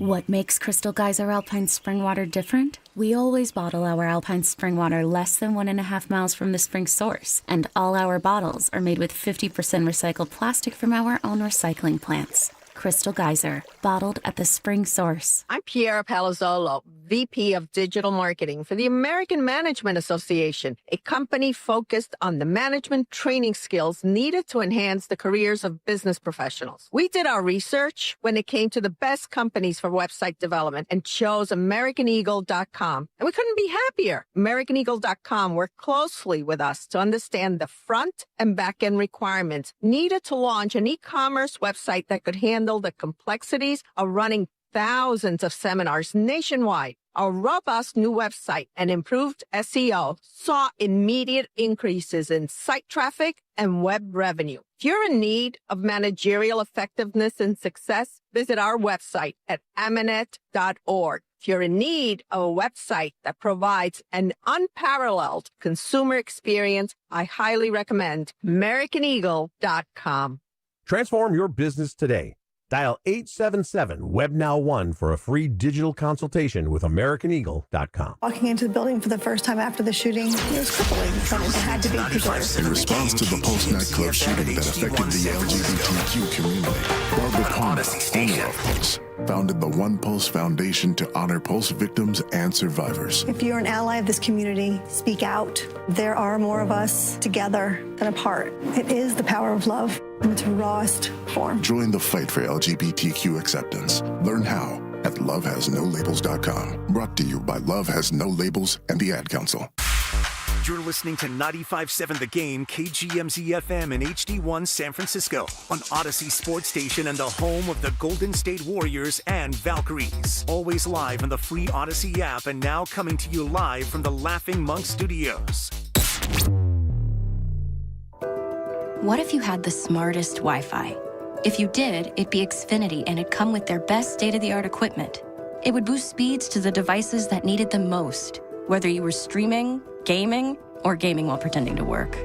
What makes Crystal Geyser Alpine Spring Water different? We always bottle our Alpine Spring Water less than 1.5 miles from the spring source, and all our bottles are made with 50% recycled plastic from our own recycling plants. Crystal Geyser, bottled at the spring source. I'm Piera Palazzolo, VP of Digital Marketing for the American Management Association, a company focused on the management training skills needed to enhance the careers of business professionals. We did our research when it came to the best companies for website development and chose AmericanEagle.com. And we couldn't be happier. AmericanEagle.com worked closely with us to understand the front and back end requirements needed to launch an e-commerce website that could handle the complexities of running thousands of seminars nationwide. Our robust new website and improved SEO saw immediate increases in site traffic and web revenue. If you're in need of managerial effectiveness and success, visit our website at amanet.org. If you're in need of a website that provides an unparalleled consumer experience, I highly recommend AmericanEagle.com. Transform your business today. Dial 877-WEBNOW1 for a free digital consultation with AmericanEagle.com. Walking into the building for the first time after the shooting, it was crippling, but it had to be preserved. In response to the Pulse nightclub shooting that affected the LGBTQ community, Barbara Palmer, owner of Pulse, founded the One Pulse Foundation to honor Pulse victims and survivors. If you're an ally of this community, speak out. There are more of us together than apart. It is the power of love in its rawest form. Join the fight for LGBTQ acceptance. Learn how at lovehasnolabels.com. Brought to you by Love Has No Labels and the Ad Council. You're listening to 95.7 The Game, KGMZ-FM and HD1 San Francisco on Odyssey Sports Station and the home of the Golden State Warriors and Valkyries. Always live on the free Odyssey app and now coming to you live from the Laughing Monk Studios. What if you had the smartest Wi-Fi? If you did, it'd be Xfinity and it'd come with their best state-of-the-art equipment. It would boost speeds to the devices that needed them most, whether you were streaming, gaming, or gaming while pretending to work.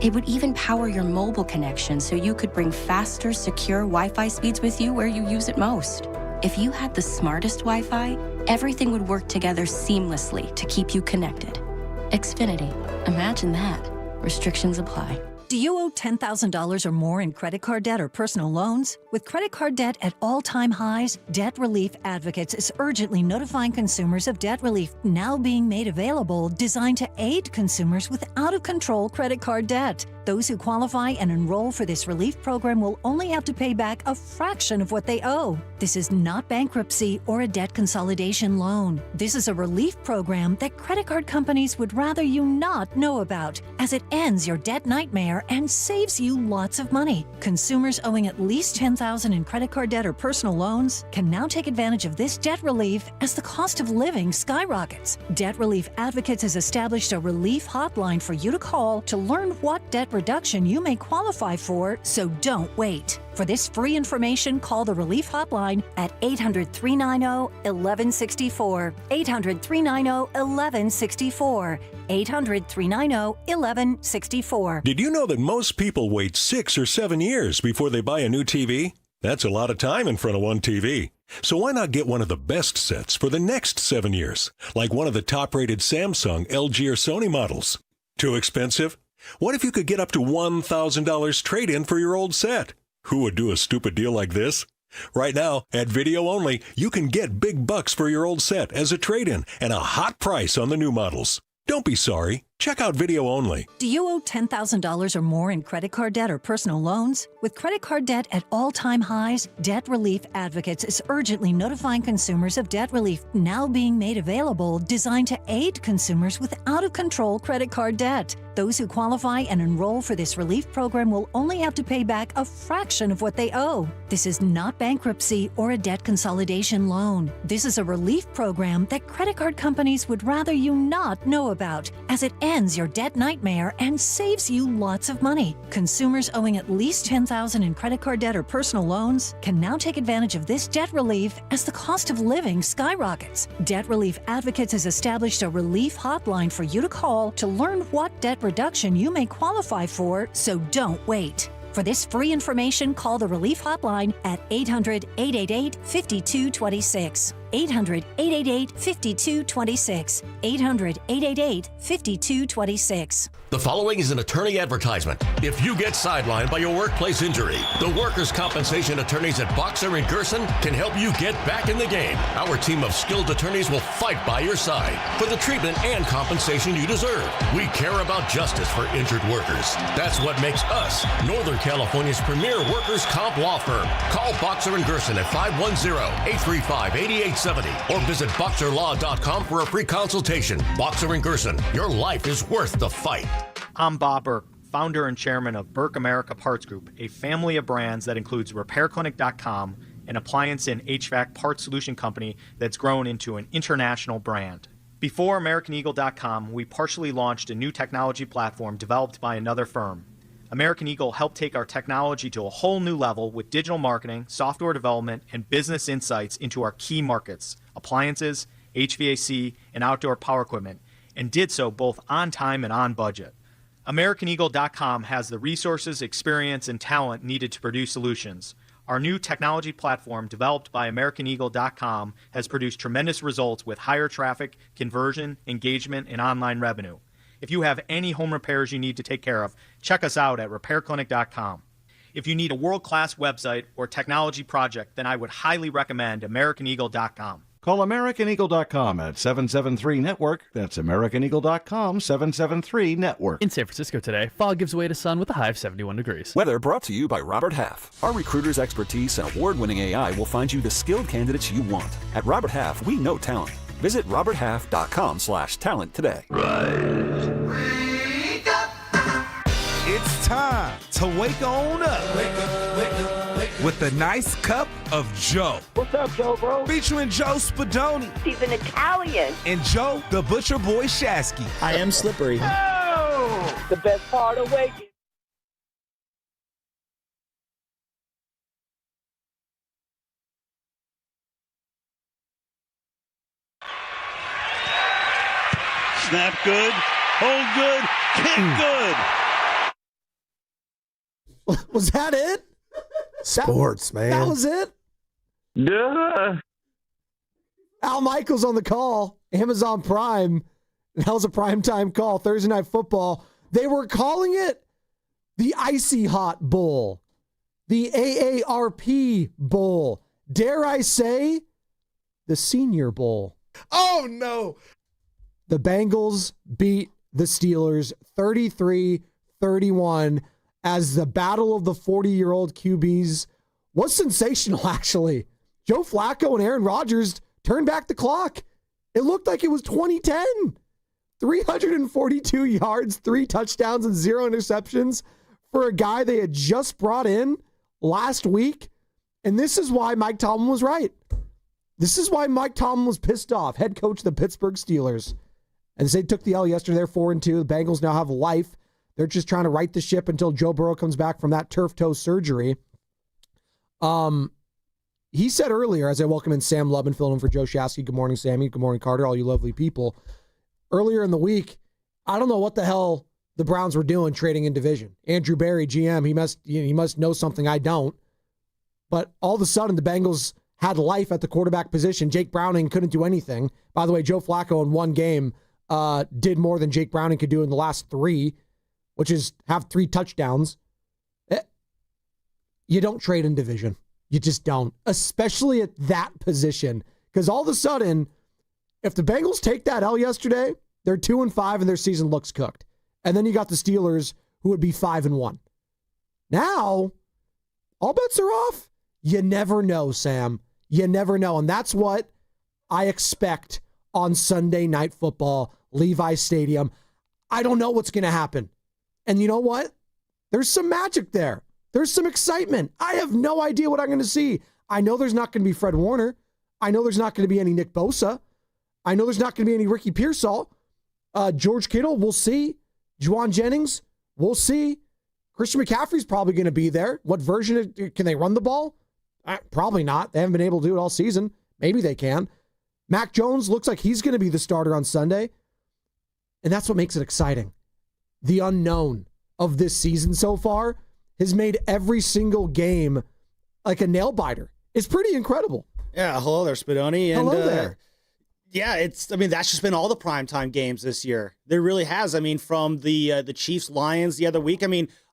It would even power your mobile connection so you could bring faster, secure Wi-Fi speeds with you where you use it most. If you had the smartest Wi-Fi, everything would work together seamlessly to keep you connected. Xfinity. Imagine that. Restrictions apply. Do you owe $10,000 or more in credit card debt or personal loans? With credit card debt at all-time highs, Debt Relief Advocates is urgently notifying consumers of debt relief now being made available, designed to aid consumers with out-of-control credit card debt. Those who qualify and enroll for this relief program will only have to pay back a fraction of what they owe. This is not bankruptcy or a debt consolidation loan. This is a relief program that credit card companies would rather you not know about, as it ends your debt nightmare and saves you lots of money. Consumers owing at least $10,000 in credit card debt or personal loans can now take advantage of this debt relief as the cost of living skyrockets. Debt Relief Advocates has established a relief hotline for you to call to learn what debt reduction you may qualify for, so don't wait. For this free information, call the Relief Hotline at 800-390-1164. 800-390-1164. 800-390-1164. Did you know that most people wait 6 or 7 years before they buy a new TV? That's a lot of time in front of one TV. So why not get one of the best sets for the next 7 years, like one of the top-rated Samsung, LG, or Sony models? Too expensive? What if you could get up to $1,000 trade-in for your old set? Who would do a stupid deal like this? Right now, at Video Only, you can get big bucks for your old set as a trade-in and a hot price on the new models. Don't be sorry. Check out Video Only. Do you owe $10,000 or more in credit card debt or personal loans? With credit card debt at all-time highs, Debt Relief Advocates is urgently notifying consumers of debt relief now being made available, designed to aid consumers with out-of-control credit card debt. Those who qualify and enroll for this relief program will only have to pay back a fraction of what they owe. This is not bankruptcy or a debt consolidation loan. This is a relief program that credit card companies would rather you not know about, as it ends your debt nightmare and saves you lots of money. Consumers owing at least $10,000 in credit card debt or personal loans can now take advantage of this debt relief as the cost of living skyrockets. Debt Relief Advocates has established a relief hotline for you to call to learn what debt reduction you may qualify for, so don't wait. For this free information, call the Relief Hotline at 800-888-5226. 800-888-5226. 800-888-5226. The following is an attorney advertisement. If you get sidelined by your workplace injury, the workers' compensation attorneys at Boxer and Gerson can help you get back in the game. Our team of skilled attorneys will fight by your side for the treatment and compensation you deserve. We care about justice for injured workers. That's what makes us Northern California's premier workers' comp law firm. Call Boxer and Gerson at 510-835-8870 or visit boxerlaw.com for a free consultation. Boxer and Gerson, your life is worth the fight. I'm Bob Burke, founder and chairman of Burke America Parts Group, a family of brands that includes RepairClinic.com, an appliance and HVAC parts solution company that's grown into an international brand. Before AmericanEagle.com, we partially launched a new technology platform developed by another firm. American Eagle helped take our technology to a whole new level with digital marketing, software development, and business insights into our key markets, appliances, HVAC, and outdoor power equipment, and did so both on time and on budget. AmericanEagle.com has the resources, experience, and talent needed to produce solutions. Our new technology platform, developed by AmericanEagle.com, has produced tremendous results with higher traffic, conversion, engagement, and online revenue. If you have any home repairs you need to take care of, check us out at RepairClinic.com. If you need a world-class website or technology project, then I would highly recommend AmericanEagle.com. Call AmericanEagle.com at 773-NETWORK. That's AmericanEagle.com, 773-NETWORK. In San Francisco today, fog gives way to sun with a high of 71 degrees. Weather brought to you by Robert Half. Our recruiters' expertise and award-winning AI will find you the skilled candidates you want. At Robert Half, we know talent. Visit roberthalf.com/talent today. Rise. Wake up. It's time to wake on up. Wake up, wake up, wake up. With a nice cup of Joe. What's up, Joe, bro? Featuring Joe Spadoni. He's an Italian. And Joe, the Butcher Boy Shasky. I am slippery. Oh! The best part of waking. Snap good, hold good, kick good. Was that it? Sports, man. That was it? Duh. Al Michaels on the call, Amazon Prime. That was a primetime call, Thursday Night Football. They were calling it the Icy Hot Bowl, the AARP Bowl. Dare I say, the Senior Bowl. Oh, no. The Bengals beat the Steelers 33-31 as the battle of the 40-year-old QBs was sensational, actually. Joe Flacco and Aaron Rodgers turned back the clock. It looked like it was 2010. 342 yards, 3 touchdowns, and 0 interceptions for a guy they had just brought in last week. And this is why Mike Tomlin was right. This is why Mike Tomlin was pissed off, head coach of the Pittsburgh Steelers. And they took the L yesterday. They're 4-2. The Bengals now have life. They're just trying to right the ship until Joe Burrow comes back from that turf toe surgery. He said earlier, as I welcome in Sam Lubin, filling in for Joe Shasky. Good morning, Sammy. Good morning, Carter. All you lovely people. Earlier in the week, I don't know what the hell the Browns were doing trading in division. Andrew Berry, GM, he must know something I don't. But all of a sudden, the Bengals had life at the quarterback position. Jake Browning couldn't do anything. By the way, Joe Flacco in one game did more than Jake Browning could do in the last 3, which is have 3 touchdowns. You don't trade in division. You just don't, especially at that position. Because all of a sudden, if the Bengals take that L yesterday, they're 2-5 and their season looks cooked. And then you got the Steelers, who would be 5-1. Now, all bets are off. You never know, Sam. You never know. And that's what I expect on Sunday Night Football, Levi Stadium. I don't know what's going to happen. And you know what? There's some magic there. There's some excitement. I have no idea what I'm going to see. I know there's not going to be Fred Warner. I know there's not going to be any Nick Bosa. I know there's not going to be any Ricky Pearsall. George Kittle, we'll see. Juwan Jennings, we'll see. Christian McCaffrey's probably going to be there. What version? Can they run the ball? Probably not. They haven't been able to do it all season. Maybe they can. Mac Jones looks like he's going to be the starter on Sunday. And that's what makes it exciting. The unknown of this season so far has made every single game like a nail biter. It's pretty incredible. Yeah, hello there, Spadoni. And, hello there. Yeah, that's just been all the primetime games this year. There really has. From the Chiefs-Lions the other week.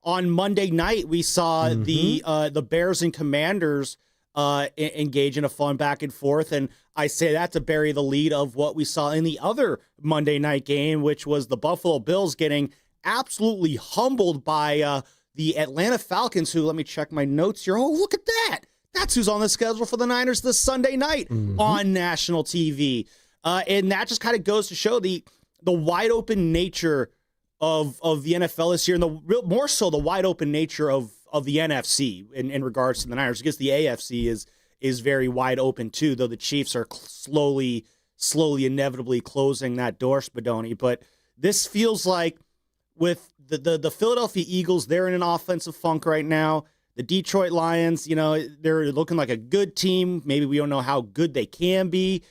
On Monday night, we saw the Bears and Commanders engage in a fun back and forth, and I say that to bury the lead of what we saw in the other Monday night game, which was the Buffalo Bills getting absolutely humbled by the Atlanta Falcons, who, let me check my notes here. Oh, look at that. That's who's on the schedule for the Niners this Sunday night on national TV. And that just kind of goes to show the wide open nature of the NFL this year, and more so the wide open nature of the NFC in regards to the Niners, because the AFC is very wide open too, though the Chiefs are slowly, inevitably closing that door, Spadoni. But this feels like with the Philadelphia Eagles, they're in an offensive funk right now. The Detroit Lions, they're looking like a good team. Maybe we don't know how good they can be.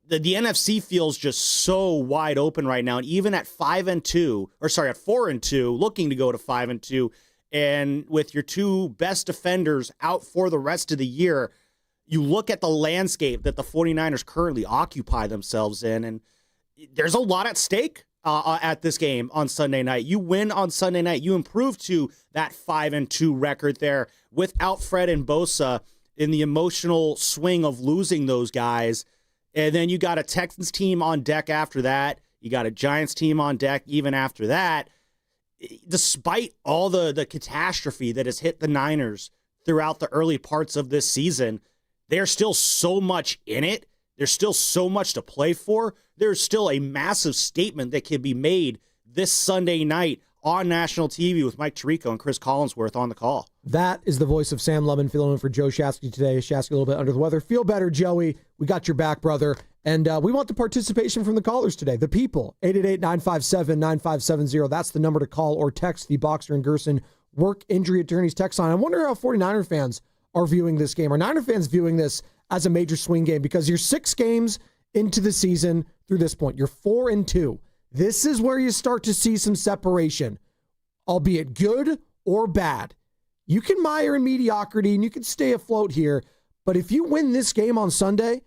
The NFC feels just so wide open right now. And even at 4-2, looking to go to 5-2, and with your two best defenders out for the rest of the year, you look at the landscape that the 49ers currently occupy themselves in, and there's a lot at stake at this game on Sunday night. You win on Sunday night, you improve to that 5-2 record there without Fred and Bosa in the emotional swing of losing those guys. And then you got a Texans team on deck after that. You got a Giants team on deck even after that. Despite all the catastrophe that has hit the Niners throughout the early parts of this season, there's still so much in it. There's still so much to play for. There's still a massive statement that can be made this Sunday night on national TV with Mike Tirico and Chris Collinsworth on the call. That is the voice of Sam Lubin filling in for Joe Shasky today. Shasky a little bit under the weather. Feel better, Joey. We got your back, brother. And we want the participation from the callers today. The people, 888-957-9570. That's the number to call or text the Boxer and Gerson Work Injury Attorneys text line. I wonder how 49er fans are viewing this game. Are Niner fans viewing this as a major swing game? Because you're 6 games into the season through this point. You're 4-2. This is where you start to see some separation, albeit good or bad. You can mire in mediocrity and you can stay afloat here, but if you win this game on Sunday,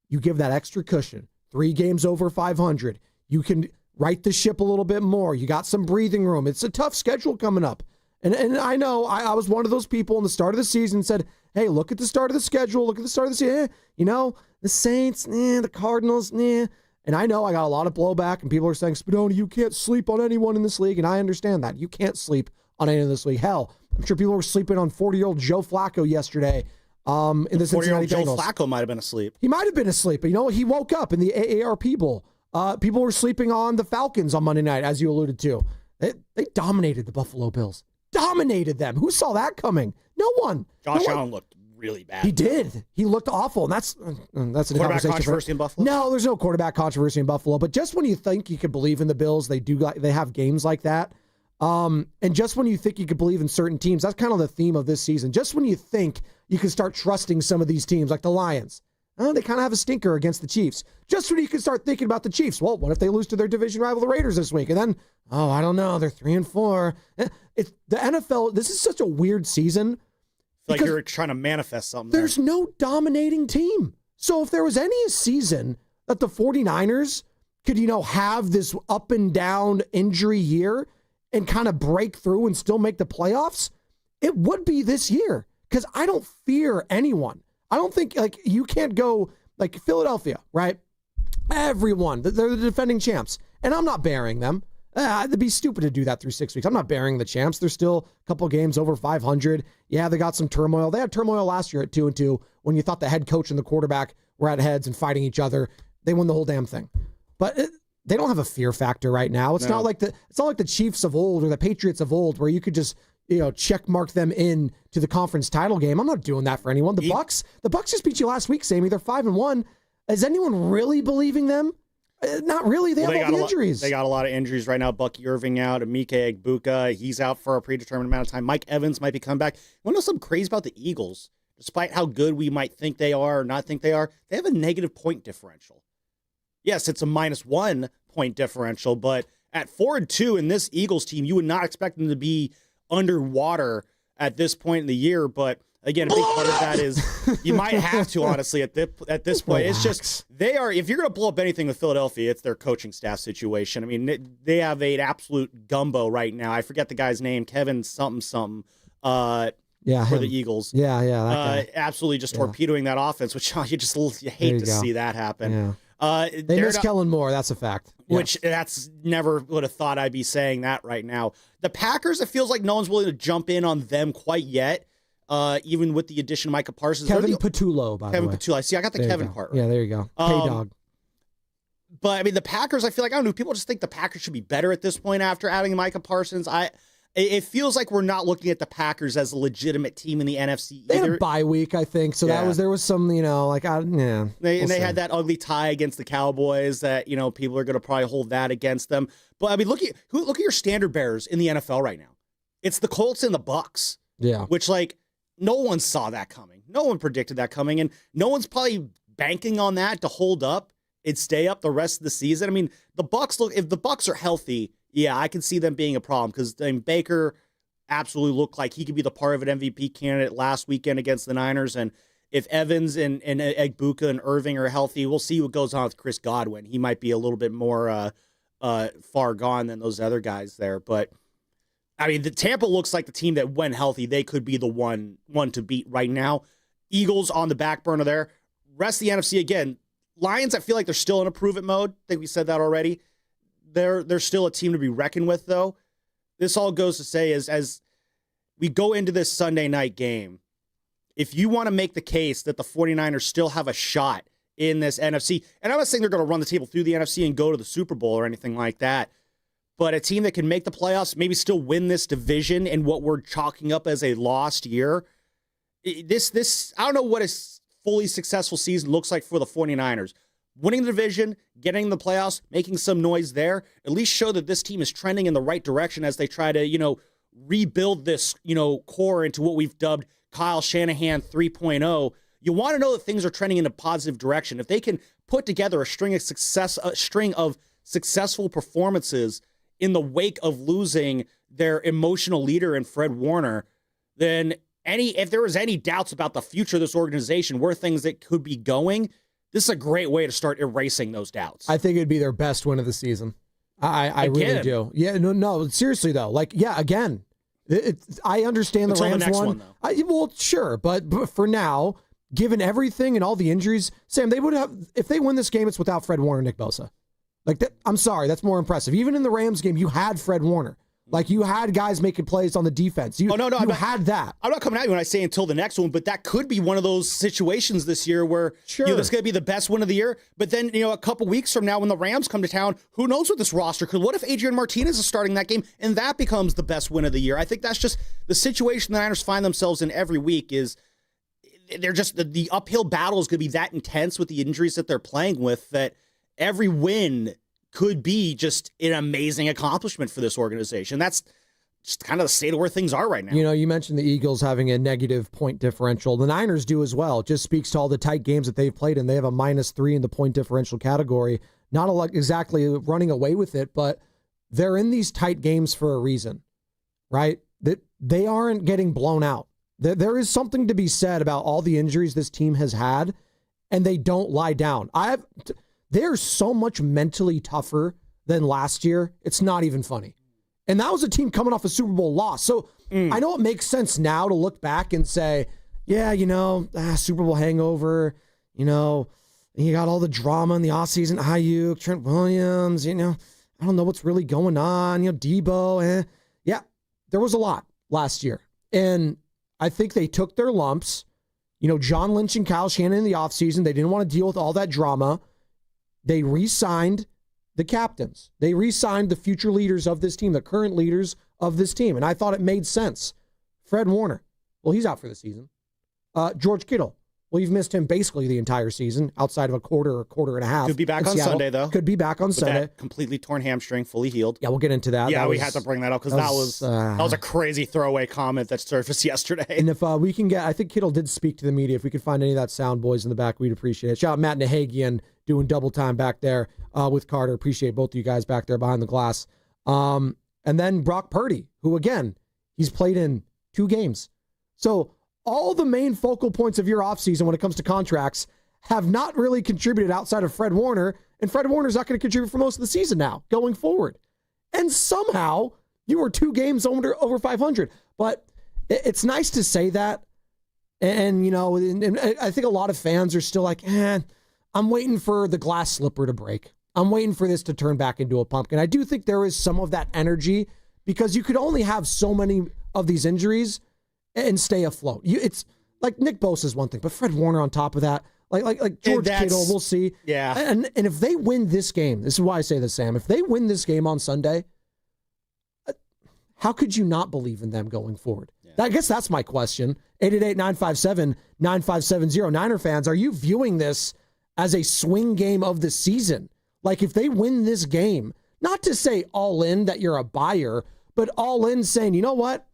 you give that extra cushion. 3 games over 500. You can right the ship a little bit more. You got some breathing room. It's a tough schedule coming up. And I know I was one of those people in the start of the season said, hey, look at the start of the schedule. Look at the start of the season. The Saints, the Cardinals, And I know I got a lot of blowback, and people are saying, Spadoni, you can't sleep on anyone in this league. And I understand that. You can't sleep on anyone in this league. Hell, I'm sure people were sleeping on 40-year-old Joe Flacco yesterday in the Cincinnati Bengals. Joe Flacco might have been asleep. He might have been asleep, but he woke up in the AARP Bowl. People were sleeping on the Falcons on Monday night, as you alluded to. They dominated the Buffalo Bills. Dominated them. Who saw that coming? No one. Josh Allen looked really bad. He did. He looked awful. And that's a quarterback controversy in Buffalo? No, there's no quarterback controversy in Buffalo. But just when you think you could believe in the Bills, they have games like that. And just when you think you could believe in certain teams, that's kind of the theme of this season. Just when you think you can start trusting some of these teams, like the Lions. They kind of have a stinker against the Chiefs. Just when you can start thinking about the Chiefs, well, what if they lose to their division rival, the Raiders, this week? And then, I don't know, they're 3-4. It's the NFL. This is such a weird season. Like you're trying to manifest something. There's no dominating team. So if there was any season that the 49ers could, have this up and down injury year and kind of break through and still make the playoffs, it would be this year. Because I don't fear anyone. I don't think, you can't go, Philadelphia, right? Everyone, they're the defending champs. And I'm not burying them. It'd be stupid to do that through 6 weeks. I'm not burying the champs. They're still a couple games over 500. Yeah, they got some turmoil. They had turmoil last year at 2-2 when you thought the head coach and the quarterback were at heads and fighting each other. They won the whole damn thing. But they don't have a fear factor right now. It's not like the Chiefs of old or the Patriots of old where you could just check mark them in to the conference title game. I'm not doing that for anyone. The Bucks just beat you last week, Sammy. They're 5-1. Is anyone really believing them? Not really. They have all the injuries. They got a lot of injuries right now. Bucky Irving out. Emeka Egbuka, he's out for a predetermined amount of time. Mike Evans might be coming back. You want to know something crazy about the Eagles? Despite how good we might think they are or not think they are, they have a negative point differential. Yes, it's a -1 point differential, but at 4-2 in this Eagles team, you would not expect them to be underwater at this point in the year. But again, a big part of that is you might have to, honestly, at this point. It's just if you're going to blow up anything with Philadelphia, it's their coaching staff situation. I mean, they have an absolute gumbo right now. I forget the guy's name, Kevin something. For the Eagles. Absolutely just torpedoing that offense, which you hate to see that happen. Yeah. They miss Kellen Moore. That's a fact. Which that's never would have thought I'd be saying that right now. The Packers, it feels like no one's willing to jump in on them quite yet, even with the addition of Micah Parsons. Kevin Patullo, by the way. Kevin Patullo. See, I got the Kevin part right. Yeah, there you go. K-Dog. But, I mean, the Packers, I feel like, I don't know, people just think the Packers should be better at this point after adding Micah Parsons. It feels like we're not looking at the Packers as a legitimate team in the NFC either. They had a bye week, I think, so there was some, They had that ugly tie against the Cowboys that, people are going to probably hold that against them. But, I mean, look at your standard bearers in the NFL right now. It's the Colts and the Bucks. Yeah. Which, no one saw that coming. No one predicted that coming, and no one's probably banking on that to hold up and stay up the rest of the season. I mean, if the Bucks are healthy, yeah, I can see them being a problem because Baker absolutely looked like he could be the part of an MVP candidate last weekend against the Niners. And if Evans and Egbuka and Irving are healthy, we'll see what goes on with Chris Godwin. He might be a little bit more far gone than those other guys there. But, I mean, the Tampa looks like the team that, when healthy, they could be the one to beat right now. Eagles on the back burner there. Rest of the NFC, again, Lions, I feel like they're still in improvement mode. I think we said that already. They're still a team to be reckoned with, though. This all goes to say is, as we go into this Sunday night game, if you want to make the case that the 49ers still have a shot in this NFC, and I'm not saying they're going to run the table through the NFC and go to the Super Bowl or anything like that, but a team that can make the playoffs, maybe still win this division in what we're chalking up as a lost year, this I don't know what a fully successful season looks like for the 49ers. Winning the division, getting the playoffs, making some noise there, at least show that this team is trending in the right direction as they try to, rebuild this, core into what we've dubbed Kyle Shanahan 3.0. You want to know that things are trending in a positive direction. If they can put together a string of successful performances in the wake of losing their emotional leader in Fred Warner, then if there was any doubts about the future of this organization, where things that could be going, this is a great way to start erasing those doubts. I think it'd be their best win of the season. I really do. Yeah, no, seriously though. Again, I understand the Rams one. Well, sure, but for now, given everything and all the injuries, Sam, they would have, if they win this game, it's without Fred Warner and Nick Bosa. I'm sorry, that's more impressive. Even in the Rams game, you had Fred Warner. You had guys making plays on the defense. You had that. I'm not coming at you when I say until the next one, but that could be one of those situations this year where this is going to be the best win of the year. But then, a couple weeks from now when the Rams come to town, who knows what this roster could. What if Adrian Martinez is starting that game and that becomes the best win of the year? I think that's just the situation the Niners find themselves in every week is they're just the uphill battle is going to be that intense with the injuries that they're playing with that every win could be just an amazing accomplishment for this organization. That's just kind of the state of where things are right now. You mentioned the Eagles having a negative point differential. The Niners do as well. It just speaks to all the tight games that they've played, and they have a -3 in the point differential category. Not exactly running away with it, but they're in these tight games for a reason, right? That they aren't getting blown out. There is something to be said about all the injuries this team has had, and they don't lie down. They're so much mentally tougher than last year. It's not even funny. And that was a team coming off a Super Bowl loss. So I know it makes sense now to look back and say, yeah, Super Bowl hangover, you got all the drama in the offseason, Ayuk, Trent Williams, I don't know what's really going on, Debo. Yeah, there was a lot last year. And I think they took their lumps. John Lynch and Kyle Shanahan in the offseason, they didn't want to deal with all that drama. They re-signed the captains. They re-signed the future leaders of this team, the current leaders of this team. And I thought it made sense. Fred Warner, well, he's out for the season. George Kittle, well, you've missed him basically the entire season, outside of a quarter and a half. Could be back on Sunday, though. Could be back on Sunday. That completely torn hamstring, fully healed. Yeah, we'll get into that. Yeah, we had to bring that up because that was a crazy throwaway comment that surfaced yesterday. And if we can get, I think Kittle did speak to the media. If we could find any of that sound, boys, in the back, we'd appreciate it. Shout out Matt Nahagian doing double time back there with Carter. Appreciate both of you guys back there behind the glass. And then Brock Purdy, who, again, He's played in 2 games. So all the main focal points of your offseason when it comes to contracts have not really contributed outside of Fred Warner, and Fred Warner's not going to contribute for most of the season now, going forward. And somehow, you were 2 games over 500. But it's nice to say that. And I think a lot of fans are still like, I'm waiting for the glass slipper to break. I'm waiting for this to turn back into a pumpkin. I do think there is some of that energy because you could only have so many of these injuries and stay afloat. It's like Nick Bosa is one thing, but Fred Warner on top of that, like George Kittle, we'll see. Yeah. And if they win this game, this is why I say this, Sam, if they win this game on Sunday, how could you not believe in them going forward? Yeah. I guess that's my question. 888-957-9570. Niner fans, are you viewing this as a swing game of the season? Like if they win this game, not to say all in that you're a buyer, but all in saying, you know what?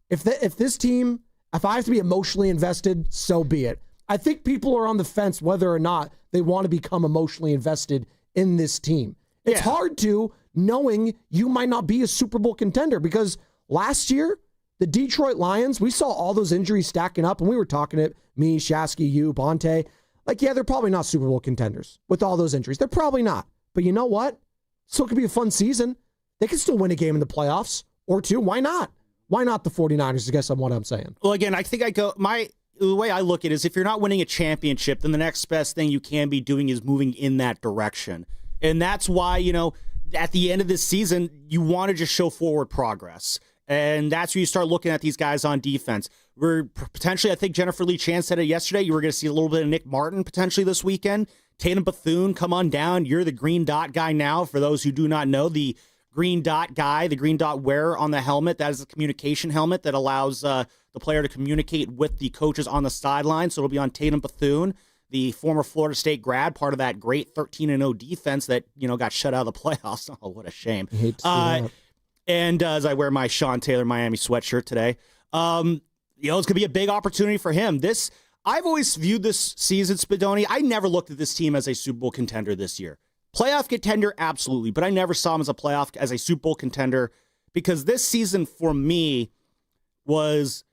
If this team, if I have to be emotionally invested, so be it. I think people are on the fence whether or not they want to become emotionally invested in this team. It's hard to, knowing you might not be a Super Bowl contender, because last year, the Detroit Lions, we saw all those injuries stacking up, and we were talking it, me, Shasky, you, Bonte, like, yeah, they're probably not Super Bowl contenders with all those injuries. They're probably not. But you know what? Still could be a fun season. They could still win a game in the playoffs or 2. Why not? Why not the 49ers, I guess I'm what I'm saying. Well, again, I think the way I look at it is if you're not winning a championship, then the next best thing you can be doing is moving in that direction. And that's why, at the end of this season, you want to just show forward progress. And that's where you start looking at these guys on defense. We're potentially, I think Jennifer Lee Chan said it yesterday, you were going to see a little bit of Nick Martin potentially this weekend. Tatum Bethune, come on down. You're the green dot guy now. For those who do not know, the green dot guy, the green dot wearer on the helmet, that is a communication helmet that allows the player to communicate with the coaches on the sideline. So it'll be on Tatum Bethune, the former Florida State grad, part of that great 13-0 defense that, got shut out of the playoffs. Oh, what a shame. I hate to see that. And as I wear my Sean Taylor Miami sweatshirt today, it's going to be a big opportunity for him. I've always viewed this season, Spadoni, I never looked at this team as a Super Bowl contender this year. Playoff contender, absolutely, but I never saw him as a Super Bowl contender because this season for me was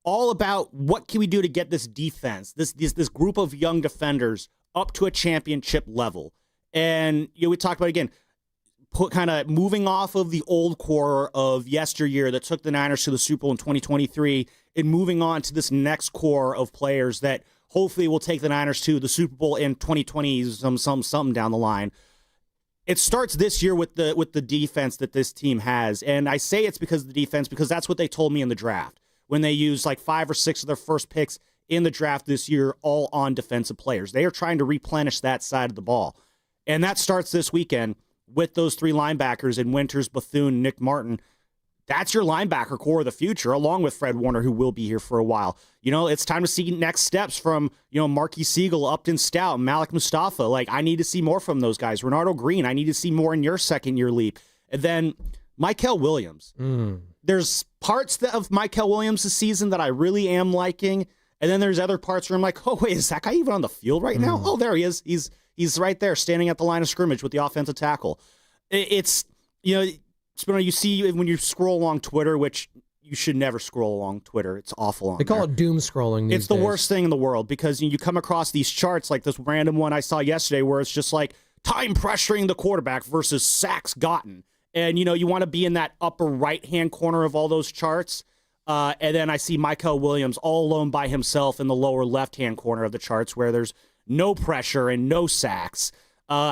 all about what can we do to get this defense, this group of young defenders up to a championship level. And we talked about, again, kind of moving off of the old core of yesteryear that took the Niners to the Super Bowl in 2023 and moving on to this next core of players that hopefully will take the Niners to the Super Bowl in 2020, something down the line. It starts this year with the defense that this team has. And I say it's because of the defense because that's what they told me in the draft when they used like 5 or 6 of their first picks in the draft this year, all on defensive players. They are trying to replenish that side of the ball. And that starts this weekend with those 3 linebackers in Winters, Bethune, Nick Martin. That's your linebacker core of the future, along with Fred Warner, who will be here for a while. It's time to see next steps from, Marquis Siegel, Upton Stout, Malik Mustafa. Like, I need to see more from those guys. Renardo Green, I need to see more in your second-year leap. And then Mykel Williams. There's parts of Mykel Williams this season that I really am liking, and then there's other parts where I'm like, oh, wait, is that guy even on the field right now? Oh, there he is. He's right there standing at the line of scrimmage with the offensive tackle. It's, you see when you scroll along Twitter, which you should never scroll along Twitter. It's awful. They call it doom scrolling these days. It's the worst thing in the world because you come across these charts like this random one I saw yesterday where it's just like time pressuring the quarterback versus sacks gotten. And, you want to be in that upper right-hand corner of all those charts. And then I see Mykel Williams all alone by himself in the lower left-hand corner of the charts where there's no pressure and no sacks.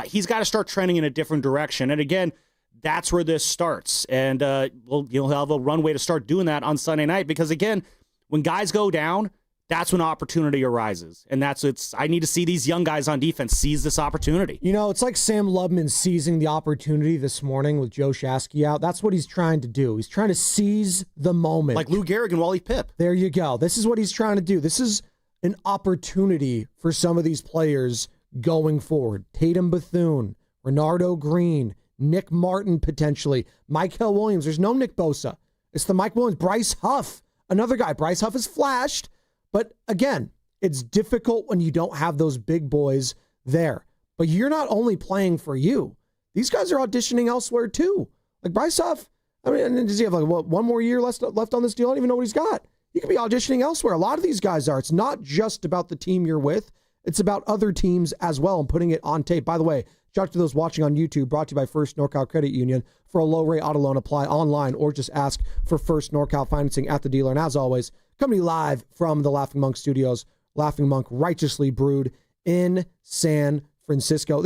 He's got to start trending in a different direction. And again, that's where this starts. And you'll have a runway to start doing that on Sunday night because, again, when guys go down, that's when opportunity arises. And I need to see these young guys on defense seize this opportunity. It's like Sam Lubman seizing the opportunity this morning with Joe Shasky out. That's what he's trying to do. He's trying to seize the moment. Like Lou Gehrig and Wally Pipp. There you go. This is what he's trying to do. This is an opportunity for some of these players going forward. Tatum Bethune, Renardo Green, Nick Martin potentially, Mykel Williams. There's no Nick Bosa. It's the Mike Williams. Bryce Huff, another guy. Bryce Huff has flashed, but again, it's difficult when you don't have those big boys there. But you're not only playing for you. These guys are auditioning elsewhere too. Like Bryce Huff, I mean, and does he have like one more year left on this deal? I don't even know what he's got. He could be auditioning elsewhere. A lot of these guys are. It's not just about the team you're with. It's about other teams as well and putting it on tape. By the way, shout out to those watching on YouTube, brought to you by First NorCal Credit Union. For a low-rate auto loan, apply online or just ask for First NorCal financing at the dealer. And as always, coming to you live from the Laughing Monk Studios, Laughing Monk righteously brewed in San Francisco.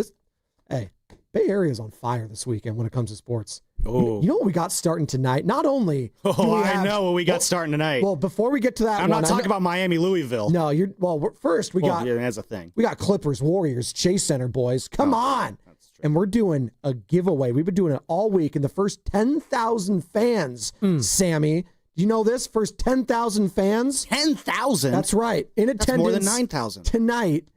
Hey, Bay Area is on fire this weekend when it comes to sports. Oh, you know what we got starting tonight? Not only I know what we got starting tonight. Well, before we get to that, I'm not talking about Miami, Louisville. No, first we got. Yeah, that's a thing. We got Clippers, Warriors, Chase Center boys. Come on, and we're doing a giveaway. We've been doing it all week, and the first 10,000 fans, Sammy. Do you know this? First 10,000 fans. 10,000. That's right. In attendance, that's more than 9,000 tonight.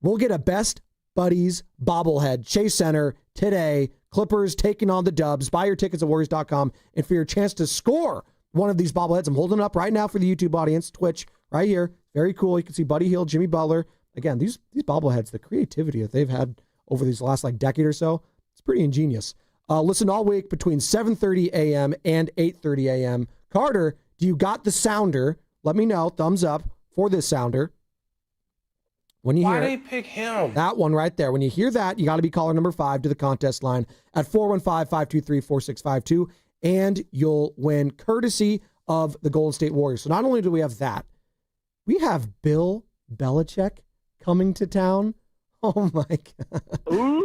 We'll get a Best Buddies bobblehead. Chase Center today. Clippers taking on the Dubs. Buy your tickets at Warriors.com. And for your chance to score one of these bobbleheads, I'm holding it up right now for the YouTube audience, Twitch, right here. Very cool. You can see Buddy Hield, Jimmy Butler. Again, these bobbleheads, the creativity that they've had over these last decade or so, it's pretty ingenious. Listen all week between 7:30 a.m. and 8:30 a.m. Carter, do you got the sounder? Let me know. Thumbs up for this sounder. When you hear Why did they pick him? That one right there. When you hear that, you got to be caller number 5 to the contest line at 415-523-4652, and you'll win courtesy of the Golden State Warriors. So not only do we have that, we have Bill Belichick coming to town. Oh, my God.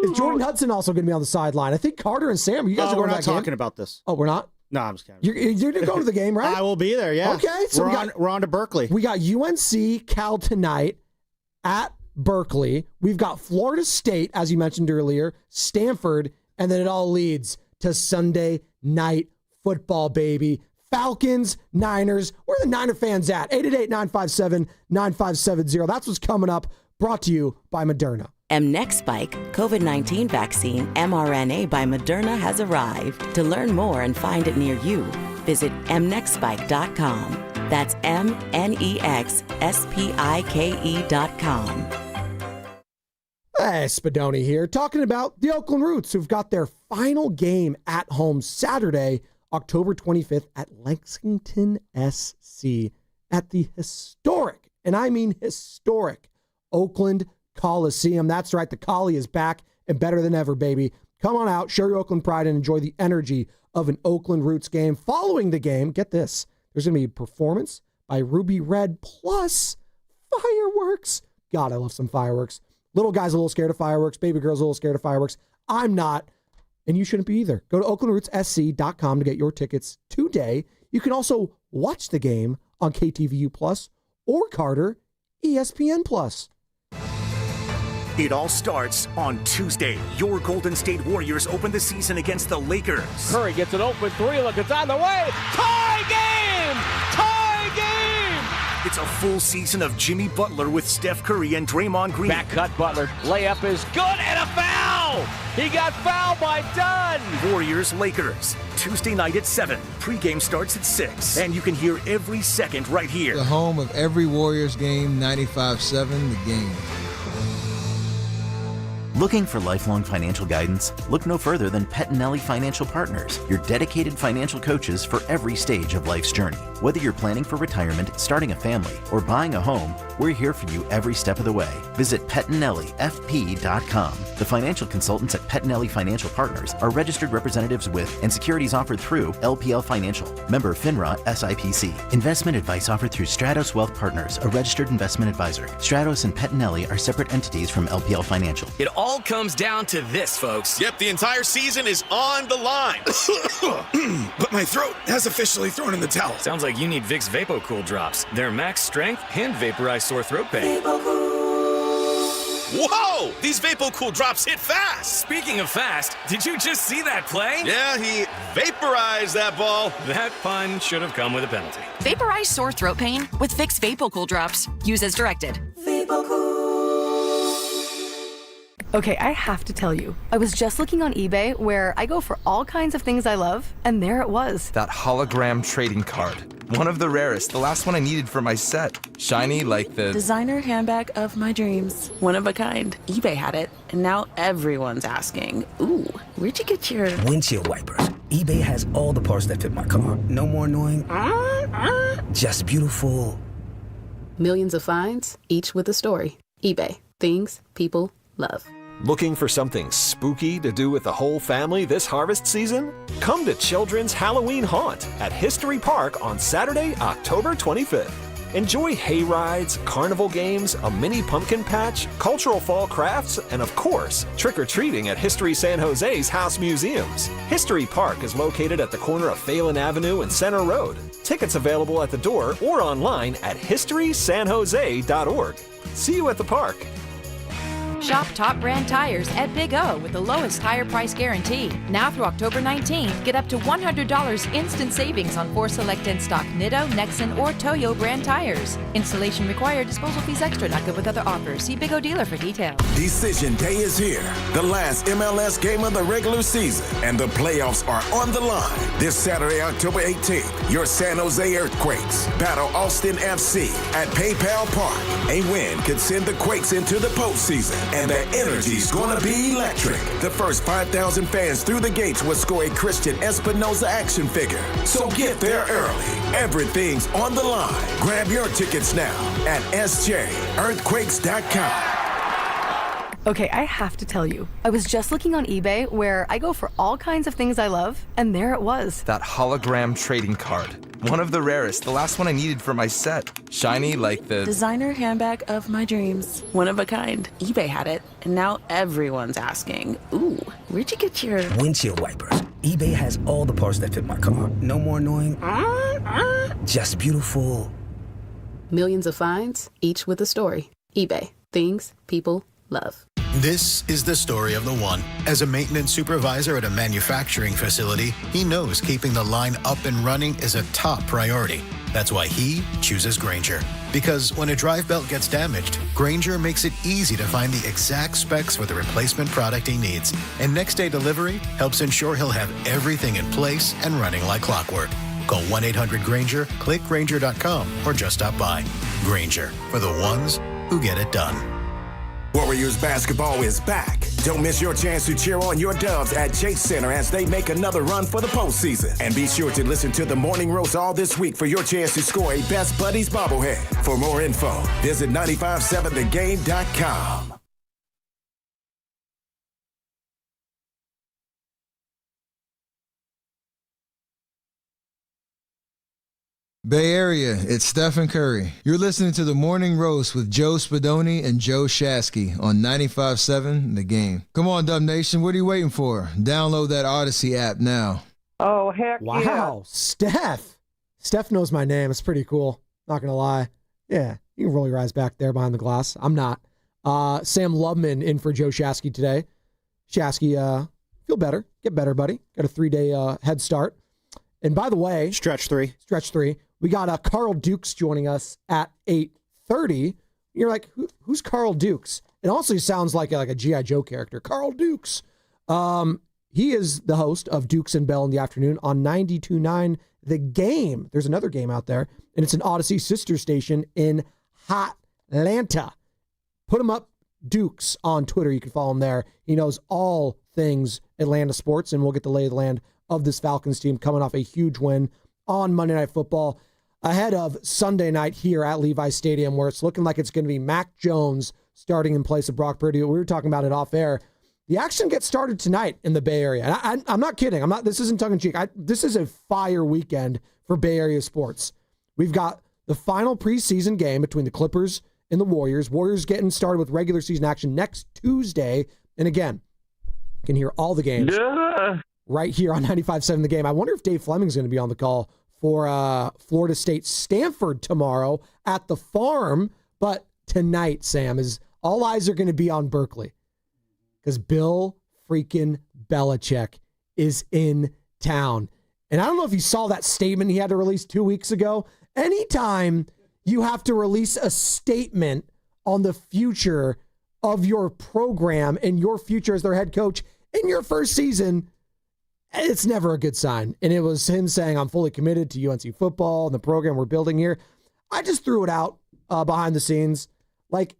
Is Jordan Hudson also going to be on the sideline? I think Carter and Sam, you guys are going to that game? We're not talking about this. Oh, we're not? No, I'm just kidding. You're going to go to the game, right? I will be there, yeah. Okay. So we're on to Berkeley. We got UNC Cal tonight at Berkeley. We've got Florida State, as you mentioned earlier, Stanford, and then it all leads to Sunday night football, baby. Falcons, Niners. Where are the Niner fans at? 888-957-9570. That's what's coming up. Brought to you by Moderna. mNEXSpike, COVID-19 vaccine mRNA by Moderna has arrived. To learn more and find it near you, visit mnexspike.com. That's mnexspike.com. Hey, Spadoni here, talking about the Oakland Roots, who've got their final game at home Saturday, October 25th at Lexington SC at the historic, and I mean historic, Oakland Coliseum. That's right, the Collie is back and better than ever, baby. Come on out, show your Oakland pride, and enjoy the energy of an Oakland Roots game. Following the game, get this, there's going to be a performance by Ruby Red plus fireworks. God, I love some fireworks. Little guy's a little scared of fireworks. Baby girl's a little scared of fireworks. I'm not, and you shouldn't be either. Go to oaklandrootssc.com to get your tickets today. You can also watch the game on KTVU Plus or Carter ESPN Plus. It all starts on Tuesday. Your Golden State Warriors open the season against the Lakers. Curry gets an open three. Look, it's on the way. Tie game! Tie game! It's a full season of Jimmy Butler with Steph Curry and Draymond Green. Back cut Butler. Layup is good and a foul! He got fouled by Dunn! Warriors-Lakers. Tuesday night at 7. Pregame starts at 6. And you can hear every second right here. The home of every Warriors game, 95.7 The Game. Looking for lifelong financial guidance? Look no further than Pettinelli Financial Partners, your dedicated financial coaches for every stage of life's journey. Whether you're planning for retirement, starting a family, or buying a home, we're here for you every step of the way. Visit PettinelliFP.com. The financial consultants at Pettinelli Financial Partners are registered representatives with and securities offered through LPL Financial, member FINRA SIPC. Investment advice offered through Stratos Wealth Partners, a registered investment advisor. Stratos and Pettinelli are separate entities from LPL Financial. It all comes down to this, folks. Yep, the entire season is on the line. But my throat has officially thrown in the towel. Sounds like you need Vicks VapoCool drops. They're max strength and vaporize sore throat pain. Whoa! These VapoCool drops hit fast. Speaking of fast, did you just see that play? Yeah, he vaporized that ball. That pun should have come with a penalty. Vaporize sore throat pain with Vicks VapoCool drops. Use as directed. Okay, I have to tell you, I was just looking on eBay where I go for all kinds of things I love, and there it was. That hologram trading card. One of the rarest, the last one I needed for my set. Shiny like the designer handbag of my dreams. One of a kind. eBay had it, and now everyone's asking, ooh, where'd you get your windshield wipers? eBay has all the parts that fit my car. No more annoying, just beautiful. Millions of finds, each with a story. eBay. Things people love. Looking for something spooky to do with the whole family this harvest season? Come to Children's Halloween Haunt at History Park on Saturday, October 25th. Enjoy hay rides, carnival games, a mini pumpkin patch, cultural fall crafts, and of course, trick-or-treating at History San Jose's House Museums. History Park is located at the corner of Phelan Avenue and Center Road. Tickets available at the door or online at historysanjose.org. See you at the park. Shop top brand tires at Big O with the lowest tire price guarantee. Now through October 19th, get up to $100 instant savings on 4 select in-stock Nitto, Nexen, or Toyo brand tires. Installation required, disposal fees extra, not good with other offers. See Big O dealer for details. Decision Day is here. The last MLS game of the regular season, and the playoffs are on the line. This Saturday, October 18th, your San Jose Earthquakes battle Austin FC at PayPal Park. A win could send the Quakes into the postseason, and the energy's gonna be electric. The first 5,000 fans through the gates will score a Christian Espinoza action figure. So get there early. Everything's on the line. Grab your tickets now at SJEarthquakes.com. Okay, I have to tell you, I was just looking on eBay where I go for all kinds of things I love, and there it was. That hologram trading card. One of the rarest, the last one I needed for my set. Shiny like the designer handbag of my dreams. One of a kind. eBay had it, and now everyone's asking, ooh, where'd you get your windshield wipers? eBay has all the parts that fit my car. No more annoying, just beautiful. Millions of finds, each with a story. eBay. Things people love. This is the story of the one. As a maintenance supervisor at a manufacturing facility, he knows keeping the line up and running is a top priority. That's why he chooses Grainger. Because when a drive belt gets damaged, Grainger makes it easy to find the exact specs for the replacement product he needs. And next day delivery helps ensure he'll have everything in place and running like clockwork. Call 1-800-GRAINGER, click Grainger.com, or just stop by. Grainger, for the ones who get it done. Warriors basketball is back. Don't miss your chance to cheer on your Doves at Chase Center as they make another run for the postseason. And be sure to listen to the Morning Roast all this week for your chance to score a Best Buddies bobblehead. For more info, visit 957thegame.com. Bay Area, it's Stephen Curry. You're listening to the Morning Roast with Joe Spadoni and Joe Shasky on 95.7 The Game. Come on, Dub Nation, what are you waiting for? Download that Odyssey app now. Oh, heck yeah. Wow, Steph. Steph knows my name. It's pretty cool. Not going to lie. Yeah, you can roll your eyes back there behind the glass. I'm not. Sam Lubman in for Joe Shasky today. Shasky, feel better. Get better, buddy. Got a 3-day head start. And by the way, Stretch three. We got Carl Dukes joining us at 8:30. You're like, who's Carl Dukes? It also sounds like a G.I. Joe character. Carl Dukes. He is the host of Dukes and Bell in the afternoon on 92.9 The Game. There's another game out there, and it's an Odyssey sister station in Hotlanta. Put him up, Dukes, on Twitter. You can follow him there. He knows all things Atlanta sports, and we'll get the lay of the land of this Falcons team coming off a huge win on Monday Night Football ahead of Sunday night here at Levi's Stadium, where it's looking like it's going to be Mac Jones starting in place of Brock Purdy. We were talking about it off air. The action gets started tonight in the Bay Area. And I'm not kidding. This isn't tongue-in-cheek. This is a fire weekend for Bay Area sports. We've got the final preseason game between the Clippers and the Warriors. Warriors getting started with regular season action next Tuesday. And again, you can hear all the games right here on 95.7 The Game. I wonder if Dave Fleming's going to be on the call for Florida State Stanford tomorrow at the Farm. But tonight, Sam, is all eyes are going to be on Berkeley because Bill freaking Belichick is in town. And I don't know if you saw that statement he had to release 2 weeks ago. Anytime you have to release a statement on the future of your program and your future as their head coach in your first season, it's never a good sign. And it was him saying, I'm fully committed to UNC football and the program we're building here. I just threw it out behind the scenes. Like,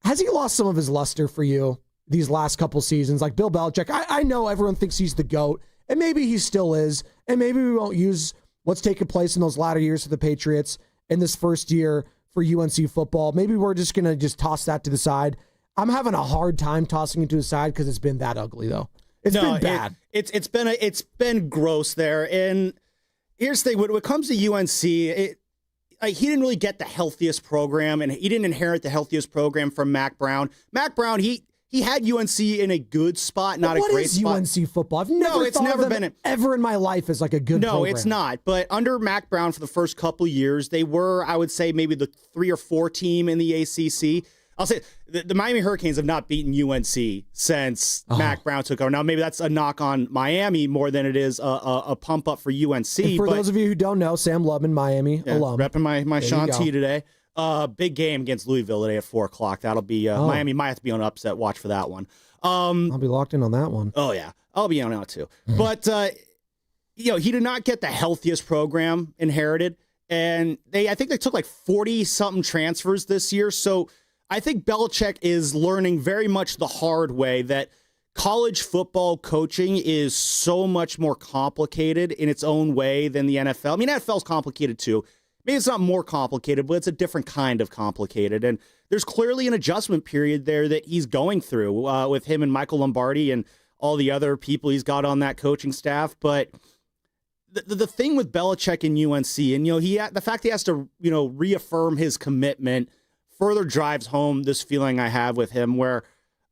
has he lost some of his luster for you these last couple seasons? Like Bill Belichick, I know everyone thinks he's the GOAT, And maybe he still is. And maybe we won't use what's taken place in those latter years for the Patriots in this first year for UNC football. Maybe we're just going to just toss that to the side. I'm having a hard time tossing it to the side because it's been that ugly, though. It's been bad. It's been gross there. And here's the thing: when it comes to UNC, he didn't really get the healthiest program, and he didn't inherit the healthiest program from Mac Brown. Mac Brown, he had UNC in a good spot, not a great spot. What is UNC football? I've never thought of them ever in my life as like a good program. No, it's not. But under Mac Brown for the first couple of years, they were, I would say, maybe the 3 or 4 team in the ACC. I'll say the Miami Hurricanes have not beaten UNC since Mac Brown took over. Now, maybe that's a knock on Miami more than it is a pump up for UNC. And for those of you who don't know, Sam Lubman, Miami alum. Repping my Sean T today. Big game against Louisville today at 4 o'clock. That'll be Miami might have to be on upset watch for that one. I'll be locked in on that one. Oh yeah, I'll be on that too. But he did not get the healthiest program inherited, and I think they took like 40-something transfers this year. So I think Belichick is learning very much the hard way that college football coaching is so much more complicated in its own way than the NFL. I mean, NFL's complicated too. Maybe it's not more complicated, but it's a different kind of complicated. And there's clearly an adjustment period there that he's going through with him and Michael Lombardi and all the other people he's got on that coaching staff. But the thing with Belichick and UNC, and the fact he has to reaffirm his commitment further drives home this feeling I have with him, where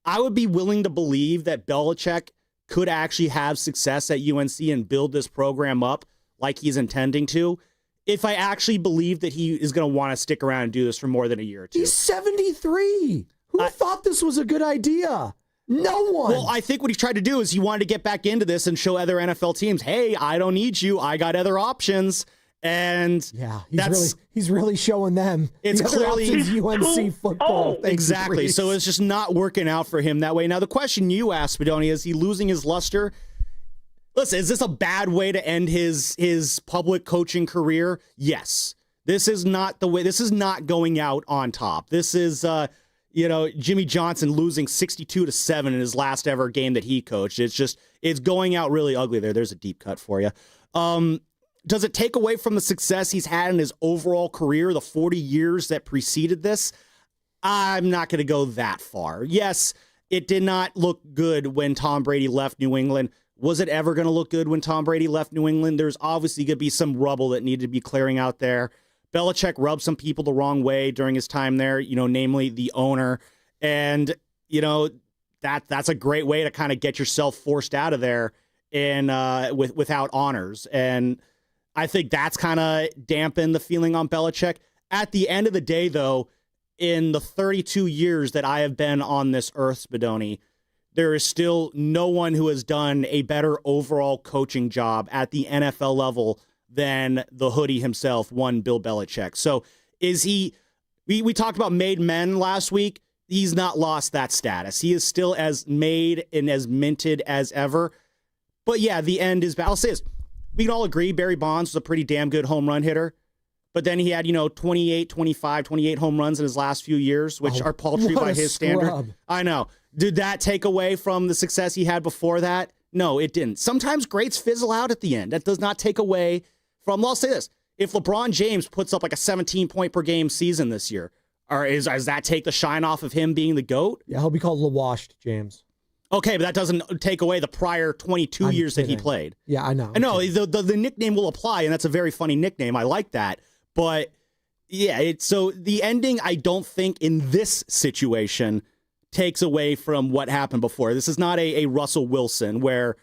I would be willing to believe that Belichick could actually have success at UNC and build this program up like he's intending to, if I actually believe that he is going to want to stick around and do this for more than a year or two. He's 73. Who thought this was a good idea? No one. Well, I think what he tried to do is he wanted to get back into this and show other NFL teams, hey, I don't need you. I got other options. And yeah, he's really showing them. It's clearly UNC football. Exactly. So it's just not working out for him that way. Now, the question you asked, Bedoni, is he losing his luster? Listen, is this a bad way to end his public coaching career? Yes. This is not the way. This is not going out on top. This is, Jimmy Johnson losing 62-7 in his last ever game that he coached. It's going out really ugly there. There's a deep cut for you. Does it take away from the success he's had in his overall career, the 40 years that preceded this? I'm not going to go that far. Yes, it did not look good when Tom Brady left New England. Was it ever going to look good when Tom Brady left New England? There's obviously going to be some rubble that needed to be clearing out there. Belichick rubbed some people the wrong way during his time there, namely the owner. And, that's a great way to kind of get yourself forced out of there and without honors. And I think that's kind of dampened the feeling on Belichick. At the end of the day, though, in the 32 years that I have been on this earth, Spadoni, there is still no one who has done a better overall coaching job at the NFL level than the hoodie himself, one Bill Belichick. So is he, we talked about made men last week. He's not lost that status. He is still as made and as minted as ever. But yeah, the end is bad. I'll say this. We can all agree Barry Bonds was a pretty damn good home run hitter. But then he had, 28 home runs in his last few years, which are paltry by his standard. I know. Did that take away from the success he had before that? No, it didn't. Sometimes greats fizzle out at the end. That does not take away from, I'll say this. If LeBron James puts up like a 17-point per game season this year, does that take the shine off of him being the GOAT? Yeah, he'll be called LeWashed James. Okay, but that doesn't take away the prior 22 years that he played. Yeah, I know. I know, the nickname will apply, and that's a very funny nickname. I like that. But, yeah, so the ending, I don't think, in this situation takes away from what happened before. This is not a Russell Wilson where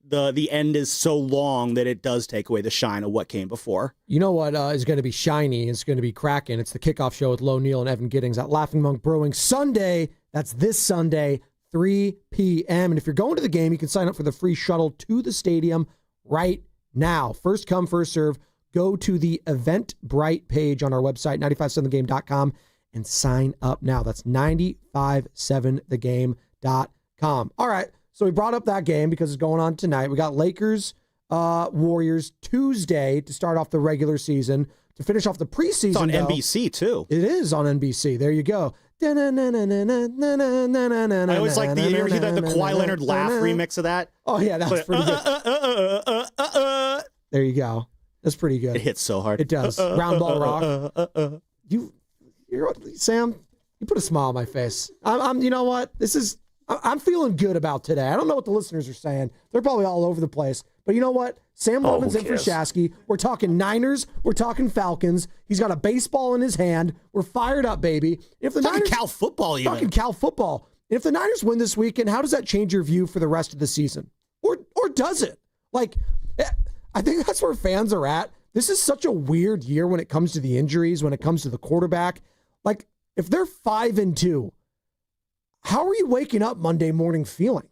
the end is so long that it does take away the shine of what came before. You know what is going to be shiny? It's going to be cracking. It's the kickoff show with Lo Neal and Evan Giddings at Laughing Monk Brewing Sunday. That's this Sunday, 3 p.m. And if you're going to the game, you can sign up for the free shuttle to the stadium right now. First come, first serve. Go to the Eventbrite page on our website, 957thegame.com, and sign up now. That's 957thegame.com. All right, so we brought up that game because it's going on tonight. We got Lakers, Warriors Tuesday to start off the regular season. To finish off the preseason, it's on NBC, too. It is on NBC. There you go. I always like the Kawhi Leonard laugh remix of that. Oh, yeah, that's pretty good. There you go. That's pretty good. It hits so hard. It does. Round ball rock. Sam, you put a smile on my face. You know what? I'm feeling good about today. I don't know what the listeners are saying. They're probably all over the place. But you know what? Sam Levin's in for Shasky. We're talking Niners. We're talking Falcons. He's got a baseball in his hand. We're fired up, baby. If the Niners, Cal football, even. Talking Cal football. If the Niners win this weekend, how does that change your view for the rest of the season? Or does it? Like, I think that's where fans are at. This is such a weird year when it comes to the injuries, when it comes to the quarterback. Like, if they're 5-2, how are you waking up Monday morning feeling?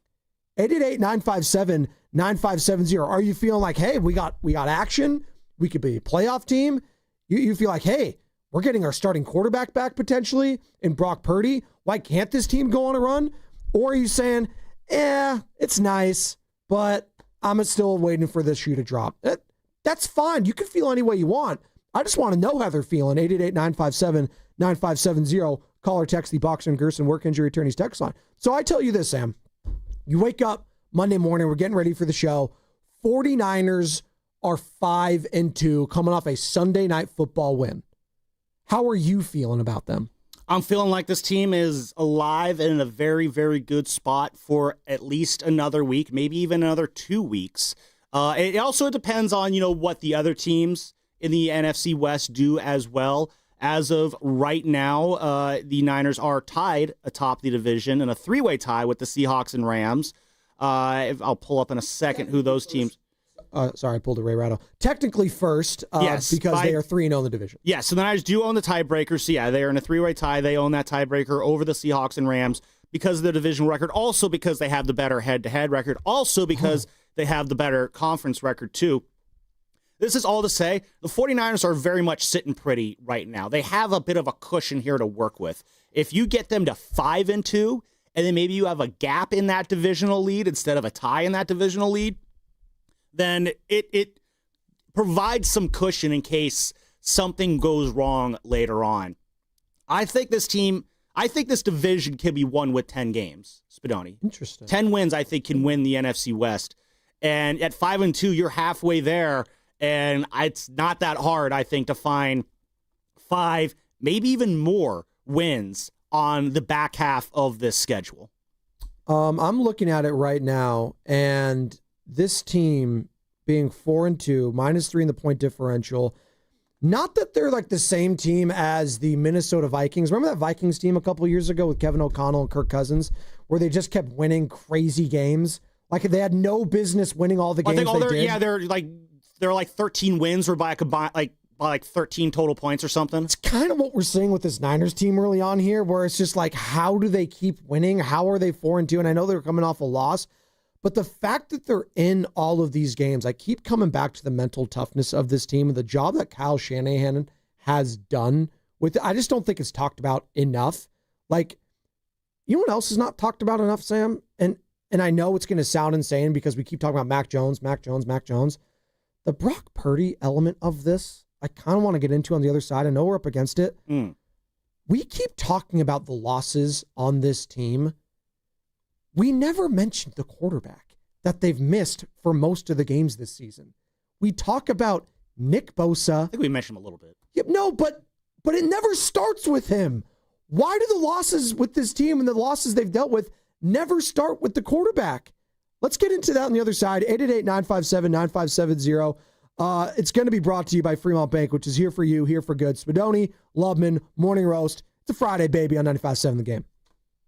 888-957-9570. Are you feeling like, hey, we got action? We could be a playoff team? You feel like, hey, we're getting our starting quarterback back potentially in Brock Purdy. Why can't this team go on a run? Or are you saying, it's nice, but I'm still waiting for this shoe to drop? That's fine. You can feel any way you want. I just want to know how they're feeling. 888-957-9570. Call or text the Boxer and Gerson Work Injury Attorneys text line. So I tell you this, Sam. You wake up Monday morning, we're getting ready for the show. 49ers are 5-2, coming off a Sunday night football win. How are you feeling about them? I'm feeling like this team is alive and in a very, very good spot for at least another week, maybe even another 2 weeks. It also depends on, what the other teams in the NFC West do as well. As of right now, the Niners are tied atop the division in a three-way tie with the Seahawks and Rams. I'll pull up in a second who those teams... Sorry, I pulled a Ray Rattle. Technically first, yes, because they are 3-0 in the division. Yes, so the Niners do own the tiebreaker. So, yeah, they are in a three-way tie. They own that tiebreaker over the Seahawks and Rams because of the division record, also because they have the better head-to-head record, also because they have the better conference record, too. This is all to say, the 49ers are very much sitting pretty right now. They have a bit of a cushion here to work with. If you get them to 5-2, and then maybe you have a gap in that divisional lead instead of a tie in that divisional lead, then it provides some cushion in case something goes wrong later on. I think this division can be won with 10 games, Spadoni. Interesting. 10 wins, I think, can win the NFC West. And at 5-2, you're halfway there. And it's not that hard, I think, to find 5, maybe even more wins on the back half of this schedule. I'm looking at it right now, and this team being 4-2, -3 in the point differential, not that they're like the same team as the Minnesota Vikings. Remember that Vikings team a couple of years ago with Kevin O'Connell and Kirk Cousins, where they just kept winning crazy games? Like they had no business winning all the games they did. Yeah, they're like 13 wins or by 13 total points or something. It's kind of what we're seeing with this Niners team early on here, where it's just like, how do they keep winning? How are they 4-2? And I know they're coming off a loss, but the fact that they're in all of these games, I keep coming back to the mental toughness of this team and the job that Kyle Shanahan has done with it. I just don't think it's talked about enough. Like, you know what else is not talked about enough, Sam? And I know it's going to sound insane because we keep talking about Mac Jones. The Brock Purdy element of this, I kind of want to get into on the other side. I know we're up against it. We keep talking about the losses on this team. We never mentioned the quarterback that they've missed for most of the games this season. We talk about Nick Bosa. I think we mentioned him a little bit. Yeah, no, but it never starts with him. Why do the losses with this team and the losses they've dealt with never start with the quarterback? Let's get into that on the other side. 888-957-9570. It's going to be brought to you by Fremont Bank, which is here for you, here for good. Spadoni, Loveman, Morning Roast. It's a Friday, baby, on 95.7 The Game.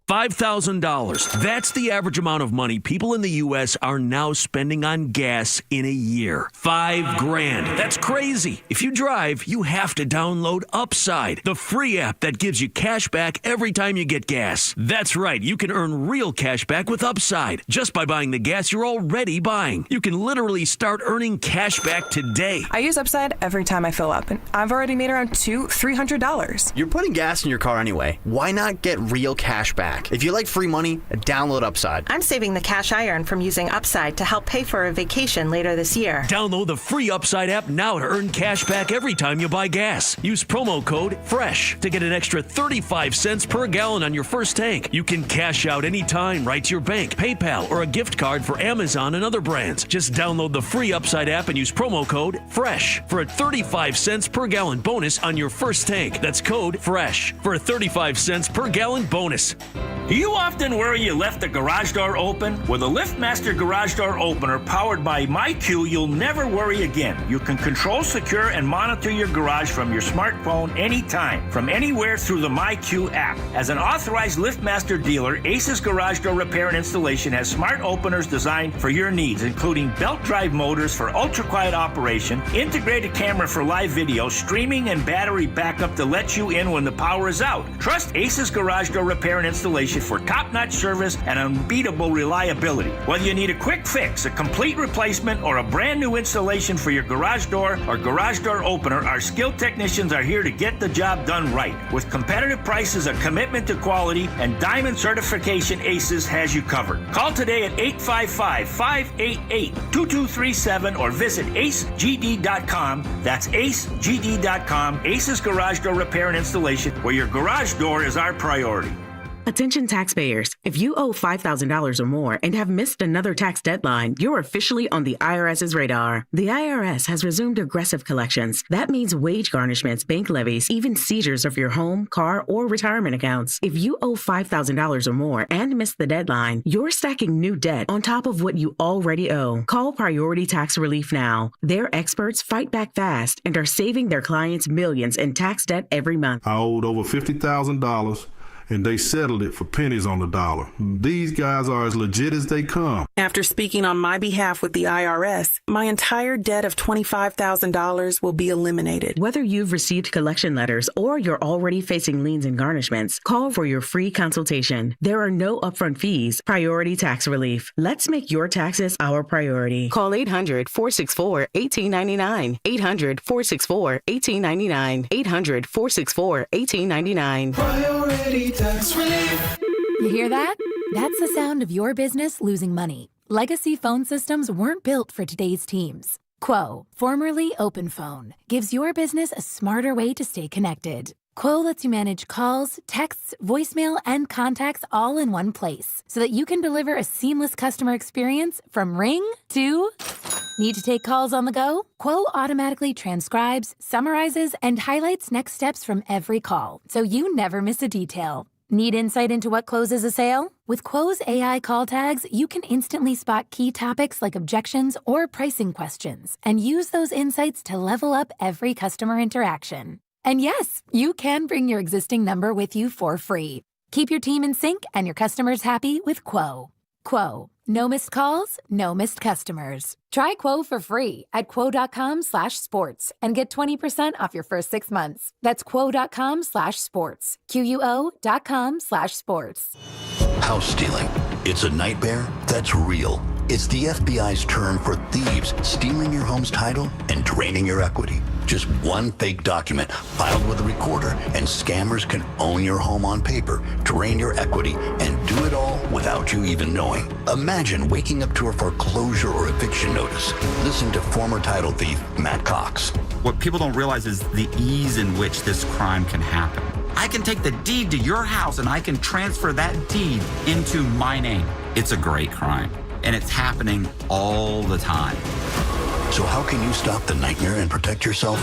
$5,000. That's the average amount of money people in the U.S. are now spending on gas in a year. $5,000. That's crazy. If you drive, you have to download Upside, the free app that gives you cash back every time you get gas. That's right. You can earn real cash back with Upside just by buying the gas you're already buying. You can literally start earning cash back today. I use Upside every time I fill up, and I've already made around $200-300. You're putting gas in your car anyway. Why not get real cash back? back. If you like free money, download Upside. I'm saving the cash I earn from using Upside to help pay for a vacation later this year. Download the free Upside app now to earn cash back every time you buy gas. Use promo code FRESH to get an extra 35 cents per gallon on your first tank. You can cash out anytime right to your bank, PayPal, or a gift card for Amazon and other brands. Just download the free Upside app and use promo code FRESH for a 35 cents per gallon bonus on your first tank. That's code FRESH for a 35 cents per gallon bonus. Do you often worry you left the garage door open? With a LiftMaster garage door opener powered by MyQ, you'll never worry again. You can control, secure, and monitor your garage from your smartphone anytime, from anywhere through the MyQ app. As an authorized LiftMaster dealer, Ace's Garage Door Repair and Installation has smart openers designed for your needs, including belt drive motors for ultra-quiet operation, integrated camera for live video, streaming, and battery backup to let you in when the power is out. Trust Ace's Garage Door Repair and Installation for top-notch service and unbeatable reliability. Whether you need a quick fix, a complete replacement, or a brand new installation for your garage door or garage door opener, our skilled technicians are here to get the job done right. With competitive prices, a commitment to quality, and diamond certification, Aces has you covered. Call today at 855-588-2237 or visit acegd.com. That's acegd.com. Aces Garage Door Repair and Installation, where your garage door is our priority. Attention taxpayers, if you owe $5,000 or more and have missed another tax deadline, you're officially on the IRS's radar. The IRS has resumed aggressive collections. That means wage garnishments, bank levies, even seizures of your home, car, or retirement accounts. If you owe $5,000 or more and missed the deadline, you're stacking new debt on top of what you already owe. Call Priority Tax Relief now. Their experts fight back fast and are saving their clients millions in tax debt every month. I owed over $50,000. And they settled it for pennies on the dollar. These guys are as legit as they come. After speaking on my behalf with the IRS, my entire debt of $25,000 will be eliminated. Whether you've received collection letters or you're already facing liens and garnishments, call for your free consultation. There are no upfront fees. Priority Tax Relief. Let's make your taxes our priority. Call 800-464-1899. 800-464-1899. 800-464-1899. Priority Tax Relief. You hear that? That's the sound of your business losing money. Legacy phone systems weren't built for today's teams. Quo, formerly OpenPhone, gives your business a smarter way to stay connected. Quo lets you manage calls, texts, voicemail, and contacts all in one place so that you can deliver a seamless customer experience from ring to... Need to take calls on the go? Quo automatically transcribes, summarizes, and highlights next steps from every call, so you never miss a detail. Need insight into what closes a sale? With Quo's AI call tags, you can instantly spot key topics like objections or pricing questions, and use those insights to level up every customer interaction. And yes, you can bring your existing number with you for free. Keep your team in sync and your customers happy with Quo. Quo. No missed calls, no missed customers. Try Quo for free at quo.com/sports and get 20% off your first 6 months. That's quo.com/sports. QUO.com/sports. House stealing. It's a nightmare that's real. It's the FBI's term for thieves stealing your home's title and draining your equity. Just one fake document filed with a recorder, and scammers can own your home on paper, drain your equity, and do it all without you even knowing. Imagine waking up to a foreclosure or eviction notice. Listen to former title thief Matt Cox. What people don't realize is the ease in which this crime can happen. I can take the deed to your house and I can transfer that deed into my name. It's a great crime, and it's happening all the time. So how can you stop the nightmare and protect yourself?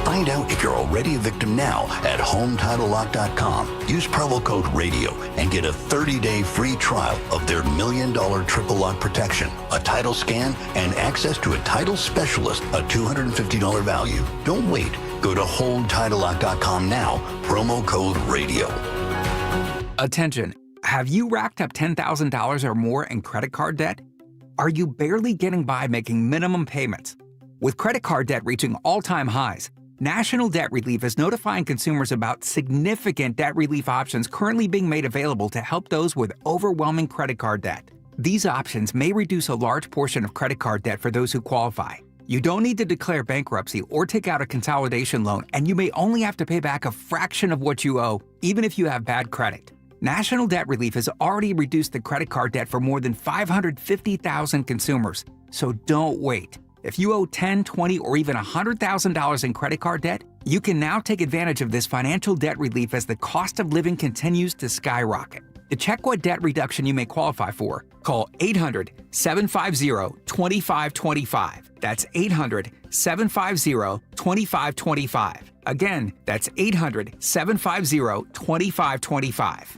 Find out if you're already a victim now at HomeTitleLock.com. Use promo code RADIO and get a 30-day free trial of their $1 million triple lock protection, a title scan, and access to a title specialist, a $250 value. Don't wait. Go to HoldTitleLock.com now, promo code RADIO. Attention. Have you racked up $10,000 or more in credit card debt? Are you barely getting by making minimum payments? With credit card debt reaching all-time highs, National Debt Relief is notifying consumers about significant debt relief options currently being made available to help those with overwhelming credit card debt. These options may reduce a large portion of credit card debt for those who qualify. You don't need to declare bankruptcy or take out a consolidation loan, and you may only have to pay back a fraction of what you owe, even if you have bad credit. National Debt Relief has already reduced the credit card debt for more than 550,000 consumers. So don't wait. If you owe $10, $20, or even $100,000 in credit card debt, you can now take advantage of this financial debt relief as the cost of living continues to skyrocket. To check what debt reduction you may qualify for, call 800-750-2525. That's 800-750-2525. Again, that's 800-750-2525.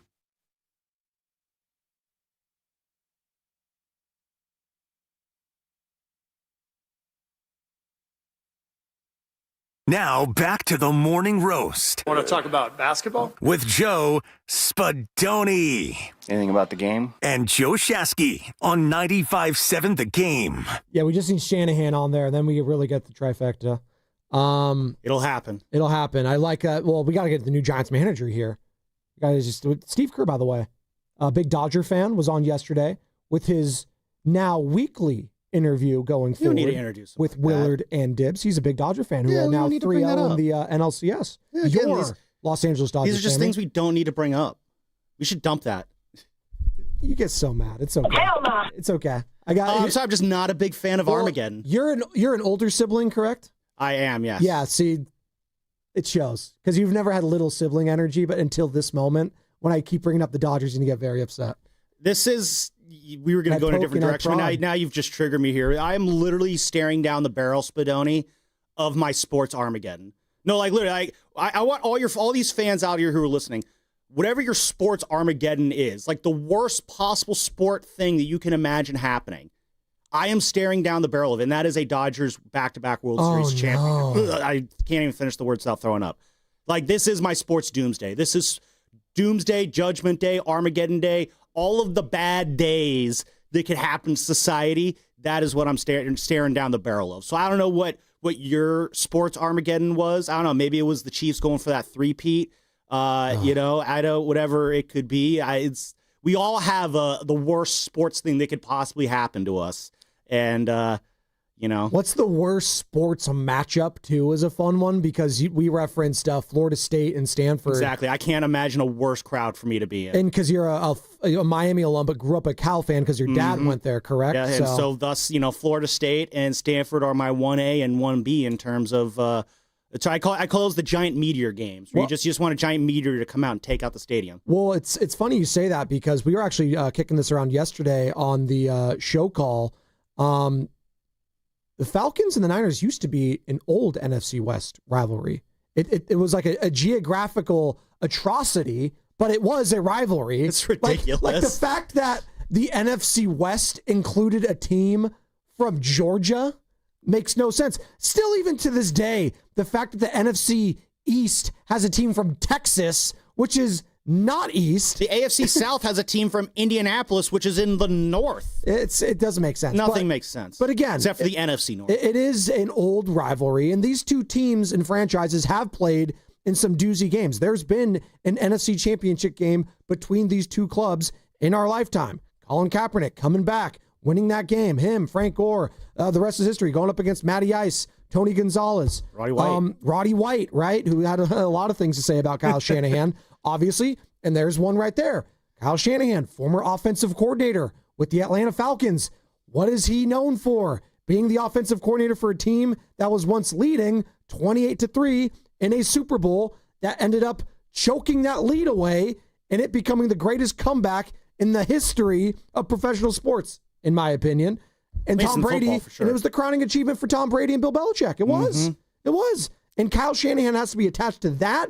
Now back to the morning roast. Want to talk about basketball? With Joe Spadoni. Anything about the game? And Joe Shasky on 95.7 The Game. Yeah, we just need Shanahan on there, and then we really get the trifecta. It'll happen. It'll happen. I like, well, we got to get the new Giants manager here. Steve Kerr, by the way, a big Dodger fan, was on yesterday with his now weekly interview going forward need to introduce him with Willard and Dibs. He's a big Dodger fan who are now 3-0 in the NLCS. Yeah, again, Los Angeles Dodgers. These are just things we don't need to bring up. We should dump that. You get so mad. It's okay. Hell no. It's okay. I'm sorry, I'm just not a big fan of Armageddon. You're an older sibling, correct? I am, yes. Yeah, see, it shows. Because you've never had little sibling energy, but until this moment, when I keep bringing up the Dodgers, you get very upset. We were going to go in a different direction. Now you've just triggered me here. I am literally staring down the barrel, Spadoni, of my sports Armageddon. No, like literally, I want all these fans out here who are listening, whatever your sports Armageddon is, like the worst possible sport thing that you can imagine happening, I am staring down the barrel of it, and that is a Dodgers back-to-back World Series champion. I can't even finish the words without throwing up. Like, this is my sports doomsday. This is Doomsday, Judgment Day, Armageddon Day, all of the bad days that could happen to society. That is what I'm staring down the barrel of. So I don't know what your sports Armageddon was. I don't know. Maybe it was the Chiefs going for that three-peat. Whatever it could be. We all have the worst sports thing that could possibly happen to us. And, What's the worst sports matchup, too, is a fun one, because we referenced Florida State and Stanford. Exactly. I can't imagine a worse crowd for me to be in. And because you're a Miami alum, but grew up a Cal fan because your dad went there, correct? Yeah, and so thus, Florida State and Stanford are my 1A and 1B in terms of, so I call those the giant meteor games, where you just want a giant meteor to come out and take out the stadium. Well, it's funny you say that, because we were actually kicking this around yesterday on the show call. The Falcons and the Niners used to be an old NFC West rivalry. It was like a geographical atrocity, but it was a rivalry. It's ridiculous. Like the fact that the NFC West included a team from Georgia makes no sense. Still, even to this day, the fact that the NFC East has a team from Texas, which is not East. The AFC South has a team from Indianapolis, which is in the North. It doesn't make sense. Nothing makes sense. But again, except for the NFC North. It is an old rivalry, and these two teams and franchises have played in some doozy games. There's been an NFC Championship game between these two clubs in our lifetime. Colin Kaepernick coming back, winning that game. Him, Frank Gore, the rest is history. Going up against Matty Ice, Tony Gonzalez. Roddy White, right? Who had a lot of things to say about Kyle Shanahan, obviously. And there's one right there. Kyle Shanahan, former offensive coordinator with the Atlanta Falcons. What is he known for? Being the offensive coordinator for a team that was once leading 28-3 in a Super Bowl that ended up choking that lead away and it becoming the greatest comeback in the history of professional sports, in my opinion. And Tom Brady, sure. And it was the crowning achievement for Tom Brady and Bill Belichick. It was. It was. And Kyle Shanahan has to be attached to that.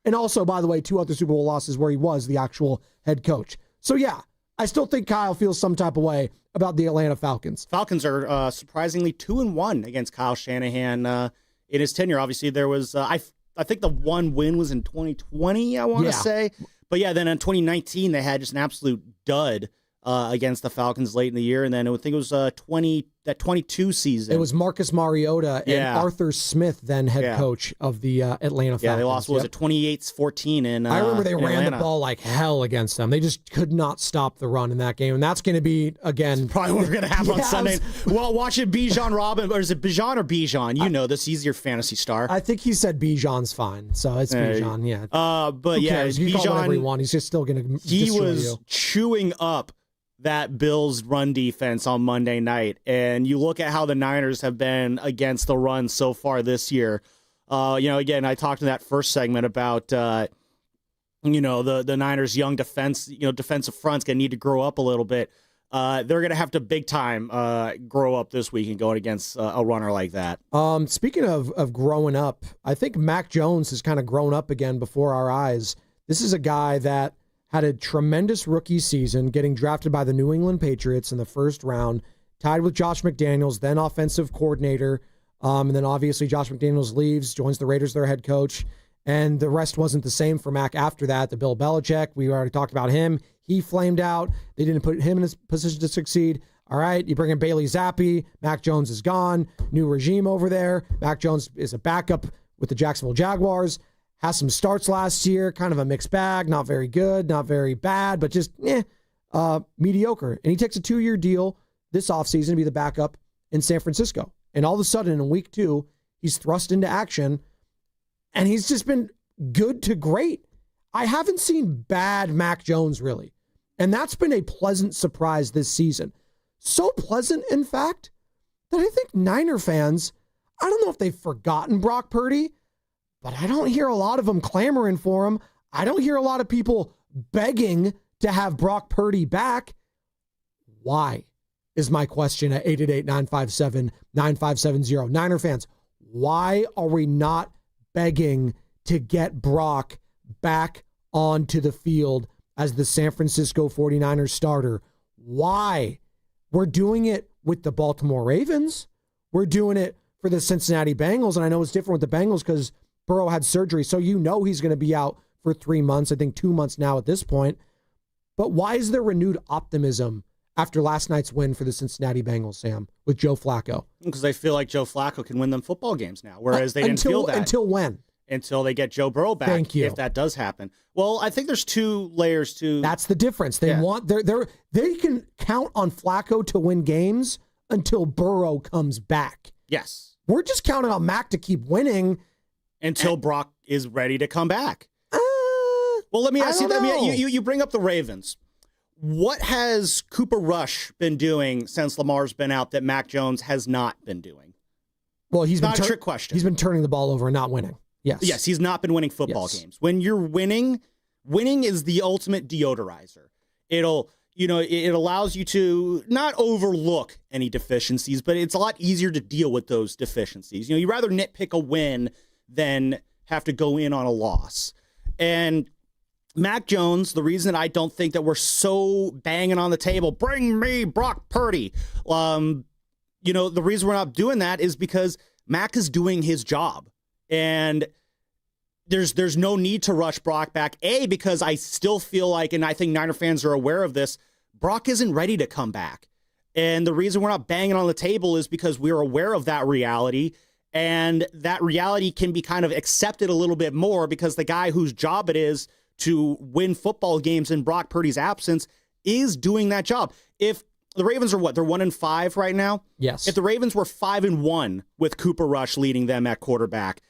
And also, by the way, 2 other Super Bowl losses where he was the actual head coach. So, yeah, I still think Kyle feels some type of way about the Atlanta Falcons. Falcons are surprisingly 2-1 against Kyle Shanahan in his tenure. Obviously, there was, I think the one win was in 2020, I want to say. But, yeah, then in 2019, they had just an absolute dud against the Falcons late in the year. And then I think it was 2020 22 season. It was Marcus Mariota and Arthur Smith, then head coach of the Atlanta Falcons. Yeah, they lost, what was it, 28-14 in I remember they ran Atlanta. the ball like hell against them. They just could not stop the run in that game. And that's going to be, again... Probably what we're going to have on Sunday. Well, watching Bijan Robin, or is it Bijan or Bijan? You know this. He's your fantasy star. I think he said Bijan's fine, so it's Bijan, yeah. But Who cares? You call whatever he wants. He's just still going to He was chewing up that Bills run defense on Monday night. And you look at how the Niners have been against the run so far this year. Again, I talked in that first segment about, the Niners' young defense, defensive front's going to need to grow up a little bit. They're going to have to big time grow up this week and going against a runner like that. Speaking of growing up, I think Mac Jones has kind of grown up again before our eyes. This is a guy that had a tremendous rookie season, getting drafted by the New England Patriots in the first round, tied with Josh McDaniels, then offensive coordinator. And then obviously Josh McDaniels leaves, joins the Raiders, their head coach. And the rest wasn't the same for Mac after that. The Bill Belichick, we already talked about him. He flamed out. They didn't put him in his position to succeed. All right, you bring in Bailey Zappi. Mac Jones is gone. New regime over there. Mac Jones is a backup with the Jacksonville Jaguars. Has some starts last year, kind of a mixed bag, not very good, not very bad, but just mediocre. And he takes a 2-year deal this offseason to be the backup in San Francisco. And all of a sudden, in week 2, he's thrust into action, and he's just been good to great. I haven't seen bad Mac Jones, really. And that's been a pleasant surprise this season. So pleasant, in fact, that I think Niner fans, I don't know if they've forgotten Brock Purdy, but I don't hear a lot of them clamoring for him. I don't hear a lot of people begging to have Brock Purdy back. Why is my question at 888-957-9570. Niner fans, why are we not begging to get Brock back onto the field as the San Francisco 49ers starter? Why? We're doing it with the Baltimore Ravens. We're doing it for the Cincinnati Bengals. And I know it's different with the Bengals because Burrow had surgery, so he's going to be out for 3 months, I think 2 months now at this point. But why is there renewed optimism after last night's win for the Cincinnati Bengals, Sam, with Joe Flacco? Because they feel like Joe Flacco can win them football games now, whereas they didn't feel that. Until when? Until they get Joe Burrow back. Thank you. If that does happen. Well, I think there's 2 layers to... That's the difference. They can count on Flacco to win games until Burrow comes back. Yes. We're just counting on Mac to keep winning until Brock is ready to come back. Well, let me ask you. You bring up the Ravens. What has Cooper Rush been doing since Lamar's been out that Mac Jones has not been doing? Well, he's not a trick question. He's been turning the ball over and not winning. Yes, he's not been winning football games. When you're winning is the ultimate deodorizer. It allows you to not overlook any deficiencies, but it's a lot easier to deal with those deficiencies. You'd rather nitpick a win than have to go in on a loss. And Mac Jones, the reason I don't think that we're so banging on the table, bring me Brock Purdy. The reason we're not doing that is because Mac is doing his job. And there's no need to rush Brock back. Because I still feel like, and I think Niner fans are aware of this, Brock isn't ready to come back. And the reason we're not banging on the table is because we're aware of that reality. And that reality can be kind of accepted a little bit more because the guy whose job it is to win football games in Brock Purdy's absence is doing that job. If the Ravens are they're 1-5 right now? Yes. If the Ravens were 5-1 with Cooper Rush leading them at quarterback,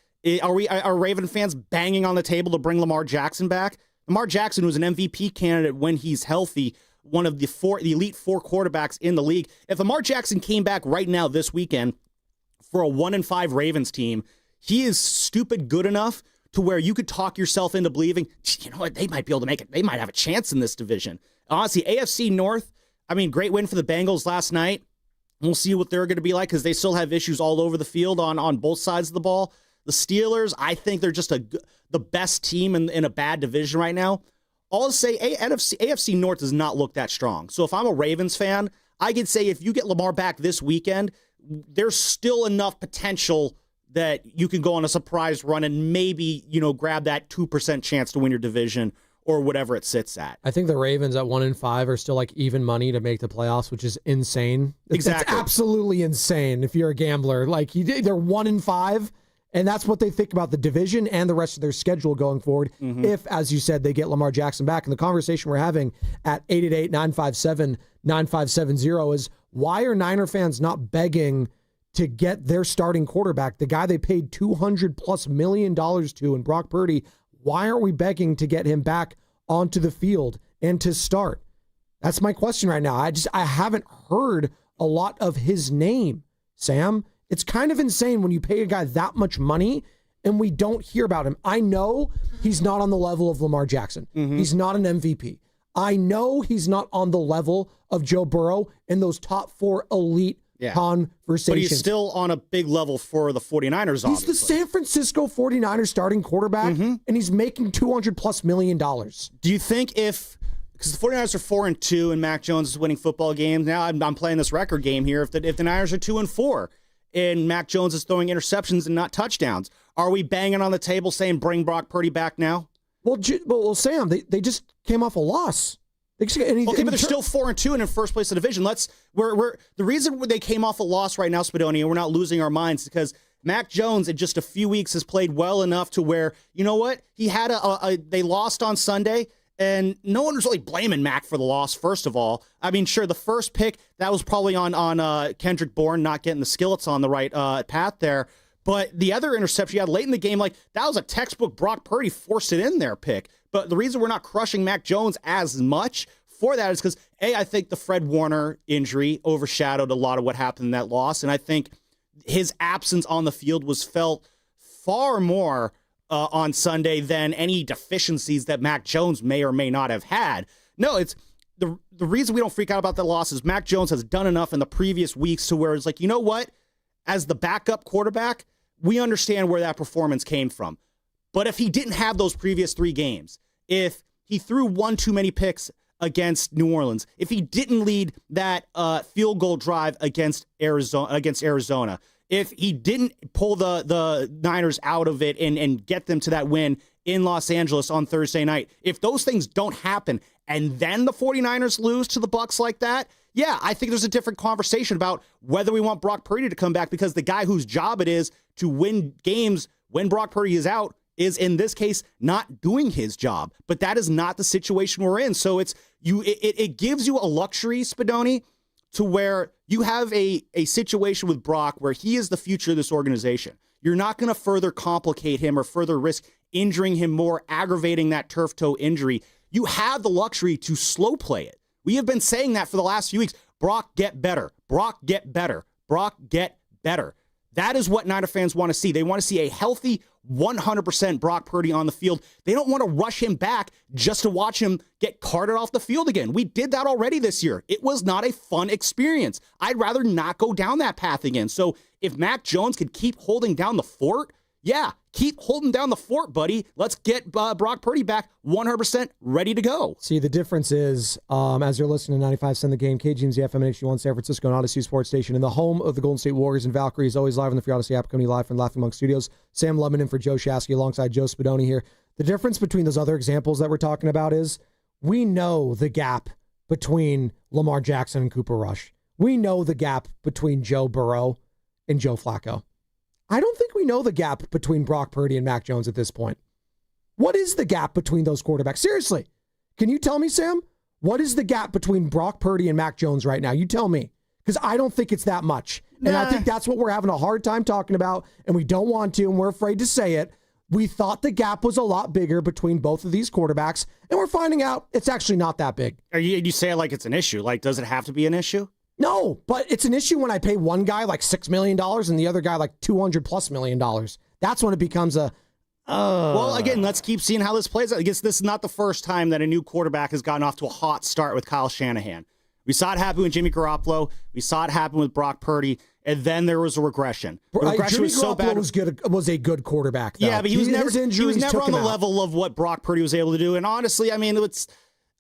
are Raven fans banging on the table to bring Lamar Jackson back? Lamar Jackson was an MVP candidate when he's healthy, one of the elite 4 quarterbacks in the league. If Lamar Jackson came back right now this weekend for a 1-5 Ravens team, he is stupid good enough to where you could talk yourself into believing, you know what, they might be able to make it. They might have a chance in this division. Honestly, AFC North, great win for the Bengals last night. We'll see what they're going to be like because they still have issues all over the field on both sides of the ball. The Steelers, I think they're just the best team in a bad division right now. All to say, AFC North does not look that strong. So if I'm a Ravens fan, I could say if you get Lamar back this weekend, there's still enough potential that you can go on a surprise run and maybe, grab that 2% chance to win your division or whatever it sits at. I think the Ravens at 1-5 are still like even money to make the playoffs, which is insane. Exactly. It's absolutely insane if you're a gambler. Like they're 1-5, and that's what they think about the division and the rest of their schedule going forward. If, as you said, they get Lamar Jackson back. And the conversation we're having at 888-957-9570 is, why are Niner fans not begging to get their starting quarterback, the guy they paid $200+ million to, in Brock Purdy? Why aren't we begging to get him back onto the field and to start? That's my question right now. I haven't heard a lot of his name, Sam. It's kind of insane when you pay a guy that much money and we don't hear about him. I know he's not on the level of Lamar Jackson. He's not an MVP. I know he's not on the level of Joe Burrow in those top 4 elite conversations. But he's still on a big level for the 49ers, obviously. He's the San Francisco 49ers starting quarterback, and he's making $200+ million. Do you think because the 49ers are 4-2 and Mac Jones is winning football games, now I'm playing this record game here, if the Niners are 2-4 and Mac Jones is throwing interceptions and not touchdowns, are we banging on the table saying bring Brock Purdy back now? Well, Sam, they just came off a loss. But they're still 4-2 and in first place of the division. The reason they came off a loss right now, Spadoni, and we're not losing our minds, because Mac Jones in just a few weeks has played well enough to where, you know what, he had they lost on Sunday, and no one was really blaming Mac for the loss. First of all, I mean, sure, the first pick that was probably on Kendrick Bourne not getting the skillets on the right path there. But the other interception you had late in the game, that was a textbook Brock Purdy forced it in there pick. But the reason we're not crushing Mac Jones as much for that is because, I think the Fred Warner injury overshadowed a lot of what happened in that loss. And I think his absence on the field was felt far more on Sunday than any deficiencies that Mac Jones may or may not have had. No, it's the reason we don't freak out about that loss is Mac Jones has done enough in the previous weeks to where it's like, you know what? As the backup quarterback, we understand where that performance came from. But if he didn't have those previous 3 games, if he threw one too many picks against New Orleans, if he didn't lead that field goal drive against Arizona, if he didn't pull the Niners out of it and get them to that win in Los Angeles on Thursday night, if those things don't happen and then the 49ers lose to the Bucs like that, I think there's a different conversation about whether we want Brock Purdy to come back, because the guy whose job it is to win games when Brock Purdy is out is, in this case, not doing his job. But that is not the situation we're in. So it gives you a luxury, Spadoni, to where you have a situation with Brock where he is the future of this organization. You're not going to further complicate him or further risk injuring him more, aggravating that turf toe injury. You have the luxury to slow play it. We have been saying that for the last few weeks. Brock, get better. Brock, get better. Brock, get better. That is what Niner fans want to see. They want to see a healthy 100% Brock Purdy on the field. They don't want to rush him back just to watch him get carted off the field again. We did that already this year. It was not a fun experience. I'd rather not go down that path again. So if Mac Jones could keep holding down the fort, keep holding down the fort, buddy. Let's get Brock Purdy back 100% ready to go. See, the difference is, as you're listening to 95 The Game, KGMZ FM and HD1 San Francisco and Odyssey Sports Station, in the home of the Golden State Warriors and Valkyries, always live on the Free Odyssey app, coming live from Laughing Monk Studios. Sam Lemon in for Joe Shasky alongside Joe Spadoni here. The difference between those other examples that we're talking about is we know the gap between Lamar Jackson and Cooper Rush. We know the gap between Joe Burrow and Joe Flacco. I don't think we know the gap between Brock Purdy and Mac Jones at this point. What is the gap between those quarterbacks? Seriously, can you tell me, Sam? What is the gap between Brock Purdy and Mac Jones right now? You tell me, because I don't think it's that much. And I think that's what we're having a hard time talking about, and we don't want to, and we're afraid to say it. We thought the gap was a lot bigger between both of these quarterbacks, and we're finding out it's actually not that big. You say it like it's an issue. Does it have to be an issue? No, but it's an issue when I pay one guy $6 million and the other guy $200+ million. That's when it becomes a... Well, again, let's keep seeing how this plays out. I guess this is not the first time that a new quarterback has gotten off to a hot start with Kyle Shanahan. We saw it happen with Jimmy Garoppolo. We saw it happen with Brock Purdy. And then there was a regression. The regression Jimmy was so bad. Was a good quarterback, though. Yeah, but he was never on the level of what Brock Purdy was able to do. And honestly, I mean,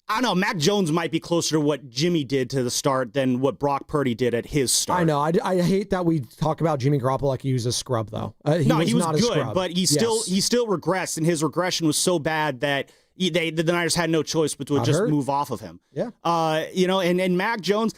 I don't know, Mac Jones might be closer to what Jimmy did to the start than what Brock Purdy did at his start. I know. I hate that we talk about Jimmy Garoppolo like he was a scrub, though. He was not good, but he still regressed, and his regression was so bad that the Niners had no choice but to just move off of him. Yeah. And Mac Jones,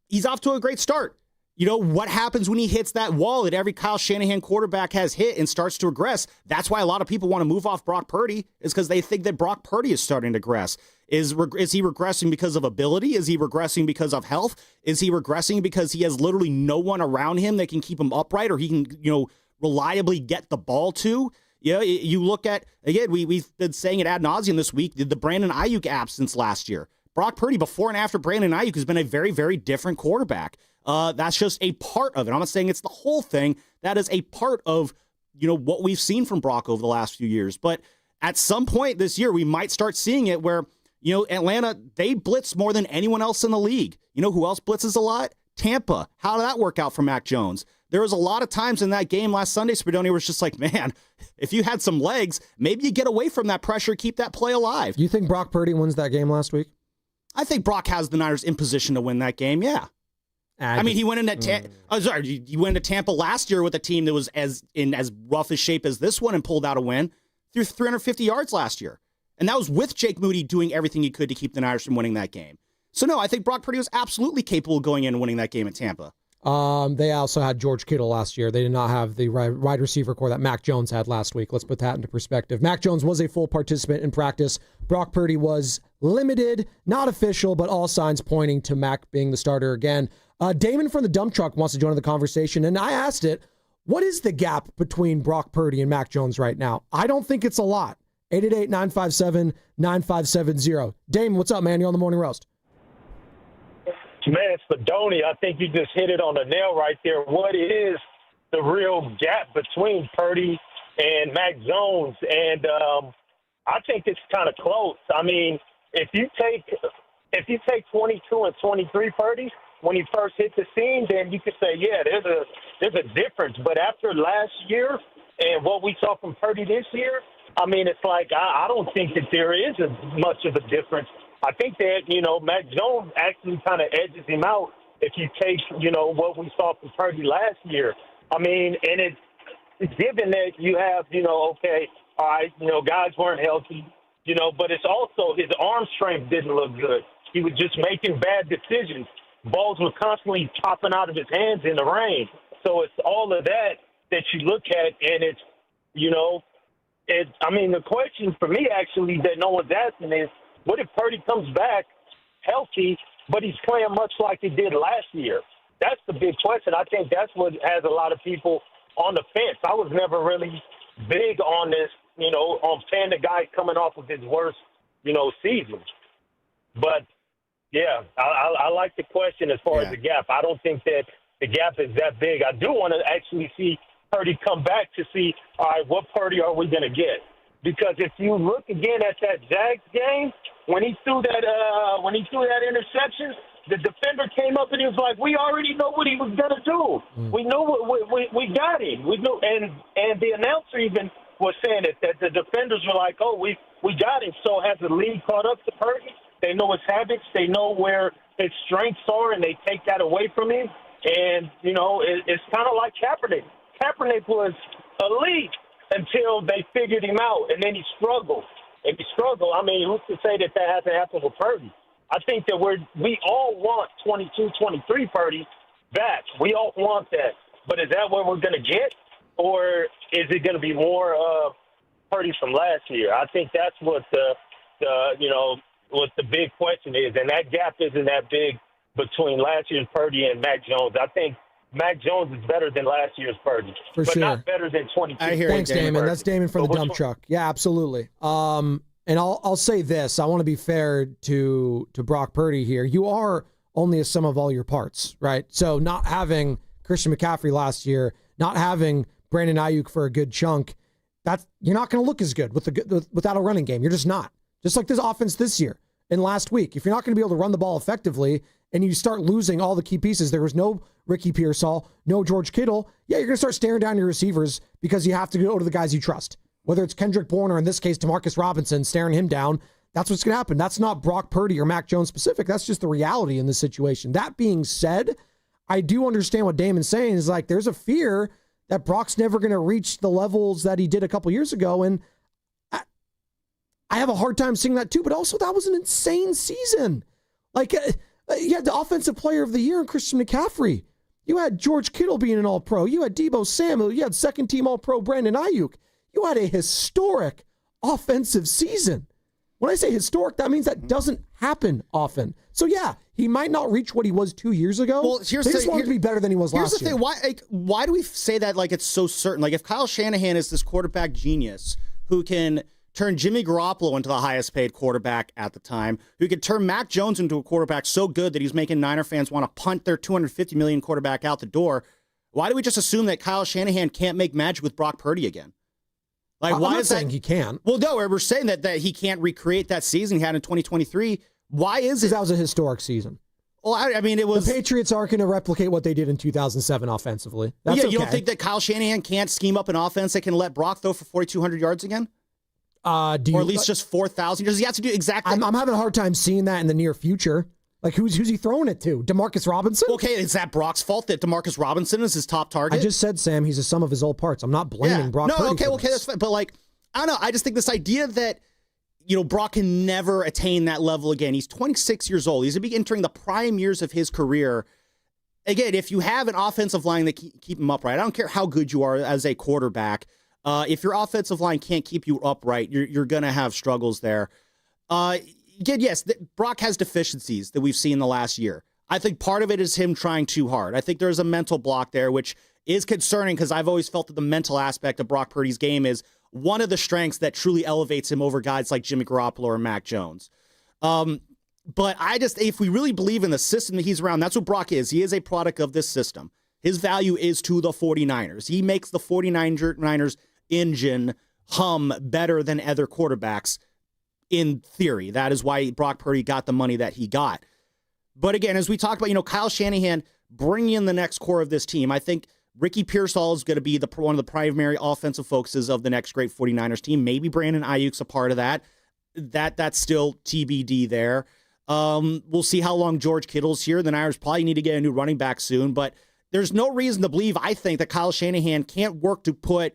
he's off to a great start. You know, what happens when he hits that wall that every Kyle Shanahan quarterback has hit and starts to regress? That's why a lot of people want to move off Brock Purdy, is because they think that Brock Purdy is starting to regress. Is he regressing because of ability? Is he regressing because of health? Is he regressing because he has literally no one around him that can keep him upright or he can, reliably get the ball to? Yeah, you look at, again, we've been saying it ad nauseum this week, the Brandon Ayuk absence last year. Brock Purdy, before and after Brandon Ayuk, has been a very, very different quarterback. That's just a part of it. I'm not saying it's the whole thing. That is a part of, what we've seen from Brock over the last few years. But at some point this year, we might start seeing it where, Atlanta, they blitz more than anyone else in the league. You know who else blitzes a lot? Tampa. How did that work out for Mac Jones? There was a lot of times in that game last Sunday, Spadoni, where it's just like, man, if you had some legs, maybe you get away from that pressure, keep that play alive. You think Brock Purdy wins that game last week? I think Brock has the Niners in position to win that game, yeah. He went into Tampa last year with a team that was as rough a shape as this one and pulled out a win through 350 yards last year. And that was with Jake Moody doing everything he could to keep the Niners from winning that game. So, no, I think Brock Purdy was absolutely capable of going in and winning that game at Tampa. They also had George Kittle last year. They did not have the wide receiver core that Mac Jones had last week. Let's put that into perspective. Mac Jones was a full participant in practice. Brock Purdy was limited, not official, but all signs pointing to Mac being the starter again. Damon from the dump truck wants to join the conversation, and I asked it, what is the gap between Brock Purdy and Mac Jones right now? I don't think it's a lot. 888-957-9570. Damon, what's up, man? You're on the Morning Roast. Man, Spadoni, I think you just hit it on the nail right there. What is the real gap between Purdy and Mac Jones? And I think it's kind of close. I mean, if you take 22 and 23 Purdy when he first hit the scene, then you could say, yeah, there's a difference. But after last year and what we saw from Purdy this year, I mean, it's like I don't think that there is as much of a difference. I think that, Mac Jones actually kind of edges him out if you take, what we saw from Purdy last year. I mean, and it's given that you have, okay, all right, guys weren't healthy, but it's also his arm strength didn't look good. He was just making bad decisions. Balls were constantly popping out of his hands in the rain. So it's all of that you look at, and it's, the question for me actually that no one's asking is, what if Purdy comes back healthy, but he's playing much like he did last year? That's the big question. I think that's what has a lot of people on the fence. I was never really big on this, on paying the guy coming off of his worst, season. But, yeah, I like the question as far as the gap. I don't think that the gap is that big. I do want to actually see Purdy come back to see, all right, what Purdy are we going to get? Because if you look again at that Jags game, when he threw that interception, the defender came up and he was like, "We already know what he was gonna do. We know we got him. We knew." And the announcer even was saying it, that the defenders were like, "Oh, we got him." So has the league caught up to Purdy? They know his habits. They know where his strengths are, and they take that away from him. And it's kind of like Kaepernick. Kaepernick was elite until they figured him out, and then he struggled. I mean, who's to say that hasn't happened with Purdy? I think that we all want 22, 23 Purdy back. We all want that. But is that what we're going to get? Or is it going to be more Purdy from last year? I think that's what what the big question is. And that gap isn't that big between last year's Purdy and Mac Jones. I think Mac Jones is better than last year's Purdy, but not better than 22. I hear Thanks, Damon. That's Damon from the dump truck. Yeah, absolutely. And I'll say this. I want to be fair to Brock Purdy here. You are only a sum of all your parts, right? So not having Christian McCaffrey last year, not having Brandon Ayuk for a good chunk, you're not going to look as good without a running game. You're just not. Just like this offense this year and last week. If you're not going to be able to run the ball effectively and you start losing all the key pieces, there was no Ricky Pearsall, no George Kittle, you're going to start staring down your receivers because you have to go to the guys you trust. Whether it's Kendrick Bourne or in this case, Demarcus Robinson, staring him down, that's what's going to happen. That's not Brock Purdy or Mac Jones specific. That's just the reality in this situation. That being said, I do understand what Damon's saying is like there's a fear that Brock's never going to reach the levels that he did a couple years ago. And I have a hard time seeing that too, but also that was an insane season. Like, you had the offensive player of the year in Christian McCaffrey. You had George Kittle being an all-pro. You had Deebo Samuel. You had second-team all-pro Brandon Ayuk. You had a historic offensive season. When I say historic, that means that doesn't happen often. So, yeah, he might not reach what he was 2 years ago. Well, they just want him to be better than he was last year. Here's the thing. Why do we say that like it's so certain? Like, if Kyle Shanahan is this quarterback genius who can turn Jimmy Garoppolo into the highest paid quarterback at the time, who could turn Mac Jones into a quarterback so good that he's making Niner fans want to punt their $250 million quarterback out the door, why do we just assume that Kyle Shanahan can't make magic with Brock Purdy again? Like, I'm not saying he can. Well, no, we're saying that he can't recreate that season he had in 2023. Why is it? That was a historic season. Well, I mean, it was... The Patriots aren't going to replicate what they did in 2007 offensively. That's okay. You don't think that Kyle Shanahan can't scheme up an offense that can let Brock throw for 4,200 yards again? Or at least just 4,000? Does he have to do exactly... I'm having a hard time seeing that in the near future. Like, who's he throwing it to? DeMarcus Robinson? Okay, is that Brock's fault that DeMarcus Robinson is his top target? I just said, Sam, he's a sum of his old parts. I'm not blaming Brock Purdy. Okay, that's fine. But, like, I don't know. I just think this idea that, Brock can never attain that level again. He's 26 years old. He's going to be entering the prime years of his career. Again, if you have an offensive line that keep him upright, I don't care how good you are as a quarterback. If your offensive line can't keep you upright, you're going to have struggles there. Again, yes, Brock has deficiencies that we've seen the last year. I think part of it is him trying too hard. I think there's a mental block there, which is concerning because I've always felt that the mental aspect of Brock Purdy's game is one of the strengths that truly elevates him over guys like Jimmy Garoppolo or Mac Jones. But if we really believe in the system that he's around, that's what Brock is. He is a product of this system. His value is to the 49ers. He makes the 49ers engine hum better than other quarterbacks in theory. That is why Brock Purdy got the money that he got. But again, as we talked about, Kyle Shanahan bringing in the next core of this team, I think Ricky Pearsall is going to be one of the primary offensive focuses of the next great 49ers team. Maybe Brandon Ayuk's a part of that. That's still TBD there. We'll see how long George Kittle's here. The Niners probably need to get a new running back soon, but there's no reason to believe, I think, that Kyle Shanahan can't work to put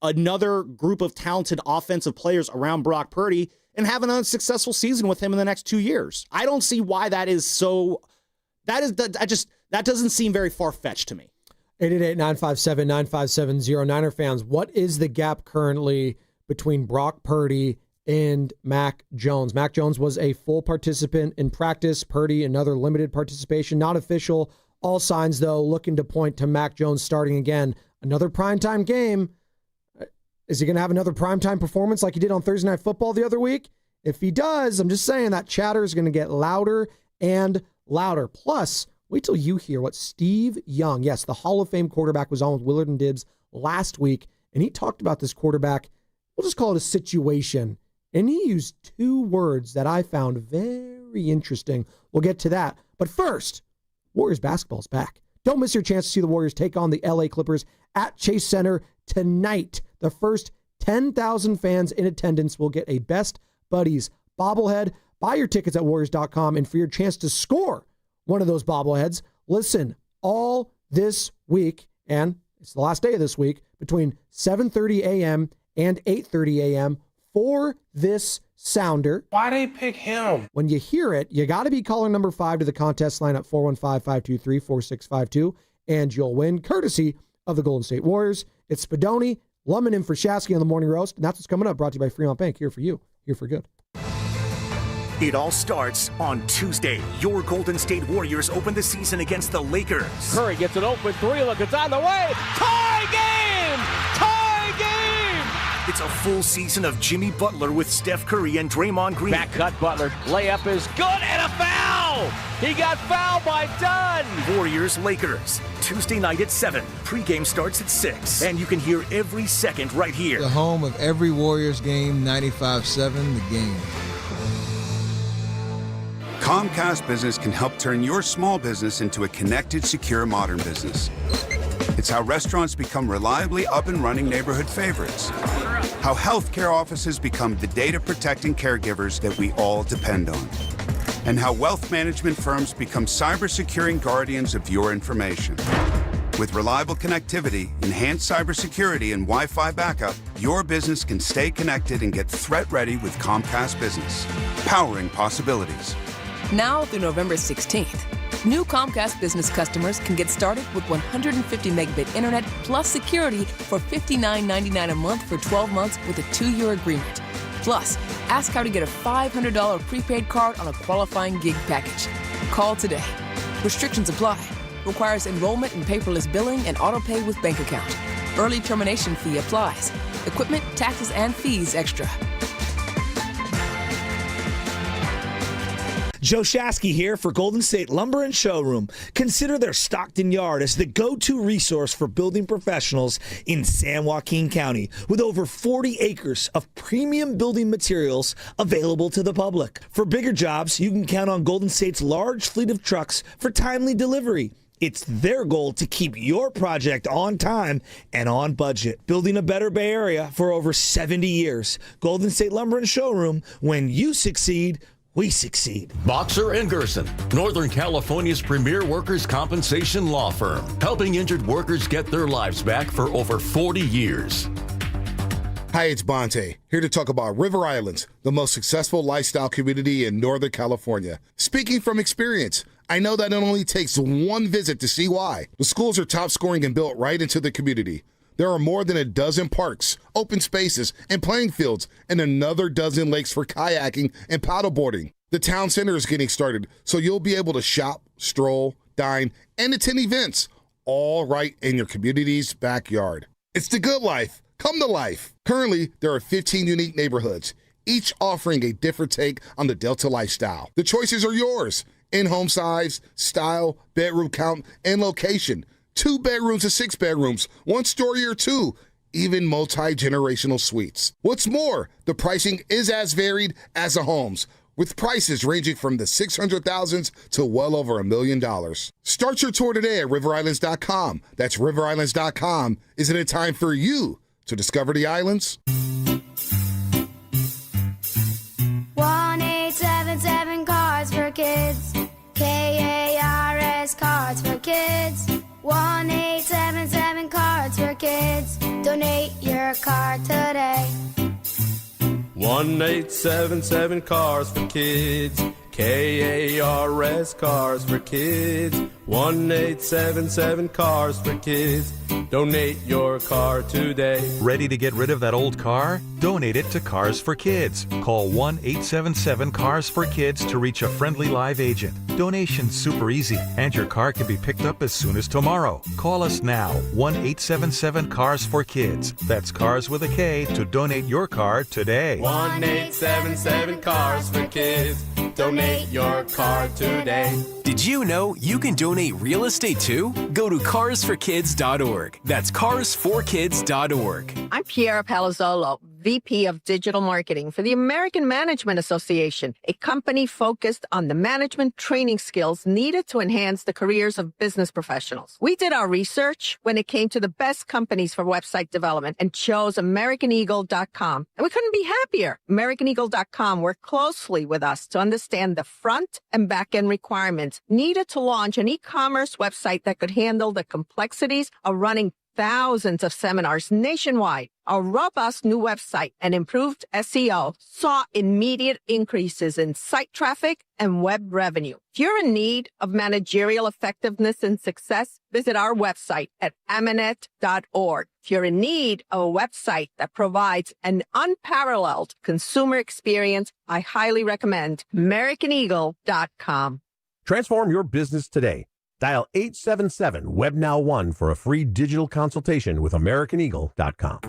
another group of talented offensive players around Brock Purdy and have an unsuccessful season with him in the next 2 years. I don't see why that is so. That doesn't seem very far-fetched to me. 888-957-9570. Niner fans, what is the gap currently between Brock Purdy and Mac Jones? Mac Jones was a full participant in practice. Purdy, another limited participation, not official. All signs, though, looking to point to Mac Jones starting again. Another primetime game. Is he going to have another primetime performance like he did on Thursday Night Football the other week? If he does, I'm just saying that chatter is going to get louder and louder. Plus, wait till you hear what Steve Young, yes, the Hall of Fame quarterback, was on with Willard and Dibs last week, and he talked about this quarterback. We'll just call it a situation. And he used 2 words that I found very interesting. We'll get to that. But first, Warriors basketball is back. Don't miss your chance to see the Warriors take on the LA Clippers at Chase Center tonight. The first 10,000 fans in attendance will get a Best Buddies bobblehead. Buy your tickets at Warriors.com, and for your chance to score one of those bobbleheads, listen all this week, and it's the last day of this week, between 7:30 a.m. and 8:30 a.m. for this sounder. Why they pick him? When you hear it, you got to be caller number 5 to the contest line at 415-523-4652, and you'll win, courtesy of the Golden State Warriors. It's Spadoni, Lummin in for Shasky on the Morning Roast, and that's what's coming up, brought to you by Fremont Bank, here for you, here for good. It all starts on Tuesday. Your Golden State Warriors open the season against the Lakers. Curry gets an open 3, look, it's on the way. Tie game! Tie game! It's a full season of Jimmy Butler with Steph Curry and Draymond Green. Back cut Butler. Layup is good and a foul! He got fouled by Dunn! Warriors-Lakers. Tuesday night at 7. Pregame starts at 6. And you can hear every second right here. The home of every Warriors game, 95.7 The Game. Comcast Business can help turn your small business into a connected, secure, modern business. It's how restaurants become reliably up and running neighborhood favorites. How healthcare offices become the data-protecting caregivers that we all depend on. And how wealth management firms become cyber-securing guardians of your information. With reliable connectivity, enhanced cybersecurity, and Wi-Fi backup, your business can stay connected and get threat ready with Comcast Business. Powering possibilities. Now through November 16th, new Comcast Business customers can get started with 150 megabit internet plus security for $59.99 a month for 12 months with a 2-year agreement. Plus, ask how to get a $500 prepaid card on a qualifying gig package. Call today. Restrictions apply. Requires enrollment in paperless billing and auto pay with bank account. Early termination fee applies. Equipment, taxes, and fees extra. Joe Shasky here for Golden State Lumber and Showroom. Consider their Stockton yard as the go-to resource for building professionals in San Joaquin County, with over 40 acres of premium building materials available to the public. For bigger jobs, you can count on Golden State's large fleet of trucks for timely delivery. It's their goal to keep your project on time and on budget. Building a better Bay Area for over 70 years. Golden State Lumber and Showroom. When you succeed, we succeed. Boxer & Gerson, Northern California's premier workers' compensation law firm, helping injured workers get their lives back for over 40 years. Hi, it's Bonte, here to talk about River Islands, the most successful lifestyle community in Northern California. Speaking from experience, I know that it only takes one visit to see why. The schools are top scoring and built right into the community. There are more than a dozen parks, open spaces, and playing fields, and another dozen lakes for kayaking and paddleboarding. The town center is getting started, so you'll be able to shop, stroll, dine, and attend events, all right in your community's backyard. It's the good life. Come to life. Currently, there are 15 unique neighborhoods, each offering a different take on the Delta lifestyle. The choices are yours. In-home size, style, bedroom count, and location. 2 bedrooms to 6 bedrooms, 1 story or 2, even multi-generational suites. What's more, the pricing is as varied as the homes, with prices ranging from the $600,000s to well over $1 million. Start your tour today at riverislands.com. That's riverislands.com. Isn't it time for you to discover the islands? 1-877 Cards for Kids. KARS Cards for Kids. 1-877 Cards for Kids. Donate your card today. 1-877 Cars for Kids. KARS Cars for Kids. 1-877 Cars for Kids. Donate your car today. Ready to get rid of that old car? Donate it to Cars for Kids. Call 1-877 Cars for Kids to reach a friendly live agent. Donation's super easy, and your car can be picked up as soon as tomorrow. Call us now, 1-877 Cars for Kids. That's Cars with a K to donate your car today. 1-877 Cars for Kids. Donate your car today. Did you know you can donate real estate too? Go to carsforkids.org. That's carsforkids.org. I'm Piera Palazzolo, VP of Digital Marketing for the American Management Association, a company focused on the management training skills needed to enhance the careers of business professionals. We did our research when it came to the best companies for website development and chose AmericanEagle.com. And we couldn't be happier. AmericanEagle.com worked closely with us to understand the front and back end requirements needed to launch an e-commerce website that could handle the complexities of running thousands of seminars nationwide. Our robust new website and improved SEO saw immediate increases in site traffic and web revenue. If you're in need of managerial effectiveness and success, visit our website at amanet.org. If you're in need of a website that provides an unparalleled consumer experience, I highly recommend AmericanEagle.com. Transform your business today. Dial 877-WebNow1 for a free digital consultation with AmericanEagle.com.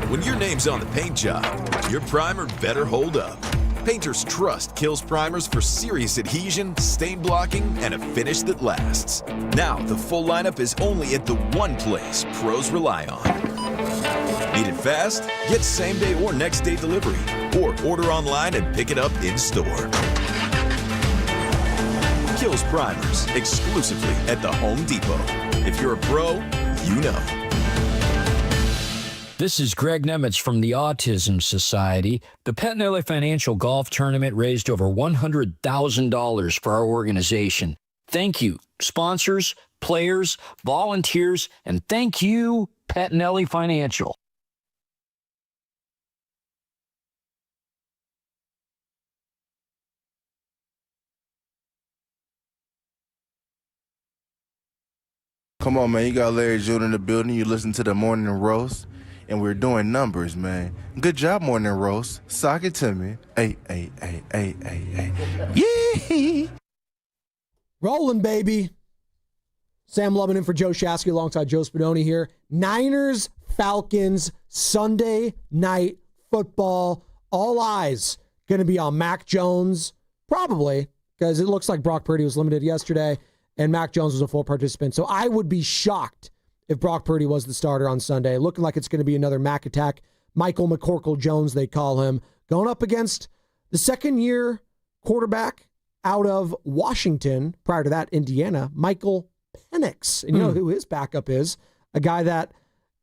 When your name's on the paint job, your primer better hold up. Painters trust Kills primers for serious adhesion, stain blocking, and a finish that lasts. Now, the full lineup is only at the one place pros rely on. Need it fast? Get same-day or next-day delivery. Or order online and pick it up in-store. Kills primers, exclusively at the Home Depot. If you're a pro, you know. This is Greg Nemitz from the Autism Society. The Pettinelli Financial Golf Tournament raised over $100,000 for our organization. Thank you sponsors, players, volunteers, and thank you, Pettinelli Financial. Come on, man. You got Larry June in the building. You listen to the Morning Roast, and we're doing numbers, man. Good job, Morning Roast. Sock it to me. Hey. Yeah. Rolling, baby. Sam Lubman in for Joe Shasky alongside Joe Spadoni here. Niners, Falcons, Sunday night football. All eyes going to be on Mac Jones, probably, because it looks like Brock Purdy was limited yesterday, and Mac Jones was a full participant. So I would be shocked if Brock Purdy was the starter on Sunday. Looking like it's going to be another Mac attack. Michael McCorkle Jones, they call him, going up against the second-year quarterback out of Washington, prior to that, Indiana, Michael Penix. And you know who his backup is? A guy that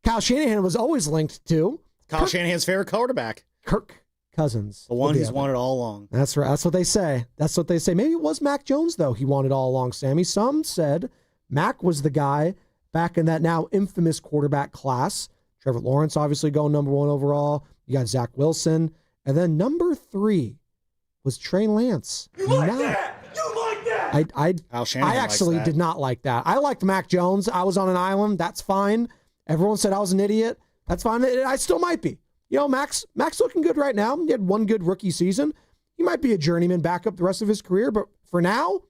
Kyle Shanahan was always linked to. Kyle Shanahan's favorite quarterback. Kirk Cousins. The one he's wanted all along. That's right. That's what they say. Maybe it was Mac Jones, though, he wanted all along, Sammy. Some said Mac was the guy back in that now infamous quarterback class. Trevor Lawrence obviously going number 1 overall. You got Zach Wilson. And then number 3 was Trey Lance. You like that? I actually did not like that. I liked Mac Jones. I was on an island. That's fine. Everyone said I was an idiot. That's fine. I still might be. You know, Mac's looking good right now. He had one good rookie season. He might be a journeyman backup the rest of his career, but for now,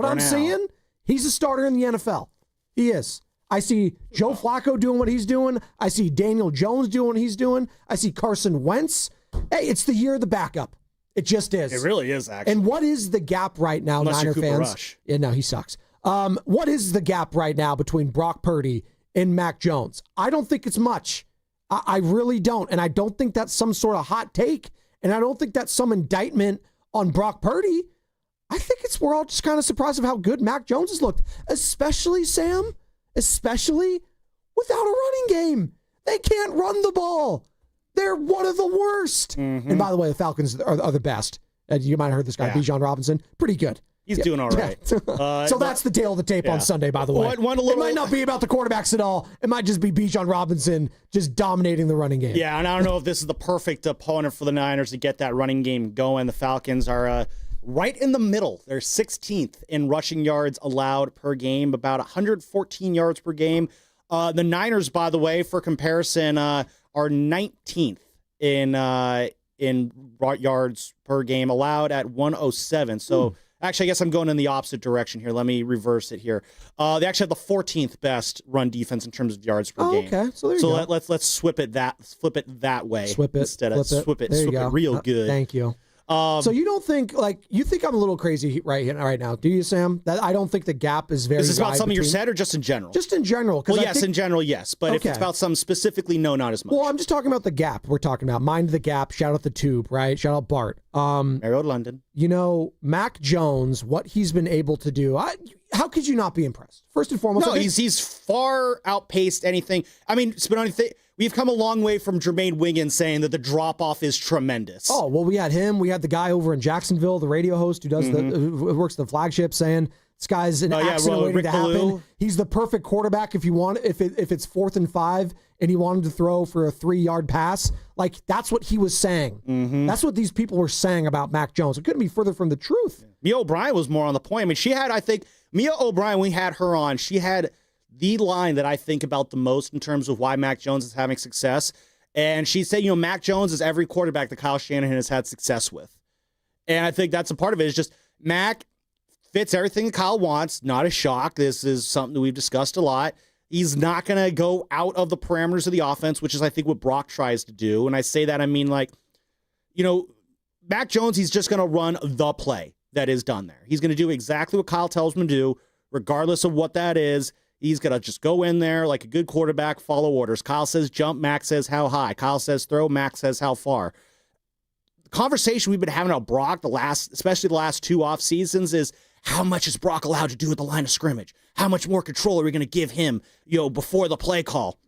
I'm seeing, he's a starter in the NFL. He is. I see Joe Flacco doing what he's doing. I see Daniel Jones doing what he's doing. I see Carson Wentz. Hey, it's the year of the backup. It just is. It really is, actually. And what is the gap right now, Unless Niner fans? Rush. Yeah, no, he sucks. What is the gap right now between Brock Purdy and Mac Jones? I don't think it's much. I really don't. And I don't think that's some sort of hot take. And I don't think that's some indictment on Brock Purdy. I think we're all just kind of surprised of how good Mac Jones has looked. Especially, Sam, without a running game. They can't run the ball. They're one of the worst. Mm-hmm. And by the way, the Falcons are the best. You might have heard this guy, Bijan Robinson. Pretty good. He's doing all right. So that's the tail of the tape on Sunday, by the way. It might not be about the quarterbacks at all. It might just be Bijan Robinson just dominating the running game. Yeah, and I don't know if this is the perfect opponent for the Niners to get that running game going. The Falcons are right in the middle. They're 16th in rushing yards allowed per game, about 114 yards per game. The Niners, by the way, for comparison, are 19th in yards per game allowed at 107. So actually, I guess I'm going in the opposite direction here. Let me reverse it here. They actually have the 14th best run defense in terms of yards per game. Okay, so there you go. Let's flip it that way. Flip it Real good. Thank you. So you don't think, you think I'm a little crazy right now, do you, Sam? That I don't think the gap is very. Is this about something you said or just in general? Just in general. Well, yes, in general, yes. But if it's about something specifically, no, not as much. Well, I'm just talking about the gap we're talking about. Mind the gap. Shout out the Tube, right? Shout out Bart. Mario London. You know, Mac Jones, what he's been able to do. How could you not be impressed? First and foremost. No, he's far outpaced anything. I mean, we've come a long way from Jermaine Wiggins saying that the drop-off is tremendous. Oh, well, we had him. We had the guy over in Jacksonville, the radio host who does who works the flagship, saying this guy's an accident waiting to happen. He's the perfect quarterback if it's 4th and 5 and he wanted to throw for a 3-yard pass. That's what he was saying. Mm-hmm. That's what these people were saying about Mac Jones. It couldn't be further from the truth. Mia O'Brien was more on the point. I mean, she had, I think, Mia O'Brien, we had her on. She had the line that I think about the most in terms of why Mac Jones is having success. And she said, Mac Jones is every quarterback that Kyle Shanahan has had success with. And I think that's a part of it is just Mac fits everything that Kyle wants. Not a shock. This is something that we've discussed a lot. He's not going to go out of the parameters of the offense, which is, I think, what Brock tries to do. And I say that, I mean, Mac Jones, he's just going to run the play that is done there. He's going to do exactly what Kyle tells him to do, regardless of what that is. He's going to just go in there like a good quarterback, follow orders. Kyle says jump, Mac says how high. Kyle says throw, Mac says how far. The conversation we've been having about Brock, especially the last 2 off seasons, is how much is Brock allowed to do at the line of scrimmage? How much more control are we going to give him, before the play call?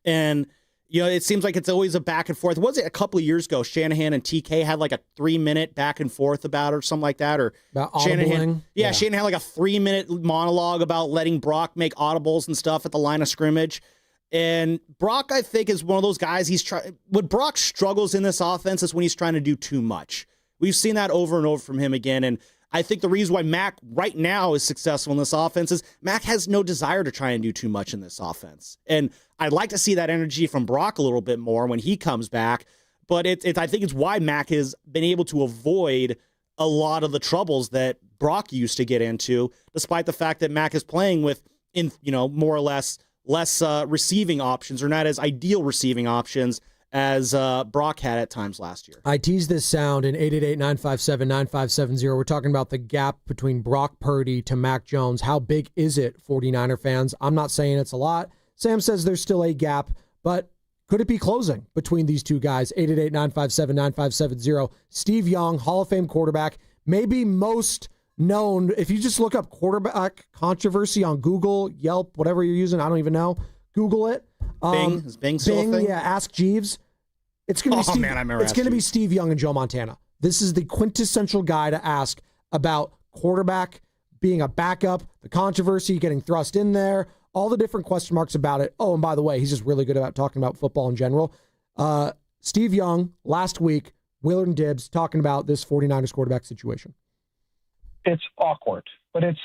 And it seems like it's always a back and forth. Was it a couple of years ago, Shanahan and TK had like a 3-minute back and forth about it or something like that? Or about Shanahan, audibling? Shanahan had like a 3-minute monologue about letting Brock make audibles and stuff at the line of scrimmage. And Brock, I think, is one of those guys. When Brock struggles in this offense is when he's trying to do too much. We've seen that over and over from him again. And I think the reason why Mac right now is successful in this offense is Mac has no desire to try and do too much in this offense. And I'd like to see that energy from Brock a little bit more when he comes back. But I think it's why Mac has been able to avoid a lot of the troubles that Brock used to get into, despite the fact that Mac is playing with, more or less receiving options, or not as ideal receiving options as Brock had at times last year. I teased this sound in 888-957-9570. We're talking about the gap between Brock Purdy to Mac Jones. How big is it, 49er fans? I'm not saying it's a lot. Sam says there's still a gap, but could it be closing between these two guys? 888-957-9570. Steve Young, Hall of Fame quarterback, maybe most known, if you just look up quarterback controversy on Google, Yelp, whatever you're using, I don't even know. Google it. Bing? Is Bing still a thing? Yeah, Ask Jeeves. It's going to be Steve Young and Joe Montana. This is the quintessential guy to ask about quarterback being a backup, the controversy getting thrust in there, all the different question marks about it. Oh, and by the way, he's just really good about talking about football in general. Steve Young, last week, Willard Dibs, talking about this 49ers quarterback situation. It's awkward, but it's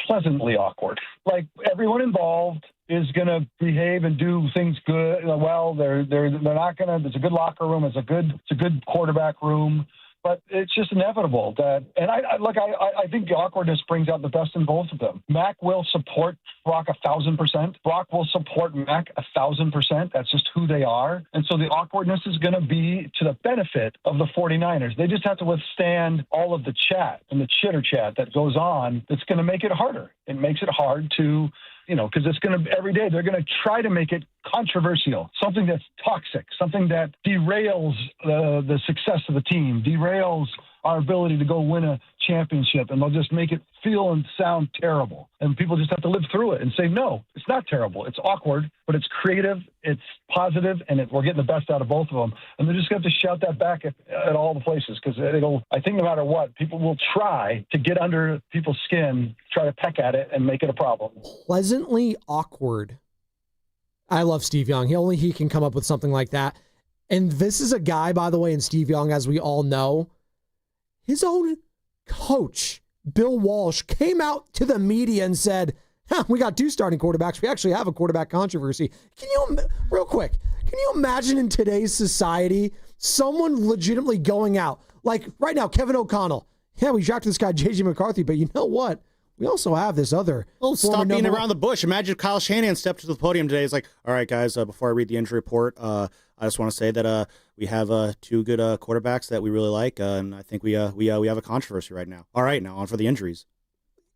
pleasantly awkward. Like, everyone involved is going to behave and do things good. Well, they're not going to. It's a good locker room. It's a good quarterback room. But it's just inevitable that, and I think the awkwardness brings out the best in both of them. Mac will support Brock 1,000%. Brock will support Mac 1,000%. That's just who they are. And so the awkwardness is going to be to the benefit of the 49ers. They just have to withstand all of the chat and the chitter chat that goes on. That's going to make it harder. It makes it hard to, because it's going to, every day they're going to try to make it controversial, something that's toxic, something that derails the success of the team, derails our ability to go win a championship, and they'll just make it feel and sound terrible. And people just have to live through it and say, no, it's not terrible. It's awkward, but it's creative, it's positive, and we're getting the best out of both of them. And they just have to shout that back at all the places, because I think no matter what, people will try to get under people's skin, try to peck at it and make it a problem. Pleasantly awkward. I love Steve Young. Only he can come up with something like that. And this is a guy, by the way, in Steve Young, as we all know, his own coach, Bill Walsh, came out to the media and said, we got two starting quarterbacks. We actually have a quarterback controversy. Real quick, can you imagine in today's society, someone legitimately going out? Like right now, Kevin O'Connell. Yeah, we drafted this guy, J.J. McCarthy, but you know what? We also have this other. Well, stop being around the bush. Imagine if Kyle Shanahan stepped to the podium today. He's like, all right, guys, before I read the injury report, I just want to say that we have two good quarterbacks that we really like, and I think we have a controversy right now. All right, now on for the injuries.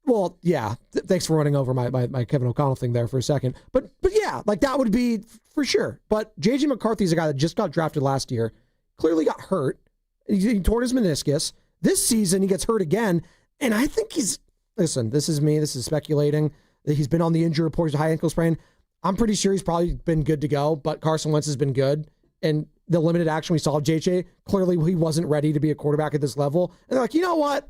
Well, yeah. Thanks for running over my Kevin O'Connell thing there for a second. But yeah, like that would be for sure. But J.J. McCarthy's a guy that just got drafted last year, clearly got hurt. He tore his meniscus. This season, he gets hurt again, and I think listen, this is me. This is speculating. He's been on the injury report, high ankle sprain. I'm pretty sure he's probably been good to go, but Carson Wentz has been good. And the limited action we saw of JJ, clearly he wasn't ready to be a quarterback at this level. And they're like, you know what?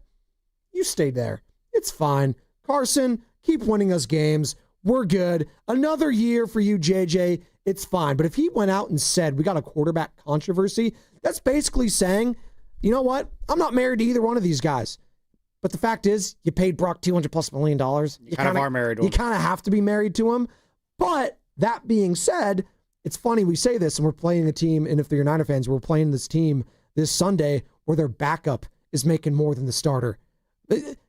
You stay there. It's fine. Carson, keep winning us games. We're good. Another year for you, JJ. It's fine. But if he went out and said, we got a quarterback controversy, that's basically saying, you know what? I'm not married to either one of these guys. But the fact is, you paid Brock $200+ million. You kind of are married to him. You kind of have to be married to him. But that being said, it's funny we say this, and we're playing a team, and if they're Niner fans, we're playing this team this Sunday where their backup is making more than the starter.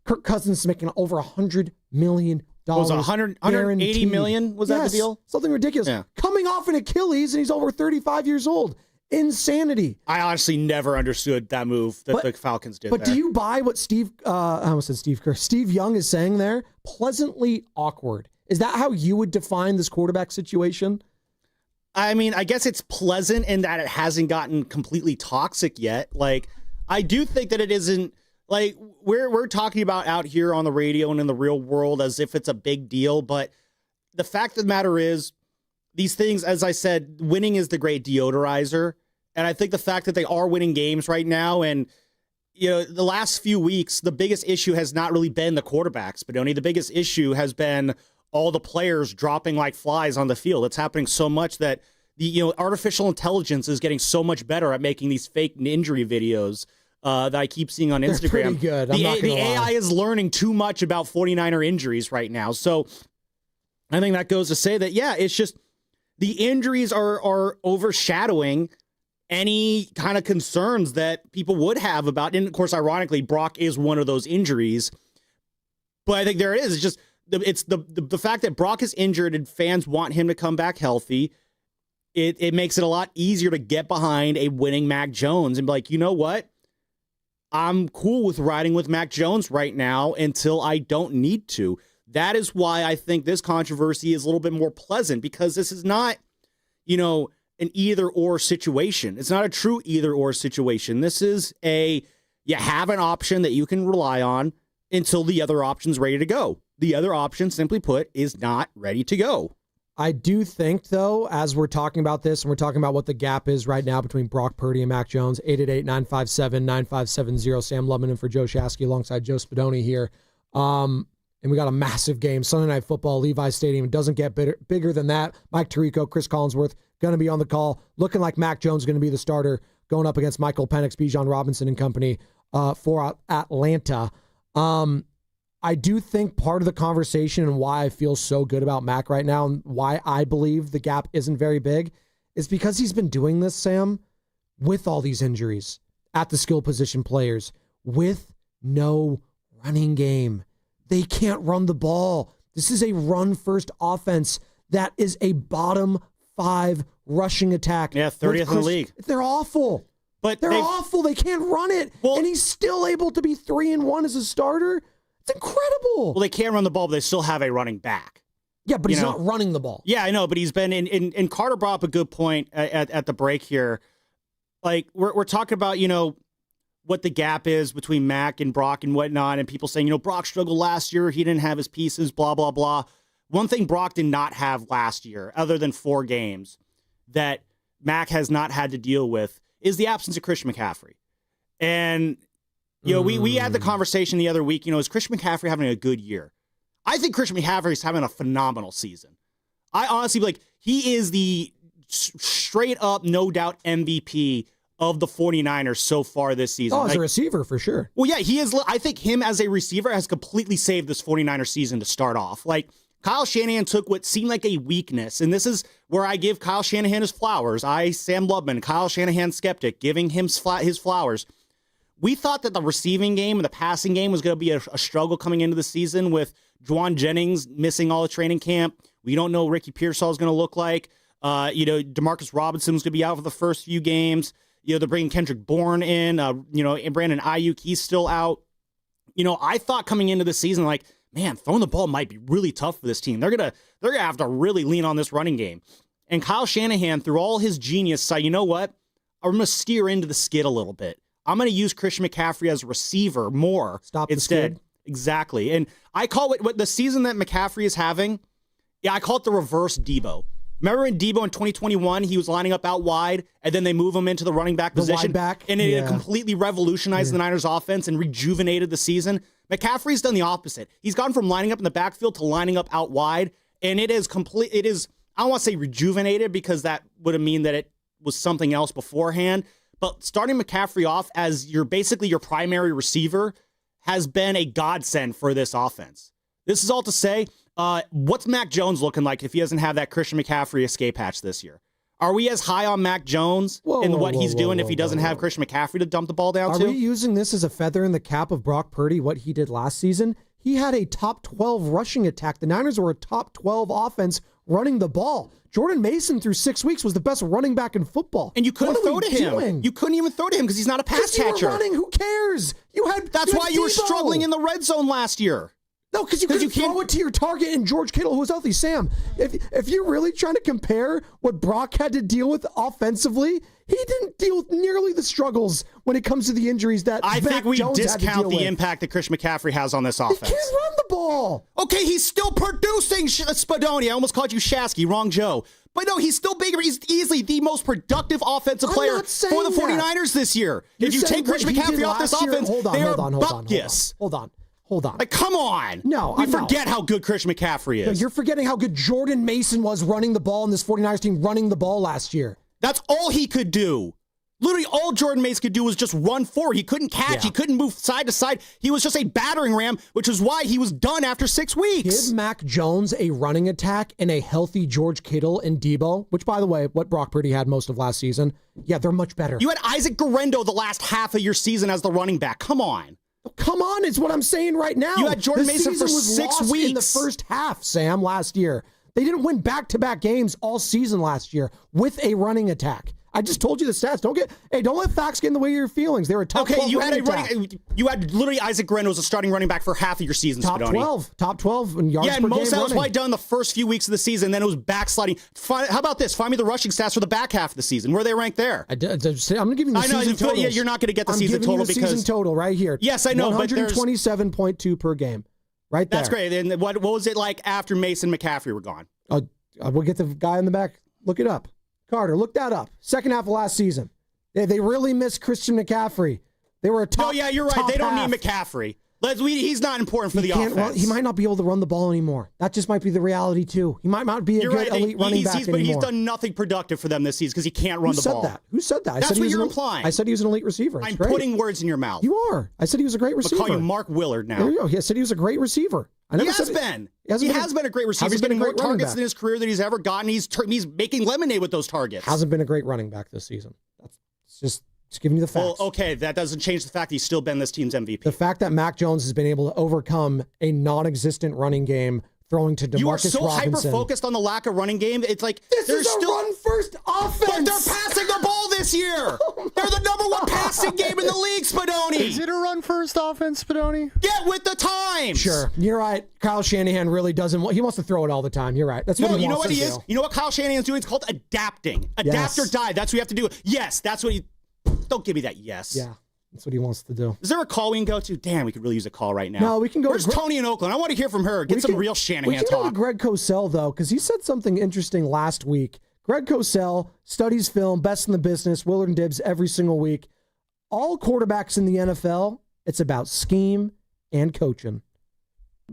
Kirk Cousins is making over $100 million. Was it $180 million? Was that the deal? Something ridiculous. Yeah. Coming off an Achilles, and he's over 35 years old. Insanity. I honestly never understood that move that the Falcons did. But do you buy what Steve Young is saying there? Pleasantly awkward. Is that how you would define this quarterback situation? I mean, I guess it's pleasant in that it hasn't gotten completely toxic yet. Like, I do think that it isn't, like, we're talking about out here on the radio and in the real world as if it's a big deal. But the fact of the matter is, these things, as I said, winning is the great deodorizer. And I think the fact that they are winning games right now, and the last few weeks, the biggest issue has not really been the quarterbacks, but only the biggest issue has been all the players dropping like flies on the field. It's happening so much that the artificial intelligence is getting so much better at making these fake injury videos that I keep seeing on Instagram. They're pretty good. The AI is learning too much about 49er injuries right now. So I think that goes to say that, it's just the injuries are overshadowing any kind of concerns that people would have about. And of course, ironically, Brock is one of those injuries. But I think there it is. It's just it's the fact that Brock is injured and fans want him to come back healthy. It makes it a lot easier to get behind a winning Mac Jones and be like, you know what? I'm cool with riding with Mac Jones right now until I don't need to. That is why I think this controversy is a little bit more pleasant, because this is not, an either-or situation. It's not a true either-or situation. This is you have an option that you can rely on until the other option's ready to go. The other option, simply put, is not ready to go. I do think, though, as we're talking about this, and we're talking about what the gap is right now between Brock Purdy and Mac Jones, 888-957-9570, Sam Lubman in for Joe Shasky alongside Joe Spadoni here. And we got a massive game, Sunday Night Football, Levi's Stadium. It doesn't get bigger than that. Mike Tirico, Chris Collinsworth going to be on the call, looking like Mac Jones is going to be the starter, going up against Michael Penix, Bijan Robinson and company for Atlanta. I do think part of the conversation and why I feel so good about Mac right now and why I believe the gap isn't very big is because he's been doing this, Sam, with all these injuries at the skill position players, with no running game. They can't run the ball. This is a run-first offense that is a bottom 5 rushing attack. Yeah, 30th in the league. They're awful. But they're awful. They can't run it. Well, and he's still able to be 3-1 as a starter. It's incredible. Well, they can't run the ball, but they still have a running back. Yeah, but he's not running the ball. Yeah, I know, but he's been in Carter brought up a good point at the break here. Like, we're talking about, what the gap is between Mac and Brock and whatnot, and people saying, Brock struggled last year, he didn't have his pieces, blah, blah, blah. One thing Brock did not have last year, other than 4 games, that Mac has not had to deal with, is the absence of Christian McCaffrey. And we had the conversation the other week, is Christian McCaffrey having a good year? I think Christian McCaffrey is having a phenomenal season. I honestly, he is the straight up, no doubt MVP of the 49ers so far this season. Oh, as a receiver, for sure. Well, yeah, he is. I think him as a receiver has completely saved this 49ers season to start off. Like, Kyle Shanahan took what seemed like a weakness, and this is where I give Kyle Shanahan his flowers. Sam Lubman, Kyle Shanahan skeptic, giving him his flowers. We thought that the receiving game and the passing game was going to be a struggle coming into the season with Juwan Jennings missing all the training camp. We don't know what Ricky Pearsall is going to look like. DeMarcus Robinson was going to be out for the first few games. They're bringing Kendrick Bourne in. And Brandon Ayuk, he's still out. I thought coming into the season, like, man, throwing the ball might be really tough for this team. They're gonna have to really lean on this running game. And Kyle Shanahan, through all his genius, said, you know what? I'm gonna steer into the skid a little bit. I'm gonna use Christian McCaffrey as a receiver more. Stop instead. The skid. Exactly. And I call it what the season that McCaffrey is having. Yeah, I call it the reverse Debo. Remember in Debo in 2021, he was lining up out wide, and then they move him into the running back position. Wide back. And it completely revolutionized the Niners offense and rejuvenated the season. McCaffrey's done the opposite. He's gone from lining up in the backfield to lining up out wide, and it is I don't want to say rejuvenated because that would have mean that it was something else beforehand, but starting McCaffrey off as basically your primary receiver has been a godsend for this offense. This is all to say, what's Mac Jones looking like if he doesn't have that Christian McCaffrey escape hatch this year? Are we as high on Mac Jones and what he's doing if he doesn't have Christian McCaffrey to dump the ball down to? Are we using this as a feather in the cap of Brock Purdy, what he did last season? He had a top 12 rushing attack. The Niners were a top 12 offense running the ball. Jordan Mason through 6 weeks was the best running back in football. And you couldn't throw to him. Doing? You couldn't even throw to him because he's not a pass catcher. You were running. Who cares? That's why you were struggling in the red zone last year. No, because you can't throw it to your target and George Kittle, who was healthy. Sam, if you're really trying to compare what Brock had to deal with offensively, he didn't deal with nearly the struggles when it comes to the injuries that I Mac think we Jones discount the impact that Christian McCaffrey has on this offense. He can't run the ball. Okay, he's still producing, Spadoni. I almost called you Shasky. Wrong Joe. But no, he's still bigger. He's easily the most productive offensive player for the 49ers this year. If you take Christian McCaffrey off this offense, they are bupkis. Hold on. Like, come on. No, we forget how good Christian McCaffrey is. No, you're forgetting how good Jordan Mason was running the ball in this 49ers team, running the ball last year. That's all he could do. Literally all Jordan Mason could do was just run forward. He couldn't catch. He couldn't move side to side. He was just a battering ram, which is why he was done after 6 weeks. Give Mac Jones a running attack and a healthy George Kittle and Debo, which, by the way, what Brock Purdy had most of last season. Yeah, they're much better. You had Isaac Guerrero the last half of your season as the running back. Come on. Come on, is what I'm saying right now. You had Jordan Mason for 6 weeks. In the first half, Sam, last year. They didn't win back-to-back games all season last year with a running attack. I just told you the stats. Don't let facts get in the way of your feelings. They were top 12 you had literally Isaac Guerrero as a starting running back for half of your season. Top 12 in yards per game. Yeah, and most of that was probably done the first few weeks of the season. Then it was backsliding. How about this? Find me the rushing stats for the back half of the season. Where are they ranked there? I'm going to give you the season total. Yeah, you're not going to get the season total because season total right here. Yes, I know, but 127.2 per game, right there. That's great. And what was it like after Mason and McCaffrey were gone? We'll get the guy in the back. Look it up. Carter, look that up. Second half of last season. They really missed Christian McCaffrey. They were a top. No, yeah, you're right. They don't need McCaffrey. He's not important for the offense. He might not be able to run the ball anymore. That just might be the reality, too. He might not be a good elite running back anymore. But he's done nothing productive for them this season because he can't run the ball. Who said that? That's what you're implying. I said he was an elite receiver. I'm putting words in your mouth. You are. I said he was a great receiver. I'll call you Mark Willard now. There you go. I said he was a great receiver. He has been a great receiver. He's getting more targets in his career than he's ever gotten. He's making lemonade with those targets. Hasn't been a great running back this season. That's just giving you the facts. Well, okay, that doesn't change the fact that he's still been this team's MVP. The fact that Mac Jones has been able to overcome a non-existent running game throwing to DeMarcus Robinson. You are so hyper-focused on the lack of running game. It's like this is a run-first offense. But they're passing the ball this year. They're the number one passing game in the league, Spadoni. Is it a run-first offense, Spadoni? Get with the times. Sure, you're right. Kyle Shanahan really doesn't. He wants to throw it all the time. You're right. That's what he wants to do. Is? You know what Kyle Shanahan's doing? It's called adapting. Adapt or die. That's what you have to do. Yes, that's what he. Don't give me that yes. Yeah, that's what he wants to do. Is there a call we can go to? Damn, we could really use a call right now. No, we can go. Where's Tony in Oakland? I want to hear from her. Get some real Shanahan talk. We can go to Greg Cosell, though, because he said something interesting last week. Greg Cosell studies film, best in the business, Willard Dibs every single week. All quarterbacks in the NFL, it's about scheme and coaching.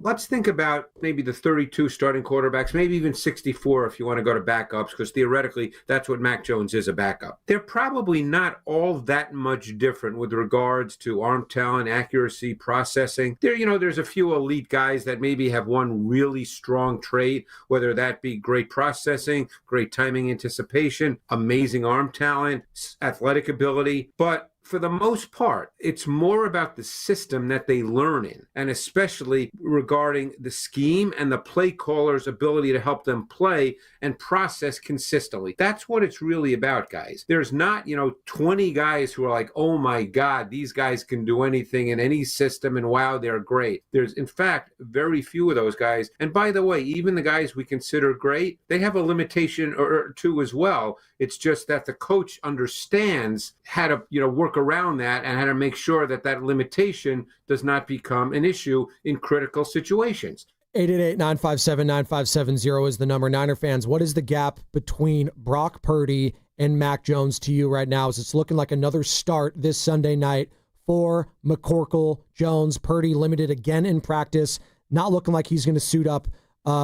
Let's think about maybe the 32 starting quarterbacks, maybe even 64 if you want to go to backups, because theoretically that's what Mac Jones is, a backup. They're probably not all that much different with regards to arm talent, accuracy, processing. There's a few elite guys that maybe have one really strong trait, whether that be great processing, great timing, anticipation, amazing arm talent, athletic ability, but for the most part, it's more about the system that they learn in, and especially regarding the scheme and the play caller's ability to help them play and process consistently. That's what it's really about, guys. There's not, 20 guys who are like, oh my God, these guys can do anything in any system and wow, they're great. There's, in fact, very few of those guys. And by the way, even the guys we consider great, they have a limitation or two as well. It's just that the coach understands how to, work around that and how to make sure that that limitation does not become an issue in critical situations. 888-957-9570 is the number. Niner fans, what is the gap between Brock Purdy and Mac Jones to you right now? As it's looking like another start this Sunday night for McCorkle, Jones. Purdy limited again in practice. Not looking like he's going to suit up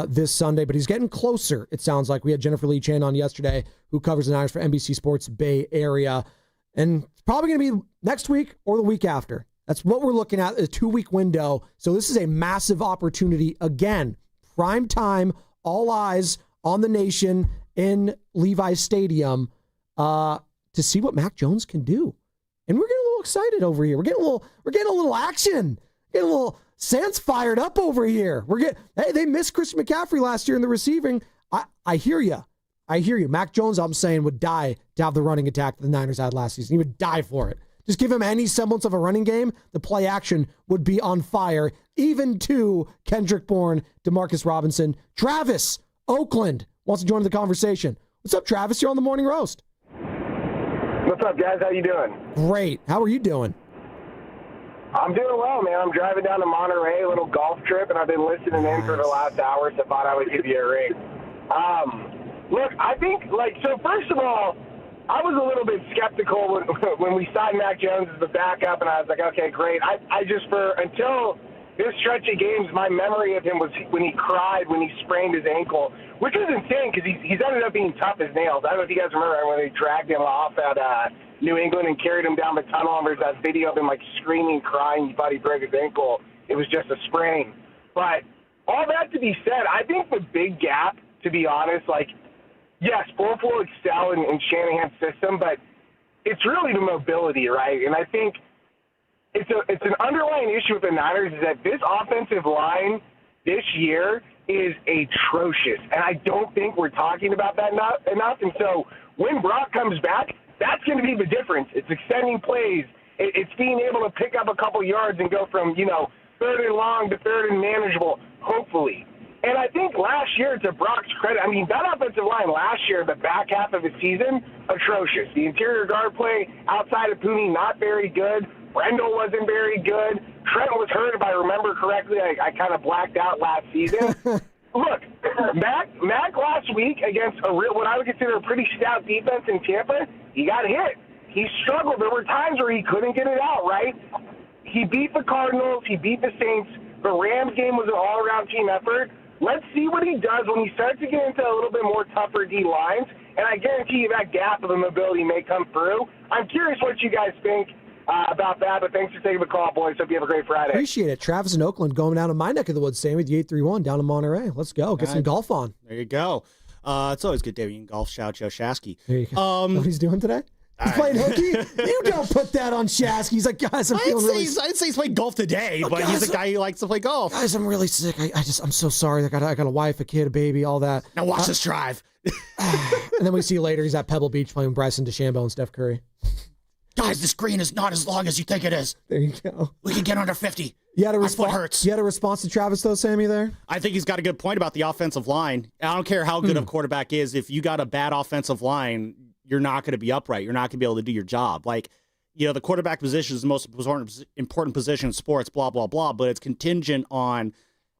this Sunday, but he's getting closer, it sounds like. We had Jennifer Lee Chan on yesterday, who covers the Niners for NBC Sports Bay Area. And it's probably going to be next week or the week after. That's what we're looking at, a 2-week window. So this is a massive opportunity. Again, prime time, all eyes on the nation in Levi's Stadium to see what Mac Jones can do. And we're getting a little excited over here. We're getting a little action. Getting a little Sans fired up over here. They missed Christian McCaffrey last year in the receiving. I hear you. Mac Jones, I'm saying, would die to have the running attack that the Niners had last season. He would die for it. Just give him any semblance of a running game, the play action would be on fire, even to Kendrick Bourne, DeMarcus Robinson. Travis, Oakland, wants to join the conversation. What's up, Travis? You're on the Morning Roast. What's up, guys? How you doing? Great. How are you doing? I'm doing well, man. I'm driving down to Monterey, a little golf trip, and I've been listening in for the last hour, so I thought I would give you a ring. Look, I think, so first of all, I was a little bit skeptical when we signed Mac Jones as the backup, and I was like, okay, great. I just, until this stretch of games, my memory of him was when he cried when he sprained his ankle, which was insane because he's ended up being tough as nails. I don't know if you guys remember when they dragged him off at New England and carried him down the tunnel, and there's that video of him screaming, crying. He thought he broke his ankle. It was just a sprain. But all that to be said, I think the big gap, to be honest, yes, both will excel in Shanahan's system, but it's really the mobility, right? And I think it's an underlying issue with the Niners is that this offensive line this year is atrocious, and I don't think we're talking about that enough. And so when Brock comes back, that's going to be the difference. It's extending plays. It's being able to pick up a couple yards and go from, third and long to third and manageable, hopefully. And I think last year, to Brock's credit, that offensive line last year, the back half of the season, atrocious. The interior guard play outside of Pooney, not very good. Brendel wasn't very good. Trent was hurt, if I remember correctly. I kind of blacked out last season. Look, Mac last week against what I would consider a pretty stout defense in Tampa, he got hit. He struggled. There were times where he couldn't get it out, right? He beat the Cardinals. He beat the Saints. The Rams game was an all-around team effort. Let's see what he does when he starts to get into a little bit more tougher D lines, and I guarantee you that gap of the mobility may come through. I'm curious what you guys think about that, but thanks for taking the call, boys. Hope you have a great Friday. Appreciate it. Travis in Oakland going down to my neck of the woods, Sammy, the 831 down to Monterey. Let's go. Get some golf on. There you go. It's always good day in golf. Shout out Joe Shasky. There you go. What he's doing today? He's playing hooky? You don't put that on Shasky. He's like, guys, I'm feeling really sick. I'd say he's playing golf today, but guys, he's a guy who likes to play golf. Guys, I'm really sick. I'm so sorry. I got a wife, a kid, a baby, all that. Now watch this drive. And then we see later he's at Pebble Beach playing Bryson DeChambeau and Steph Curry. Guys, this green is not as long as you think it is. There you go. We can get under 50. My foot hurts. You had a response to Travis, though, Sammy, there? I think he's got a good point about the offensive line. I don't care how good a quarterback is. If you got a bad offensive line, you're not going to be upright. You're not going to be able to do your job. The quarterback position is the most important position in sports, blah, blah, blah, but it's contingent on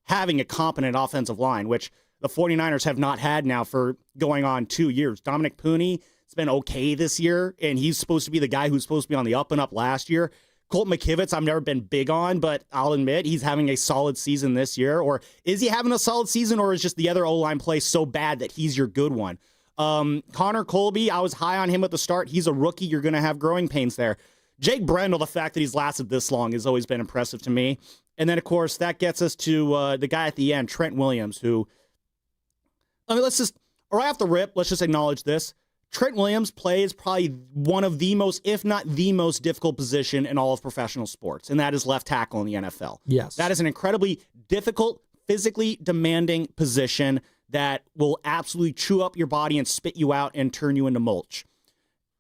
having a competent offensive line, which the 49ers have not had now for going on 2 years. Dominic Pooney, it's been okay this year, and he's supposed to be the guy who's supposed to be on the up and up last year. Colt McKivitz, I've never been big on, but I'll admit he's having a solid season this year. Or is he having a solid season, or is just the other O-line play so bad that he's your good one? Connor Colby, I was high on him at the start. He's a rookie. You're going to have growing pains there. Jake Brendel, the fact that he's lasted this long has always been impressive to me. And then, of course, that gets us to the guy at the end, Trent Williams, who, let's just acknowledge this. Trent Williams plays probably one of the most, if not the most difficult position in all of professional sports, and that is left tackle in the NFL. Yes. That is an incredibly difficult, physically demanding position that will absolutely chew up your body and spit you out and turn you into mulch.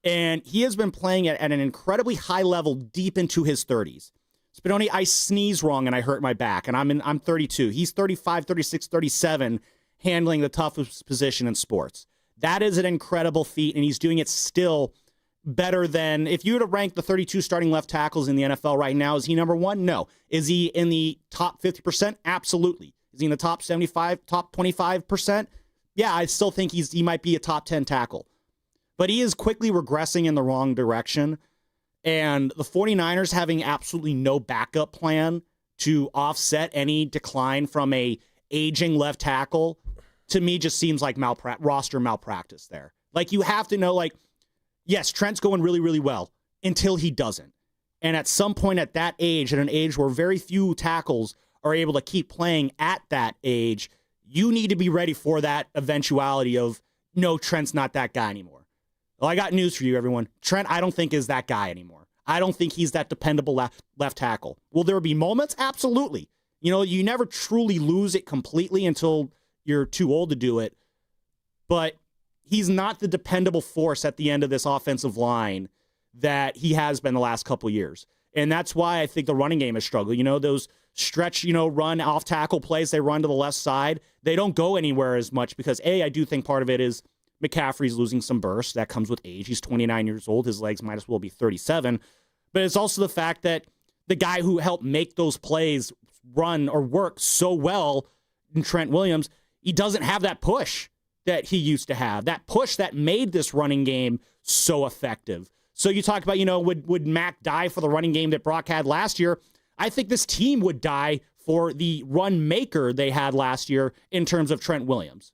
And he has been playing at an incredibly high level deep into his 30s. Spadoni, I sneeze wrong and I hurt my back, and I'm 32. He's 35, 36, 37, handling the toughest position in sports. That is an incredible feat, and he's doing it still better than, if you were to rank the 32 starting left tackles in the NFL right now, is he number one? No. Is he in the top 50%? Absolutely. Is he in the top 75, top 25%? Yeah, I still think he might be a top 10 tackle. But he is quickly regressing in the wrong direction, and the 49ers having absolutely no backup plan to offset any decline from a aging left tackle, to me, just seems like roster malpractice there. You have to know, yes, Trent's going really, really well until he doesn't. And at some point at that age, at an age where very few tackles are able to keep playing at that age, you need to be ready for that eventuality of, no, Trent's not that guy anymore. Well, I got news for you, everyone. Trent, I don't think is that guy anymore. I don't think he's that dependable left tackle. Will there be moments? Absolutely. You never truly lose it completely until you're too old to do it, but he's not the dependable force at the end of this offensive line that he has been the last couple of years. And that's why I think the running game is struggling. Those stretch, run off tackle plays, they run to the left side. They don't go anywhere as much because, I do think part of it is McCaffrey's losing some burst. That comes with age. He's 29 years old. His legs might as well be 37. But it's also the fact that the guy who helped make those plays run or work so well in Trent Williams, he doesn't have that push that he used to have, that push that made this running game so effective. So you talk about, would Mac die for the running game that Brock had last year? I think this team would die for the run maker they had last year in terms of Trent Williams.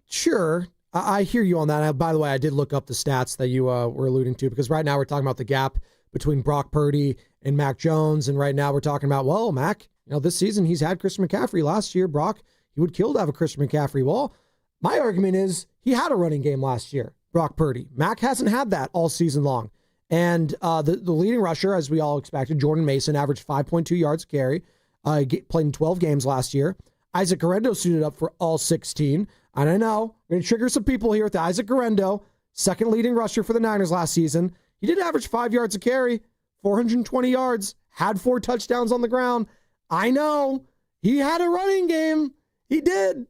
Sure. I hear you on that. By the way, I did look up the stats that you were alluding to, because right now we're talking about the gap between Brock Purdy and Mac Jones. And right now we're talking about, well, Mac, this season he's had Christian McCaffrey. Last year, Brock, he would kill to have a Christian McCaffrey. Well, my argument is he had a running game last year, Brock Purdy. Mac hasn't had that all season long. And the leading rusher, as we all expected, Jordan Mason, averaged 5.2 yards a carry, played in 12 games last year. Isaac Guerendo suited up for all 16. And I know, I'm going to trigger some people here with Isaac Guerendo, second leading rusher for the Niners last season. He did average 5 yards a carry, 420 yards, had 4 touchdowns on the ground. I know, he had a running game. He did.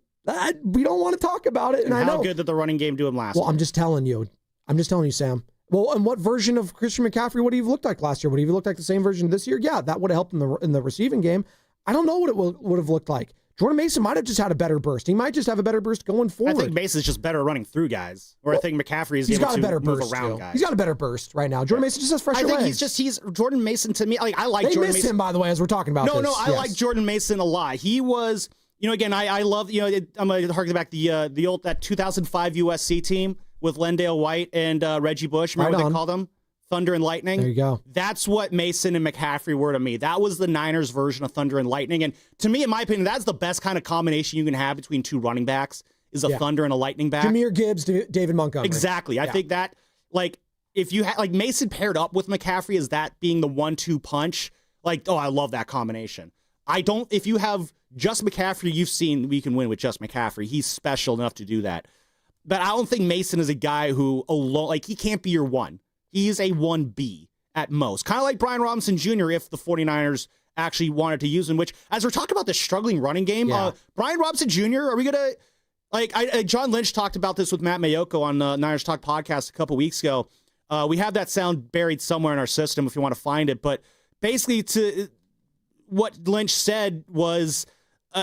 We don't want to talk about it. And I know. How good did the running game do him last year? I'm just telling you, Sam. Well, and what version of Christian McCaffrey would he have looked like last year? Would he have looked like the same version this year? Yeah, that would have helped in the receiving game. I don't know what it would have looked like. Jordan Mason might have just had a better burst. He might just have a better burst going forward. I think Mason's just better running through guys. Or I think McCaffrey is able to move around guys. He's got a better burst right now. Jordan Mason just has fresher legs. He's Jordan Mason to me. I like Jordan Mason. They miss him, by the way, as we're talking about this. I like Jordan Mason a lot. He was, again, I love, I'm going to harken back the old, that 2005 USC team with Lendale White and Reggie Bush. Remember what they called them? Thunder and Lightning. There you go. That's what Mason and McCaffrey were to me. That was the Niners version of Thunder and Lightning. And to me, in my opinion, that's the best kind of combination you can have between two running backs is a Thunder and a Lightning back. Jahmyr Gibbs, David Montgomery. Exactly. I think that, if you had, Mason paired up with McCaffrey as that being the 1-2 punch, I love that combination. If you have just McCaffrey, you've seen we can win with just McCaffrey. He's special enough to do that. But I don't think Mason is a guy who alone, he can't be your one. He's a 1B at most. Kind of like Brian Robinson Jr. if the 49ers actually wanted to use him, which, as we're talking about the struggling running game, Brian Robinson Jr., are we going to, John Lynch talked about this with Matt Mayoko on the Niners Talk podcast a couple weeks ago. We have that sound buried somewhere in our system if you want to find it. But basically, what Lynch said was,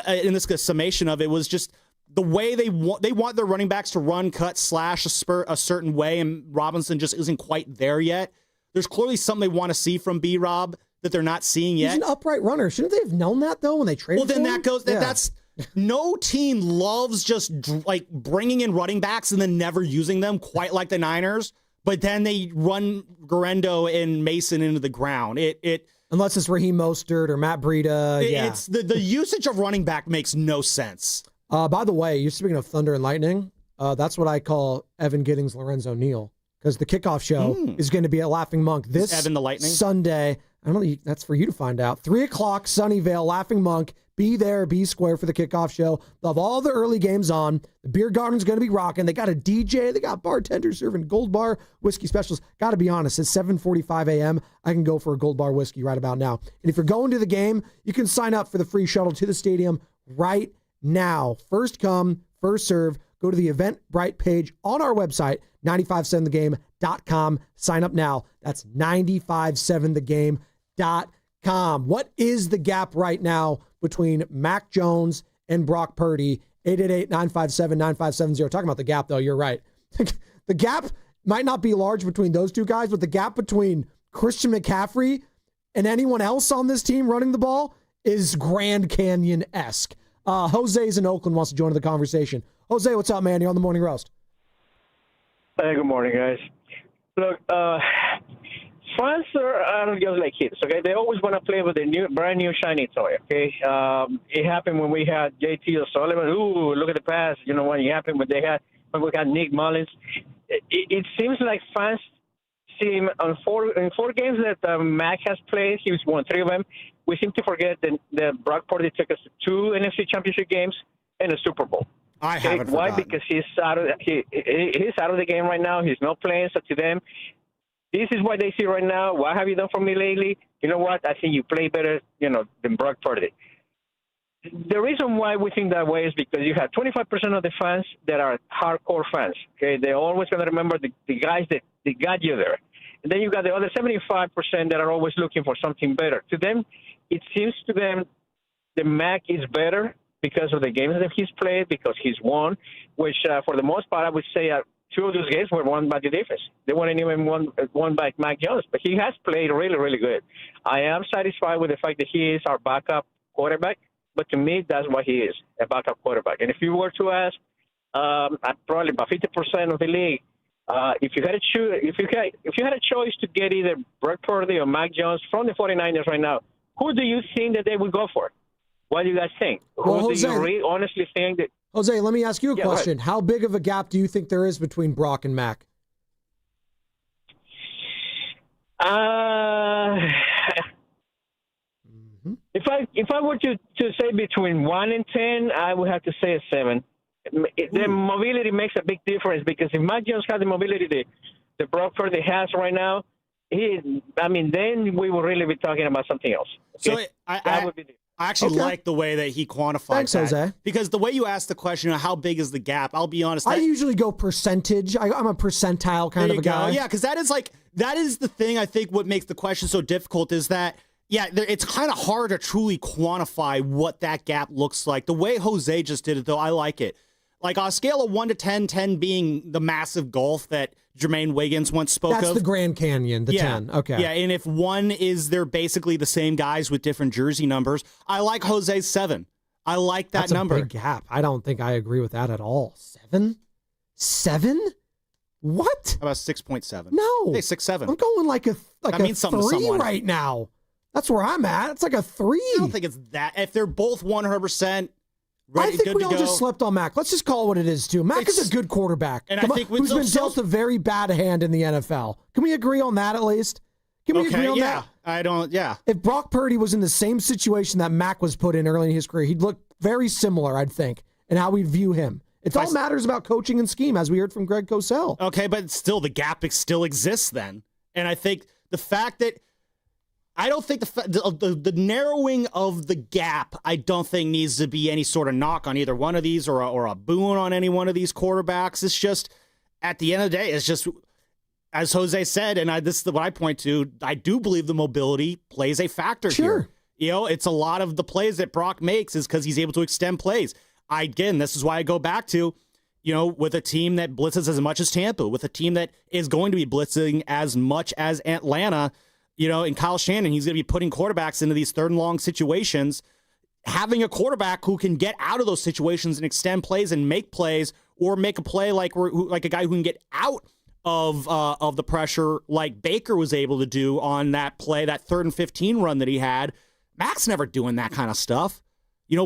in this summation of it, was just the way they want their running backs to run, cut, slash a certain way, and Robinson just isn't quite there yet. There's clearly something they want to see from B-Rob that they're not seeing yet. He's an upright runner. Shouldn't they have known that, though, when they traded him? Well, then that's no team loves just bringing in running backs and then never using them quite like the Niners, but then they run Guerendo and Mason into the ground. Unless it's Raheem Mostert or Matt Breida. It's the usage of running back makes no sense. By the way, you're speaking of Thunder and Lightning. That's what I call Evan Giddings, Lorenzo Neal, because the kickoff show is going to be at Laughing Monk this Evan the Lightning? Sunday. I don't know. That's for you to find out. 3:00, Sunnyvale, Laughing Monk. Be there, be square for the kickoff show. They'll have all the early games on. The beer garden's going to be rocking. They got a DJ. They got bartenders serving Gold Bar whiskey specials. Got to be honest, it's 7:45 a.m. I can go for a Gold Bar whiskey right about now. And if you're going to the game, you can sign up for the free shuttle to the stadium right now. First come, first serve. Go to the Eventbrite page on our website, 957thegame.com. Sign up now. That's 957thegame.com. What is the gap right now between Mac Jones and Brock Purdy? 888-957-9570. Talking about the gap, though, you're right. The gap might not be large between those two guys, but the gap between Christian McCaffrey and anyone else on this team running the ball is Grand Canyon-esque. Jose's in Oakland, wants to join the conversation. Jose, what's up, man? You're on the Morning Roast. Hey, good morning, guys. Look, fans are just like kids, okay? They always want to play with a brand new shiny toy, okay? It happened when we had JT O'Sullivan. Ooh, look at the pass. You know, when it happened when we had Nick Mullins. It seems like fans see him in four games that Mac has played. He's won 3 of them. We seem to forget that Brock Purdy took us to 2 NFC Championship games and a Super Bowl. I haven't Why? forgotten. Because he's out of the game right now. He's not playing. So to them, this is what they see right now. What have you done for me lately? You know what? I think you play better, than Brock Purdy. The reason why we think that way is because you have 25% of the fans that are hardcore fans. Okay, they're always going to remember the guys that they got you there. And then you got the other 75% that are always looking for something better. To them, it seems to them the Mac is better because of the games that he's played, because he's won, which for the most part I would say two of those games were won by the defense. They weren't even won by Mac Jones, but he has played really, really good. I am satisfied with the fact that he is our backup quarterback, but to me, that's what he is, a backup quarterback. And if you were to ask, probably about 50% of the league, if you had a choice to get either Brock Purdy or Mac Jones from the 49ers right now, who do you think that they would go for? What do you guys think? Well, who Jose, do you really honestly think that? Jose, let me ask you a question. How big of a gap do you think there is between Brock and Mac? If I were to say between 1 and 10, I would have to say a 7. The mobility makes a big difference because if Mac Jones had the mobility that Brock Purdy has right now, then we will really be talking about something else. Okay? So I actually like the way that he quantified that. Jose. Because the way you asked the question, how big is the gap? I'll be honest. I usually go percentage. I'm a percentile kind of a guy. Yeah, because that is the thing. I think what makes the question so difficult is that, it's kind of hard to truly quantify what that gap looks like. The way Jose just did it, though, I like it. Like on a scale of 1 to 10, 10 being the massive gulf that Jermaine Wiggins once spoke of. That's the Grand Canyon, the 10. Okay. Yeah, and if 1 is they're basically the same guys with different jersey numbers, I like Jose's 7. I like that number. That's a big gap. I don't think I agree with that at all. 7? 7? What? How about 6.7? No. Hey, 6.7. I'm going like a 3 right now. That's where I'm at. It's like a 3. I don't think it's that. If they're both 100%. I think we all just slept on Mac. Let's just call it what it is, too. Mac is a good quarterback. And I think who's been dealt a very bad hand in the NFL. Can we agree on that at least? Can we agree on that? If Brock Purdy was in the same situation that Mac was put in early in his career, he'd look very similar, I'd think, in how we view him. It all matters about coaching and scheme, as we heard from Greg Cosell. Okay, but still, the gap still exists then. And I think the fact that I don't think the narrowing of the gap, I don't think needs to be any sort of knock on either one of these or a boon on any one of these quarterbacks. It's just, at the end of the day, it's just, as Jose said, and this is what I point to, I do believe the mobility plays a factor here. It's a lot of the plays that Brock makes is because he's able to extend plays. Again, this is why I go back to, with a team that blitzes as much as Tampa, with a team that is going to be blitzing as much as Atlanta, and Kyle Shanahan, he's going to be putting quarterbacks into these third and long situations. Having a quarterback who can get out of those situations and extend plays and make plays, or make a play like a guy who can get out of the pressure like Baker was able to do on that play, that 3rd and 15 run that he had. Mac's never doing that kind of stuff.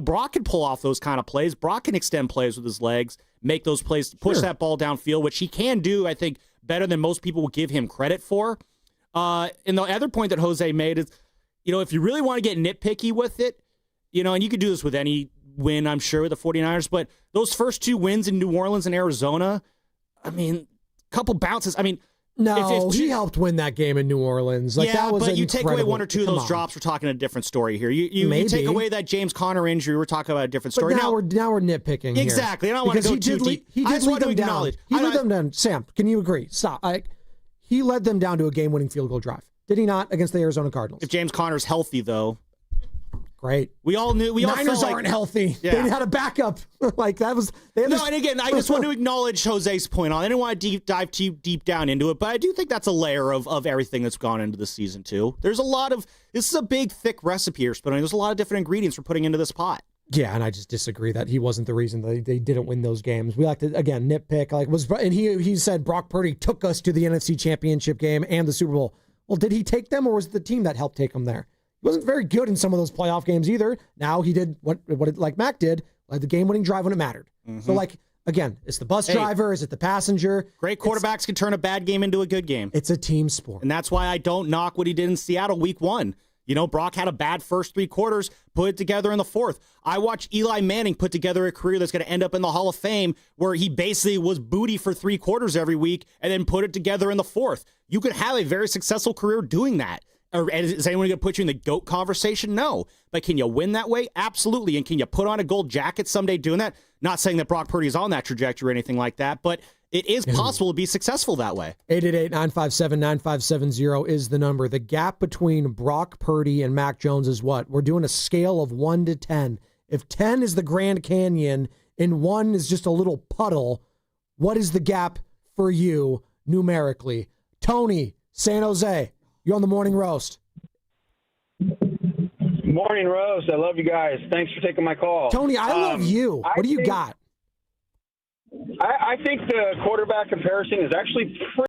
Brock can pull off those kind of plays. Brock can extend plays with his legs, make those plays, push that ball downfield, which he can do, I think, better than most people will give him credit for. And the other point that Jose made is, if you really want to get nitpicky with it, and you could do this with any win, I'm sure, with the 49ers, but those first 2 wins in New Orleans and Arizona, a couple bounces. No, he helped win that game in New Orleans. That was but you take away 1 or 2 of those drops, we're talking a different story here. You take away that James Conner injury, we're talking about a different story. But now we're nitpicking exactly. Here. I don't want to go too deep. He did lead them down. He led them down. Sam, can you agree? Stop. He led them down to a game-winning field goal drive. Did he not against the Arizona Cardinals? If James Conner's healthy, though. Great. We all knew. Niners aren't healthy. Yeah. They had a backup. And again, I just want to acknowledge Jose's point on it. I didn't want to dive too deep down into it, but I do think that's a layer of everything that's gone into this season, too. There's a lot of, this is a big, thick recipe here, but there's a lot of different ingredients we're putting into this pot. Yeah, and I just disagree that he wasn't the reason they didn't win those games. We like to, again, nitpick. And he said Brock Purdy took us to the NFC Championship game and the Super Bowl. Well, did he take them, or was it the team that helped take them there? He wasn't very good in some of those playoff games either. Now he did what like Mac did, like the game-winning drive when it mattered. Mm-hmm. So, again, it's the bus driver, is it the passenger? Great quarterbacks can turn a bad game into a good game. It's a team sport. And that's why I don't knock what he did in Seattle week 1. Brock had a bad first 3 quarters, put it together in the 4th. I watched Eli Manning put together a career that's going to end up in the Hall of Fame, where he basically was booty for 3 quarters every week and then put it together in the 4th. You could have a very successful career doing that. Or is anyone going to put you in the GOAT conversation? No. But can you win that way? Absolutely. And can you put on a gold jacket someday doing that? Not saying that Brock Purdy is on that trajectory or anything like that, but it is possible to be successful that way. 888-957-9570 is the number. The gap between Brock Purdy and Mac Jones is what? We're doing a scale of 1 to 10. If 10 is the Grand Canyon and 1 is just a little puddle, what is the gap for you numerically? Tony, San Jose, you're on the Morning Roast. Morning Roast. I love you guys. Thanks for taking my call. Tony, I love you. What do you got? I think the quarterback comparison is actually pretty